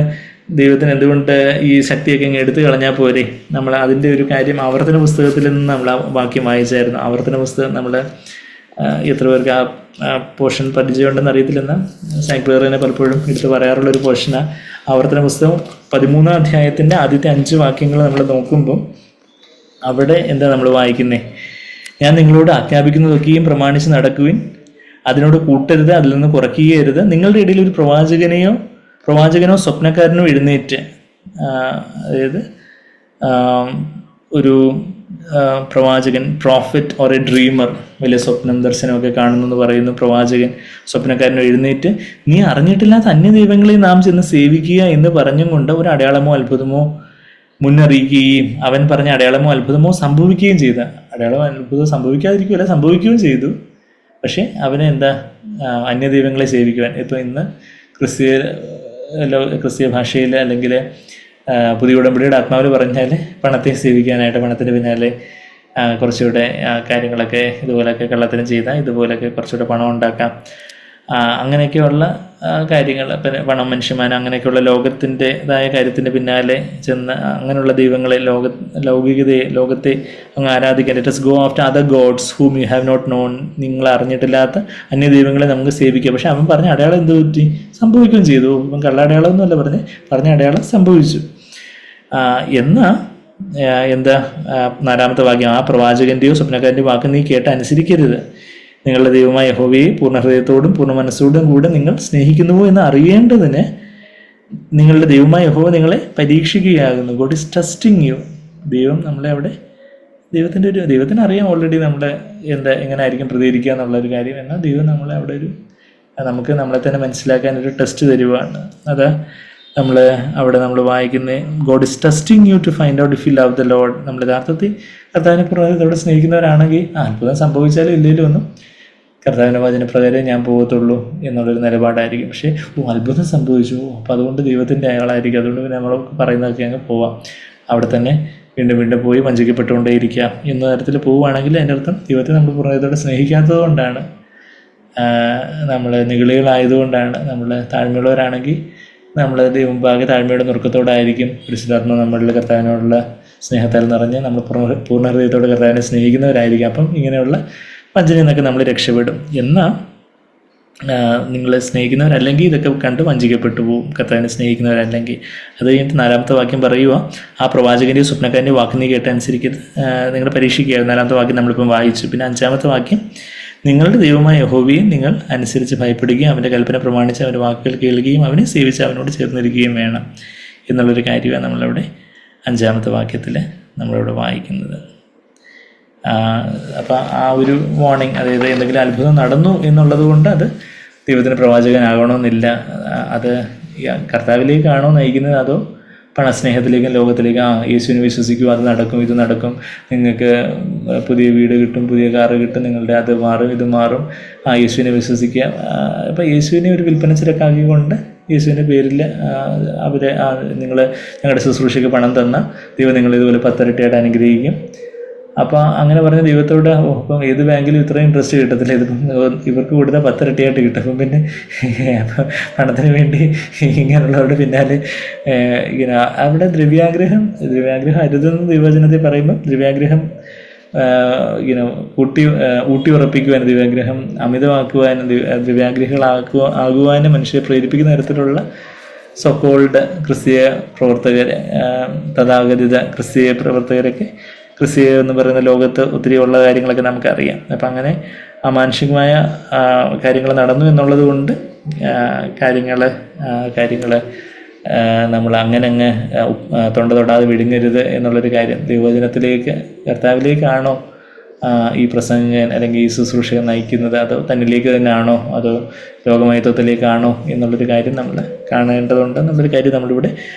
ദൈവത്തിന് എന്തുകൊണ്ട് ഈ ശക്തിയൊക്കെ ഇങ്ങനെ എടുത്തു കളഞ്ഞാൽ പോരെ? നമ്മൾ അതിൻ്റെ ഒരു കാര്യം ആവർത്തന പുസ്തകത്തിൽ നിന്ന് നമ്മൾ ആ വാക്യം വായിച്ചായിരുന്നു. ആവർത്തന പുസ്തകം നമ്മൾ എത്ര പേർക്ക് ആ പോർഷൻ പരിചയമുണ്ടെന്ന് അറിയത്തില്ലെന്ന് സാങ്ക്ലറിനെ പലപ്പോഴും എടുത്ത് പറയാറുള്ളൊരു പോർഷനാണ് ആവർത്തന പുസ്തകം 13-ാം അധ്യായത്തിൻ്റെ ആദ്യത്തെ 5 വാക്യങ്ങൾ നമ്മൾ നോക്കുമ്പം അവിടെ എന്താ നമ്മൾ വായിക്കുന്നത്? ഞാൻ നിങ്ങളോട് ആജ്ഞാപിക്കുന്നതൊക്കെയും പ്രമാണിച്ച് നടക്കുവിൻ, അതിനോട് കൂട്ടരുത്, അതിൽ നിന്ന് കുറയ്ക്കുകയരുത്. നിങ്ങളുടെ ഇടയിൽ ഒരു പ്രവാചകനോ സ്വപ്നക്കാരനോ എഴുന്നേറ്റ്, അതായത് ഒരു പ്രവാചകൻ, പ്രോഫറ്റ് ഓർ എ ഡ്രീമർ, വലിയ സ്വപ്നം ദർശനമൊക്കെ കാണുന്നു പറയുന്നു. പ്രവാചകൻ സ്വപ്നക്കാരനോ എഴുന്നേറ്റ്, നീ അറിഞ്ഞിട്ടില്ലാത്ത അന്യദൈവങ്ങളെ നാം ചെന്ന് സേവിക്കുക എന്ന് പറഞ്ഞും കൊണ്ട് ഒരു അടയാളമോ അത്ഭുതമോ മുന്നറിയിക്കുകയും അവൻ പറഞ്ഞ അടയാളമോ അത്ഭുതമോ സംഭവിക്കുകയും ചെയ്ത. അടയാളമോ അത്ഭുതമോ സംഭവിക്കാതിരിക്കുകയല്ല, സംഭവിക്കുകയും ചെയ്തു. പക്ഷേ അവനെ എന്താ, അന്യദൈവങ്ങളെ സേവിക്കുവാൻ. ഇപ്പോൾ ഇന്ന് ക്രിസ്തീയ ഭാഷയിൽ അല്ലെങ്കിൽ പുതിയ ഉടമ്പടിയുടെ ആത്മാവിൽ പറഞ്ഞാൽ പണത്തെ സേവിക്കാനായിട്ട്, പണത്തിന് പിന്നാലെ കുറച്ചുകൂടെ കാര്യങ്ങളൊക്കെ ഇതുപോലെയൊക്കെ കള്ളത്തരം ചെയ്താൽ ഇതുപോലെയൊക്കെ കുറച്ചുകൂടെ പണം ഉണ്ടാക്കാം, അങ്ങനെയൊക്കെയുള്ള കാര്യങ്ങൾ, പിന്നെ പണം, മനുഷ്യമാനം, അങ്ങനെയൊക്കെയുള്ള ലോകത്തിൻ്റെതായ കാര്യത്തിൻ്റെ പിന്നാലെ ചെന്ന് അങ്ങനെയുള്ള ദൈവങ്ങളെ, ലോകത്തെ അങ്ങ് ആരാധിക്കാൻ. Let us go after other gods whom you have not known. നിങ്ങൾ അറിഞ്ഞിട്ടില്ലാത്ത അന്യ ദൈവങ്ങളെ നമുക്ക് സേവിക്കാം. പക്ഷെ അവൻ പറഞ്ഞ അടയാളം എന്ത് പറ്റി? സംഭവിക്കുകയും ചെയ്തു. ഇപ്പം കള്ള അടയാളം ഒന്നുമല്ല പറഞ്ഞ അടയാളം സംഭവിച്ചു. എന്നാൽ എന്താ 4-ാമത്തെ വാക്യം, ആ പ്രവാചകൻ്റെയോ സ്വപ്നക്കാരൻ്റെയോ വാക്ക് നീ കേട്ട് അനുസരിക്കരുത്. നിങ്ങളുടെ ദൈവമായ യഹോവയെ പൂർണ്ണ ഹൃദയത്തോടും പൂർണ്ണ മനസ്സോടും കൂടെ നിങ്ങൾ സ്നേഹിക്കുന്നുവോ എന്ന് അറിയേണ്ടതിന് നിങ്ങളുടെ ദൈവമായ യഹോവ നിങ്ങളെ പരീക്ഷിക്കുകയാകുന്നു. God is testing you. ദൈവം നമ്മളെ അവിടെ, ദൈവത്തിന് അറിയാം ഓൾറെഡി നമ്മളെ എങ്ങനെ ആയിരിക്കും പ്രതികരിക്കുക എന്നുള്ളൊരു കാര്യം. എന്നാൽ ദൈവം നമ്മളെ അവിടെ നമുക്ക് നമ്മളെ തന്നെ മനസ്സിലാക്കാനൊരു ടെസ്റ്റ് തരുവാണ്. അതാ നമ്മൾ വായിക്കുന്നത്, God is testing you to find out if you love the Lord. നമ്മൾ യഥാർത്ഥത്തിൽ കർത്താവിനെ അവിടെ സ്നേഹിക്കുന്നവരാണെങ്കിൽ അത്ഭുതം സംഭവിച്ചാലും ഇല്ലെങ്കിലും ഒന്നും കർത്താവിൻ്റെ വചനപ്രകാരം ഞാൻ പോകത്തുള്ളൂ എന്നുള്ളൊരു നിലപാടായിരിക്കും. പക്ഷേ അത്ഭുതം സംഭവിച്ചു, അപ്പോൾ അതുകൊണ്ട് ദൈവത്തിൻ്റെ അയാളായിരിക്കും, അതുകൊണ്ട് പിന്നെ നമ്മൾ പറയുന്നതൊക്കെ അങ്ങ് പോവാം, അവിടെ തന്നെ വീണ്ടും പോയി വഞ്ചിക്കപ്പെട്ടുകൊണ്ടേയിരിക്കുക എന്ന തരത്തിൽ പോവുകയാണെങ്കിൽ അതിൻ്റെ അർത്ഥം ദൈവത്തെ നമ്മൾ പൂർണ്ണതയോടെ സ്നേഹിക്കാത്തത് കൊണ്ടാണ്, നമ്മൾ നിഗളികളായതുകൊണ്ടാണ്. നമ്മൾ താഴ്മയുള്ളവരാണെങ്കിൽ നമ്മൾ മുമ്പാകെ താഴ്മയുടെ നുറുക്കത്തോടായിരിക്കും പരിശുദ്ധാത്മ നമ്മളുടെ കർത്താവിനോടുള്ള സ്നേഹത്താൽ നിറഞ്ഞ് നമ്മൾ പൂർണ്ണ ഹൃദയത്തോടെ കർത്താവിനെ സ്നേഹിക്കുന്നവരായിരിക്കും. അപ്പം ഇങ്ങനെയുള്ള വഞ്ചനയിൽ നിന്നൊക്കെ നമ്മൾ രക്ഷപ്പെടും. എന്നാൽ നിങ്ങൾ സ്നേഹിക്കുന്നവരല്ലെങ്കിൽ ഇതൊക്കെ കണ്ട് വഞ്ചിക്കപ്പെട്ടു പോകും, കർത്താവിനെ സ്നേഹിക്കുന്നവരല്ലെങ്കിൽ. അത് കഴിഞ്ഞിട്ട് 4-ാമത്തെ വാക്യം പറയുക, ആ പ്രവാചകൻ്റെയോ സ്വപ്നക്കാരൻ്റെയോ വാക്ക് നീ കേട്ട് അനുസരിക്കരുത്, നിങ്ങൾ പരീക്ഷിക്കുക. 4-ാമത്തെ വാക്യം നമ്മളിപ്പം വായിച്ചു. പിന്നെ 5-ാമത്തെ വാക്യം, നിങ്ങളുടെ ദൈവമായ യഹോവയെ നിങ്ങൾ അനുസരിച്ച് ഭയപ്പെടുകയും അവൻ്റെ കൽപ്പന പ്രമാണിച്ച് അവൻ്റെ വാക്കുകൾ കേൾക്കുകയും അവനെ സേവിച്ച് അവനോട് ചേർന്നിരിക്കുകയും വേണം എന്നുള്ളൊരു കാര്യമാണ് നമ്മളവിടെ 5-ാമത്തെ വാക്യത്തിൽ നമ്മളിവിടെ വായിക്കുന്നത്. അപ്പം ആ ഒരു വാർണിംഗ്, അതായത് എന്തെങ്കിലും അത്ഭുതം നടന്നു എന്നുള്ളത് കൊണ്ട് അത് ദൈവത്തിന് പ്രവാചകനാകണമെന്നില്ല. അത് കർത്താവിലേക്കാണോ നയിക്കുന്നത്, അതോ പണസ്നേഹത്തിലേക്കും ലോകത്തിലേക്കും യേശുവിനെ വിശ്വസിക്കും, അത് നടക്കും, ഇത് നടക്കും, നിങ്ങൾക്ക് പുതിയ വീട് കിട്ടും, പുതിയ കാറ് കിട്ടും, നിങ്ങളുടെ അത് മാറും, ഇത് മാറും, യേശുവിനെ വിശ്വസിക്കുക. അപ്പോൾ യേശുവിനെ ഒരു വിൽപ്പന ചരക്കാക്കിക്കൊണ്ട് യേശുവിൻ്റെ പേരിൽ നിങ്ങൾ ഞങ്ങളുടെ ശുശ്രൂഷയ്ക്ക് പണം തന്ന ദൈവം നിങ്ങളിതുപോലെ 10 ഇരട്ടിയായിട്ട് അനുഗ്രഹിക്കും, അപ്പോൾ അങ്ങനെ പറഞ്ഞ ദൈവത്തോട് ഇപ്പം ഏത് ബാങ്കിലും ഇത്രയും ഇൻട്രസ്റ്റ് കിട്ടത്തില്ല, ഇതിപ്പം ഇവർക്ക് കൊടുത്താൽ 10 ഇരട്ടിയായിട്ട് കിട്ടും. അപ്പം പിന്നെ അപ്പം പണത്തിന് വേണ്ടി ഇങ്ങനെയുള്ളവരുടെ പിന്നാലെ ഇങ്ങനെ അവിടെ ദ്രവ്യാഗ്രഹം അരുതെന്ന് ദൈവവചനത്തിൽ പറയുമ്പോൾ ദ്രവ്യാഗ്രഹം ഇങ്ങനെ ഊട്ടി ഉറപ്പിക്കുവാൻ, ദിവ്യാഗ്രഹം അമിതമാക്കുവാനും ആകുവാനും മനുഷ്യരെ പ്രേരിപ്പിക്കുന്ന തരത്തിലുള്ള സോക്കോൾഡ് ക്രിസ്തീയ പ്രവർത്തകരെ, തഥാഗതിത ക്രിസ്തീയ പ്രവർത്തകരൊക്കെ ക്രിസ്തീയ എന്ന് പറയുന്ന ലോകത്ത് ഒത്തിരി ഉള്ള കാര്യങ്ങളൊക്കെ നമുക്കറിയാം. അപ്പം അങ്ങനെ അമാനുഷികമായ കാര്യങ്ങൾ നടന്നു എന്നുള്ളത് കൊണ്ട് കാര്യങ്ങൾ നമ്മൾ അങ്ങനെ തൊണ്ട തൊടാതെ വിഴുങ്ങരുത് എന്നുള്ളൊരു കാര്യം ദൈവവചനത്തിലേക്ക്, കർത്താവിലേക്കാണോ ഈ പ്രസംഗകൻ അല്ലെങ്കിൽ ഈ ശുശ്രൂഷകൻ നയിക്കുന്നത്, അതോ തന്നിലേക്ക് തന്നെയാണോ, അതോ ലോകമയത്വത്തിലേക്കാണോ എന്നുള്ളൊരു കാര്യം നമ്മൾ കാണേണ്ടതുണ്ട് എന്നുള്ളൊരു കാര്യം നമ്മളിവിടെ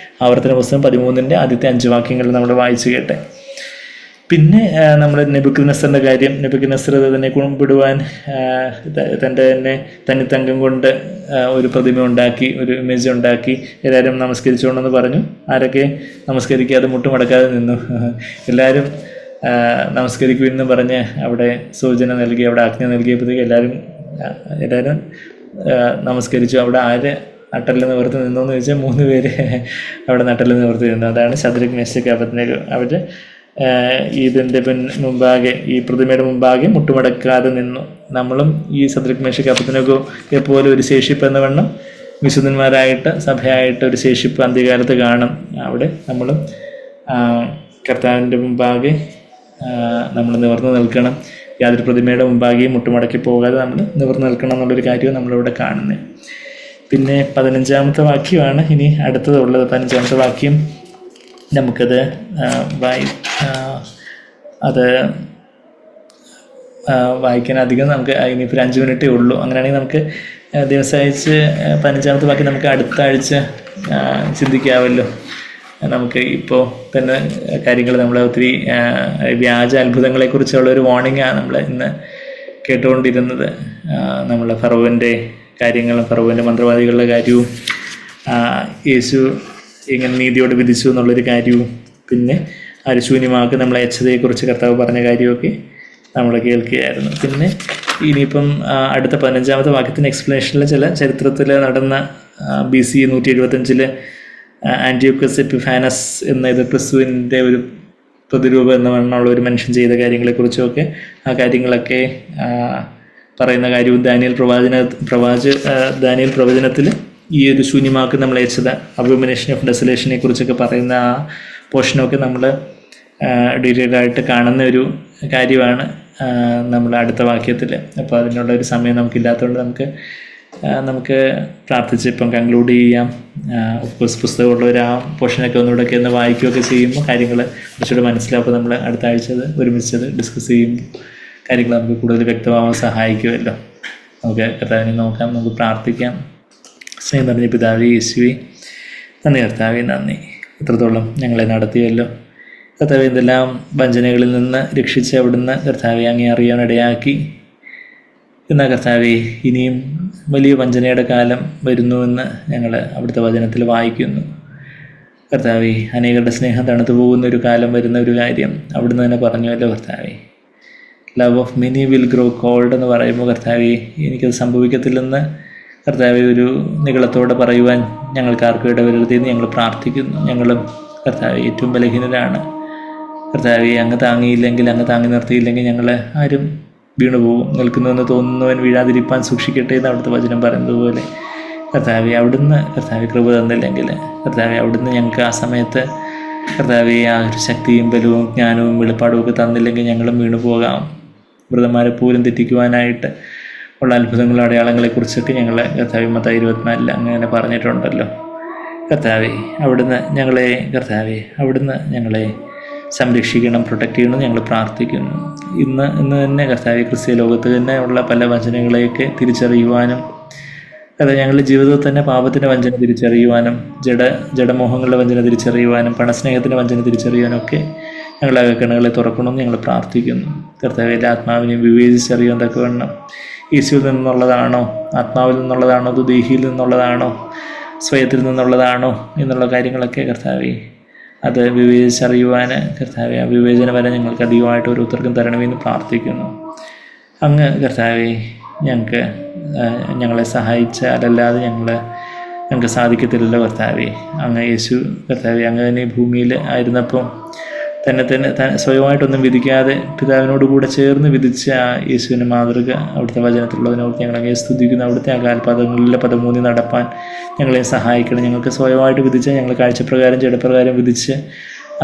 ആവർത്തന പുസ്തകം 13-ന്റെ ആദ്യത്തെ 5 വാക്യങ്ങൾ നമ്മൾ വായിച്ചു കേട്ടെ. പിന്നെ നമ്മൾ നെബൂഖദ്നേസറിൻ്റെ കാര്യം, നെബൂഖദ്നേസർ തന്നെ കുമ്പിടുവാൻ തന്നിത്തങ്കം കൊണ്ട് ഒരു പ്രതിമ ഉണ്ടാക്കി, ഒരു ഇമേജ് ഉണ്ടാക്കി എല്ലാവരും നമസ്കരിച്ചോണെന്ന് പറഞ്ഞു. ആരൊക്കെ നമസ്കരിക്കാതെ മുട്ടുമടക്കാതെ നിന്നു. എല്ലാവരും നമസ്കരിക്കുമെന്ന് പറഞ്ഞ് അവിടെ സൂചന നൽകി, അവിടെ ആജ്ഞ നൽകിയപ്പോഴത്തേക്ക് എല്ലാവരും നമസ്കരിച്ചു. അവിടെ ആര് നട്ടലിൽ നിവർത്തി നിന്നു എന്ന് ചോദിച്ചാൽ 3 പേര് അവിടെ നട്ടലിൽ നിവർത്തി നിന്നു. അതാണ് ശദ്രക് മേശക്ക് അബേദ്നേഗോ. അവർ ഇതിൻ്റെ മുമ്പാകെ, ഈ പ്രതിമയുടെ മുമ്പാകെ മുട്ടുമടക്കാതെ നിന്നു. നമ്മളും ഈ ശദ്രക് മേശക്ക് അബേദ്നേഗോയെ പോലെ ഒരു ശേഷിപ്പ് എന്ന വണ്ണം വിശുദ്ധന്മാരായിട്ട് സഭയായിട്ട് ഒരു ശേഷിപ്പ് അന്ത്യകാലത്ത് കാണും. അവിടെ നമ്മളും കർത്താവിൻ്റെ മുമ്പാകെ നമ്മൾ നിവർന്ന് നിൽക്കണം. യാതൊരു പ്രതിമയുടെ മുമ്പാകെയും മുട്ടുമടക്കി പോകാതെ നമ്മൾ നിവർന്ന് നിൽക്കണം എന്നുള്ളൊരു കാര്യവും നമ്മളിവിടെ കാണുന്നത്. പിന്നെ 15-ാമത്തെ വാക്യമാണ് ഇനി അടുത്തതുള്ളത്. 15-ാമത്തെ വാക്യം നമുക്കത് വായിക്കാൻ അധികം നമുക്ക് ഇനിയിപ്പോൾ 5 മിനിറ്റേ ഉള്ളൂ. അങ്ങനെയാണെങ്കിൽ നമുക്ക് ദിവസം അയച്ച് 15-ാമത്തെ വാക്യം നമുക്ക് അടുത്ത ആഴ്ച ചിന്തിക്കാമല്ലോ. നമുക്ക് ഇപ്പോൾ തന്നെ കാര്യങ്ങൾ നമ്മൾ ഒത്തിരി വ്യാജ അത്ഭുതങ്ങളെക്കുറിച്ചുള്ള ഒരു വാർണിംഗാണ് നമ്മൾ ഇന്ന് കേട്ടുകൊണ്ടിരുന്നത്. നമ്മൾ ഫറവോൻ്റെ കാര്യങ്ങളും ഫറവോൻ്റെ മന്ത്രവാദികളുടെ കാര്യവും യേശു ഇങ്ങനെ നീതിയോട് വിധിച്ചു എന്നുള്ളൊരു കാര്യവും പിന്നെ ശൂന്യമാക്കി നമ്മളെ അയച്ചതയെക്കുറിച്ച് കർത്താവ് പറഞ്ഞ കാര്യമൊക്കെ നമ്മൾ കേൾക്കുകയായിരുന്നു. പിന്നെ ഇനിയിപ്പം അടുത്ത 15-ാമത്തെ വാക്യത്തിൻ്റെ എക്സ്പ്ലനേഷനിൽ ചില ചരിത്രത്തിൽ നടന്ന BC 175 ആൻറ്റിയോക്കസ് എപ്പിഫാനസ് എന്ന ഇത് ക്രിസ്തുവിൻ്റെ ഒരു പ്രതിരൂപം എന്ന വണ്ണമുള്ള ഒരു മനുഷ്യൻ ചെയ്ത കാര്യങ്ങളെക്കുറിച്ചുമൊക്കെ ആ കാര്യങ്ങളൊക്കെ പറയുന്ന കാര്യവും ദാനിയേൽ പ്രവചനത്തിൽ ഈ ഒരു ശൂന്യമാക്കി നമ്മൾ അയച്ചത് അബോമിനേഷൻ ഓഫ് ഡെസലേഷനെ കുറിച്ചൊക്കെ പറയുന്ന ആ പോർഷനൊക്കെ നമ്മൾ ഡീറ്റെയിൽ ആയിട്ട് കാണുന്ന ഒരു കാര്യമാണ് നമ്മൾ അടുത്ത വാക്യത്തിൽ. അപ്പോൾ അതിനുള്ള ഒരു സമയം നമുക്കില്ലാത്തതുകൊണ്ട് നമുക്ക് പ്രാർത്ഥിച്ച് ഇപ്പം കൺക്ലൂഡ് ചെയ്യാം. ഓഫ്കോഴ്സ് പുസ്തകമുള്ളവർ ആ പോർഷനൊക്കെ ഒന്നുകൂടെയൊക്കെ ഒന്ന് വായിക്കുകയൊക്കെ ചെയ്യുമ്പോൾ കാര്യങ്ങൾ കുറച്ചുകൂടെ മനസ്സിലാകുമ്പോൾ നമ്മൾ അടുത്ത ആഴ്ച ഒരുമിച്ചത് ഡിസ്കസ് ചെയ്യും. കാര്യങ്ങൾ നമുക്ക് കൂടുതൽ വ്യക്തമാവാൻ സഹായിക്കുമല്ലോ. നമുക്ക് കർത്താവിനെ നോക്കാം, നമുക്ക് പ്രാർത്ഥിക്കാം. സ്നേഹം നിറഞ്ഞ പിതാവേ യേശുവേ, നന്ദി കർത്താവേ, നന്ദി. എത്രത്തോളം ഞങ്ങളെ നടത്തിയല്ലോ കർത്താവേ. എന്തെല്ലാം വഞ്ചനകളിൽ നിന്ന് രക്ഷിച്ച് അവിടുന്ന് കർത്താവെ അങ്ങേ അറിയാനിടയാക്കി. എന്നാൽ കർത്താവെ ഇനിയും വലിയ വഞ്ചനയുടെ കാലം വരുന്നുവെന്ന് ഞങ്ങൾ അവിടുത്തെ വചനത്തിൽ വായിക്കുന്നു. കർത്താവെ അനേകരുടെ സ്നേഹം തണുത്തു പോകുന്ന ഒരു കാലം വരുന്ന ഒരു കാര്യം അവിടുന്ന് തന്നെ പറഞ്ഞുവല്ലോ കർത്താവെ. Love of many will grow cold എന്ന് പറയുമ്പോൾ കർത്താവെ എനിക്കത് സംഭവിക്കത്തില്ലെന്ന് കർത്താവെ ഒരു നിഗളത്തോടെ പറയുവാൻ ഞങ്ങൾക്ക് ആർക്കും ഇടവരുതെന്ന് ഞങ്ങൾ പ്രാർത്ഥിക്കുന്നു. ഞങ്ങളും കർത്താവെ ഏറ്റവും ബലഹീനരാണ് കർത്താവെ. അങ്ങ് താങ്ങിയില്ലെങ്കിൽ, അങ്ങ് താങ്ങി നിർത്തിയില്ലെങ്കിൽ ഞങ്ങൾ ആരും വീണുപോകും. നിൽക്കുന്നുവെന്ന് തോന്നുന്നവൻ വീഴാതിരിപ്പാൻ സൂക്ഷിക്കട്ടെ എന്ന് അവിടുത്തെ വചനം പറയുന്നത് പോലെ കർത്താവെ അവിടുന്ന് കർത്താവെ കൃപ തന്നില്ലെങ്കിൽ കർത്താവെ അവിടുന്ന് ഞങ്ങൾക്ക് ആ സമയത്ത് കർത്താവെ ആ ഒരു ശക്തിയും ബലവും ജ്ഞാനവും വെളിപ്പാടും ഒക്കെ തന്നില്ലെങ്കിൽ ഞങ്ങളും വീണു പോകാം. വ്രതന്മാരെ പോലും തെറ്റിക്കുവാനായിട്ട് ഉള്ള അത്ഭുതങ്ങളും അടയാളങ്ങളെക്കുറിച്ചൊക്കെ ഞങ്ങൾ കർത്താവെ മത്തായി 24 അങ്ങനെ പറഞ്ഞിട്ടുണ്ടല്ലോ. കർത്താവെ അവിടുന്ന് ഞങ്ങളെ സംരക്ഷിക്കണം, പ്രൊട്ടക്റ്റ് ചെയ്യണം ഞങ്ങൾ പ്രാർത്ഥിക്കുന്നു. ഇന്ന് തന്നെ കർത്താവെ ക്രിസ്തീയ ലോകത്ത് തന്നെ ഉള്ള പല വഞ്ചനകളെയൊക്കെ തിരിച്ചറിയുവാനും അതെ ഞങ്ങളുടെ ജീവിതത്തിൽ തന്നെ പാപത്തിൻ്റെ വഞ്ചന തിരിച്ചറിയുവാനും ജഡമോഹങ്ങളുടെ വഞ്ചന തിരിച്ചറിയുവാനും പണസ്നേഹത്തിൻ്റെ വഞ്ചന തിരിച്ചറിയുവാനും ഒക്കെ ഞങ്ങളുടെ അകക്കണ്ണുകളെ തുറക്കണമെന്ന് ഞങ്ങൾ പ്രാർത്ഥിക്കുന്നു. കർത്താവെ എല്ലാ ആത്മാവിനെയും വിവേചിച്ചറിയാൻ തക്കവണ്ണം യേശുവിൽ നിന്നുള്ളതാണോ, ആത്മാവിൽ നിന്നുള്ളതാണോ, ദേഹിയിൽ നിന്നുള്ളതാണോ, സ്വയത്തിൽ നിന്നുള്ളതാണോ എന്നുള്ള കാര്യങ്ങളൊക്കെ കർത്താവെ അത് വിവേചിച്ചറിയുവാൻ കർത്താവെ ആ വിവേചന വരെ ഞങ്ങൾക്ക് അധികമായിട്ട് ഓരോരുത്തർക്കും തരണമെന്ന് പ്രാർത്ഥിക്കുന്നു. അങ്ങ് കർത്താവെ ഞങ്ങളെ സഹായിച്ചാലല്ലാതെ ഞങ്ങൾക്ക് സാധിക്കത്തില്ലല്ലോ കർത്താവെ. അങ്ങ് യേശു കർത്താവെ അങ്ങ് തന്നെ ഭൂമിയിൽ ആയിരുന്നപ്പോൾ തന്നെ സ്വയമായിട്ടൊന്നും വിധിക്കാതെ പിതാവിനോട് കൂടെ ചേർന്ന് വിധിച്ച ആ യേശുവിൻ്റെ മാതൃക അവിടുത്തെ വചനത്തിലുള്ളതിനോട് ഞങ്ങളങ്ങനെ സ്തുതിക്കുന്നു. അവിടുത്തെ ആ കാൽപാദങ്ങളിലെ പദമൂന്നി നടപ്പാൻ ഞങ്ങളെ സഹായിക്കണം. ഞങ്ങൾക്ക് സ്വയമായിട്ട് വിധിച്ച് ഞങ്ങൾ കാഴ്ചപ്രകാരം ജഡപ്രകാരം വിധിച്ച്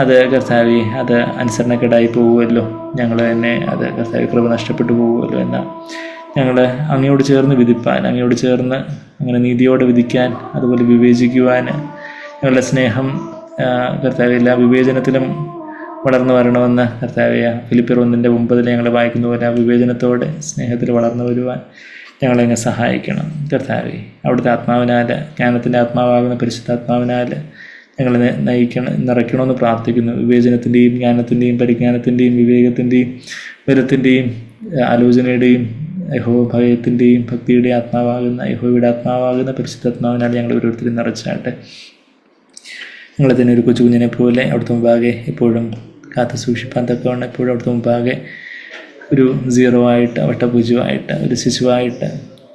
അത് കർത്താവെ അത് അനുസരണക്കേടായി പോകുമല്ലോ, ഞങ്ങൾ തന്നെ അത് കർത്താവെ കൃപ നഷ്ടപ്പെട്ടു പോകുമല്ലോ. എന്നാൽ ഞങ്ങൾ അങ്ങയോട് ചേർന്ന് വിധിപ്പാൻ, അങ്ങയോട് ചേർന്ന് അങ്ങനെ നീതിയോടെ വിധിക്കാൻ, അതുപോലെ വിവേചിക്കുവാൻ ഞങ്ങളുടെ സ്നേഹം കർത്താവെ എല്ലാ വിവേചനത്തിലും വളർന്നു വരണമെന്ന് കർത്താവെ ഫിലിപ്പിയർ 1:9 ഞങ്ങൾ വായിക്കുന്ന പോലെ ആ വിവേചനത്തോടെ സ്നേഹത്തിൽ വളർന്നു വരുവാൻ ഞങ്ങളെങ്ങനെ സഹായിക്കണം കർത്താവെ. അവിടുത്തെ ആത്മാവിനാൽ, ജ്ഞാനത്തിൻ്റെ ആത്മാവാകുന്ന പരിശുദ്ധാത്മാവിനാൽ ഞങ്ങളെ നിറയ്ക്കണമെന്ന് പ്രാർത്ഥിക്കുന്നു. വിവേചനത്തിൻ്റെയും ജ്ഞാനത്തിൻ്റെയും പരിജ്ഞാനത്തിൻ്റെയും വിവേകത്തിൻ്റെയും ബലത്തിൻ്റെയും ആലോചനയുടെയും യഹോഭയത്തിൻ്റെയും ഭക്തിയുടെ ആത്മാവാകുന്ന യഹോവയുടെ ആത്മാവാകുന്ന പരിശുദ്ധാത്മാവിനാൽ ഞങ്ങൾ ഓരോരുത്തരും നിറച്ചാട്ടെ. ഞങ്ങളെ തന്നെ ഒരു കൊച്ചു കുഞ്ഞിനെ പോലെ അവിടുത്തെ മുമ്പാകെ എപ്പോഴും കാത്തു സൂക്ഷിപ്പാൻ തക്കവണ്ണം എപ്പോഴും അവിടുത്തെ മുമ്പാകെ ഒരു 0 ആയിട്ട് വട്ടപൂജ്യമായിട്ട് ഒരു ശിശുവായിട്ട്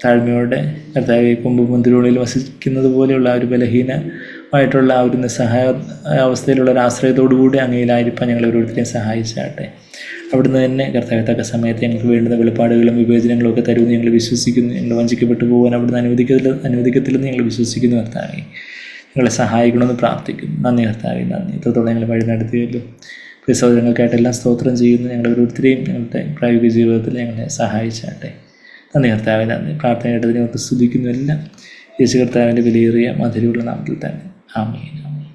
താഴ്മയോടെ കർത്താവെ കൊമ്പ് മുന്തിരികളിൽ വസിക്കുന്നത് പോലെയുള്ള ആ ഒരു ബലഹീനമായിട്ടുള്ള ആ ഒരു നിസ്സഹായ അവസ്ഥയിലുള്ള ഒരു ആശ്രയത്തോടു കൂടി അങ്ങയിലായിരിക്കാൻ ഞങ്ങൾ ഓരോരുത്തരെയും സഹായിച്ചാട്ടെ. അവിടുന്ന് തന്നെ കർത്താവെ തക്ക സമയത്ത് ഞങ്ങൾക്ക് വേണ്ടുന്ന വെളിപ്പാടുകളും വിവേചനങ്ങളും ഒക്കെ തരുമെന്ന് ഞങ്ങൾ വിശ്വസിക്കുന്നു. ഞങ്ങൾ വഞ്ചിക്കപ്പെട്ടു പോകാൻ അവിടുന്ന് അനുവദിക്കത്തില്ലെന്ന് ഞങ്ങൾ വിശ്വസിക്കുന്നു. കർത്താവെ ഞങ്ങളെ സഹായിക്കണമെന്ന് പ്രാർത്ഥിക്കുന്നു. നന്ദി കർത്താവെ, നന്ദി. ഇത്രത്തോളം ഞങ്ങൾ വഴി നടത്തിയല്ലോ. പ്രിയ സഹോദരങ്ങൾക്കായിട്ടെല്ലാം സ്തോത്രം ചെയ്യുന്നു. ഞങ്ങൾ ഓരോരുത്തരെയും ഞങ്ങളുടെ പ്രായോഗിക ജീവിതത്തിൽ ഞങ്ങളെ സഹായിച്ചാട്ടെ. നന്ദി കർത്താവെ, നന്ദി. പ്രാർത്ഥന കേട്ടതിനെ ഓർത്ത് സ്തുതിക്കുന്നു. എല്ലാം യേശു കർത്താവിൻ്റെ വിലയേറിയ മധുരമുള്ള നാമത്തിൽ തന്നെ. ആമേൻ.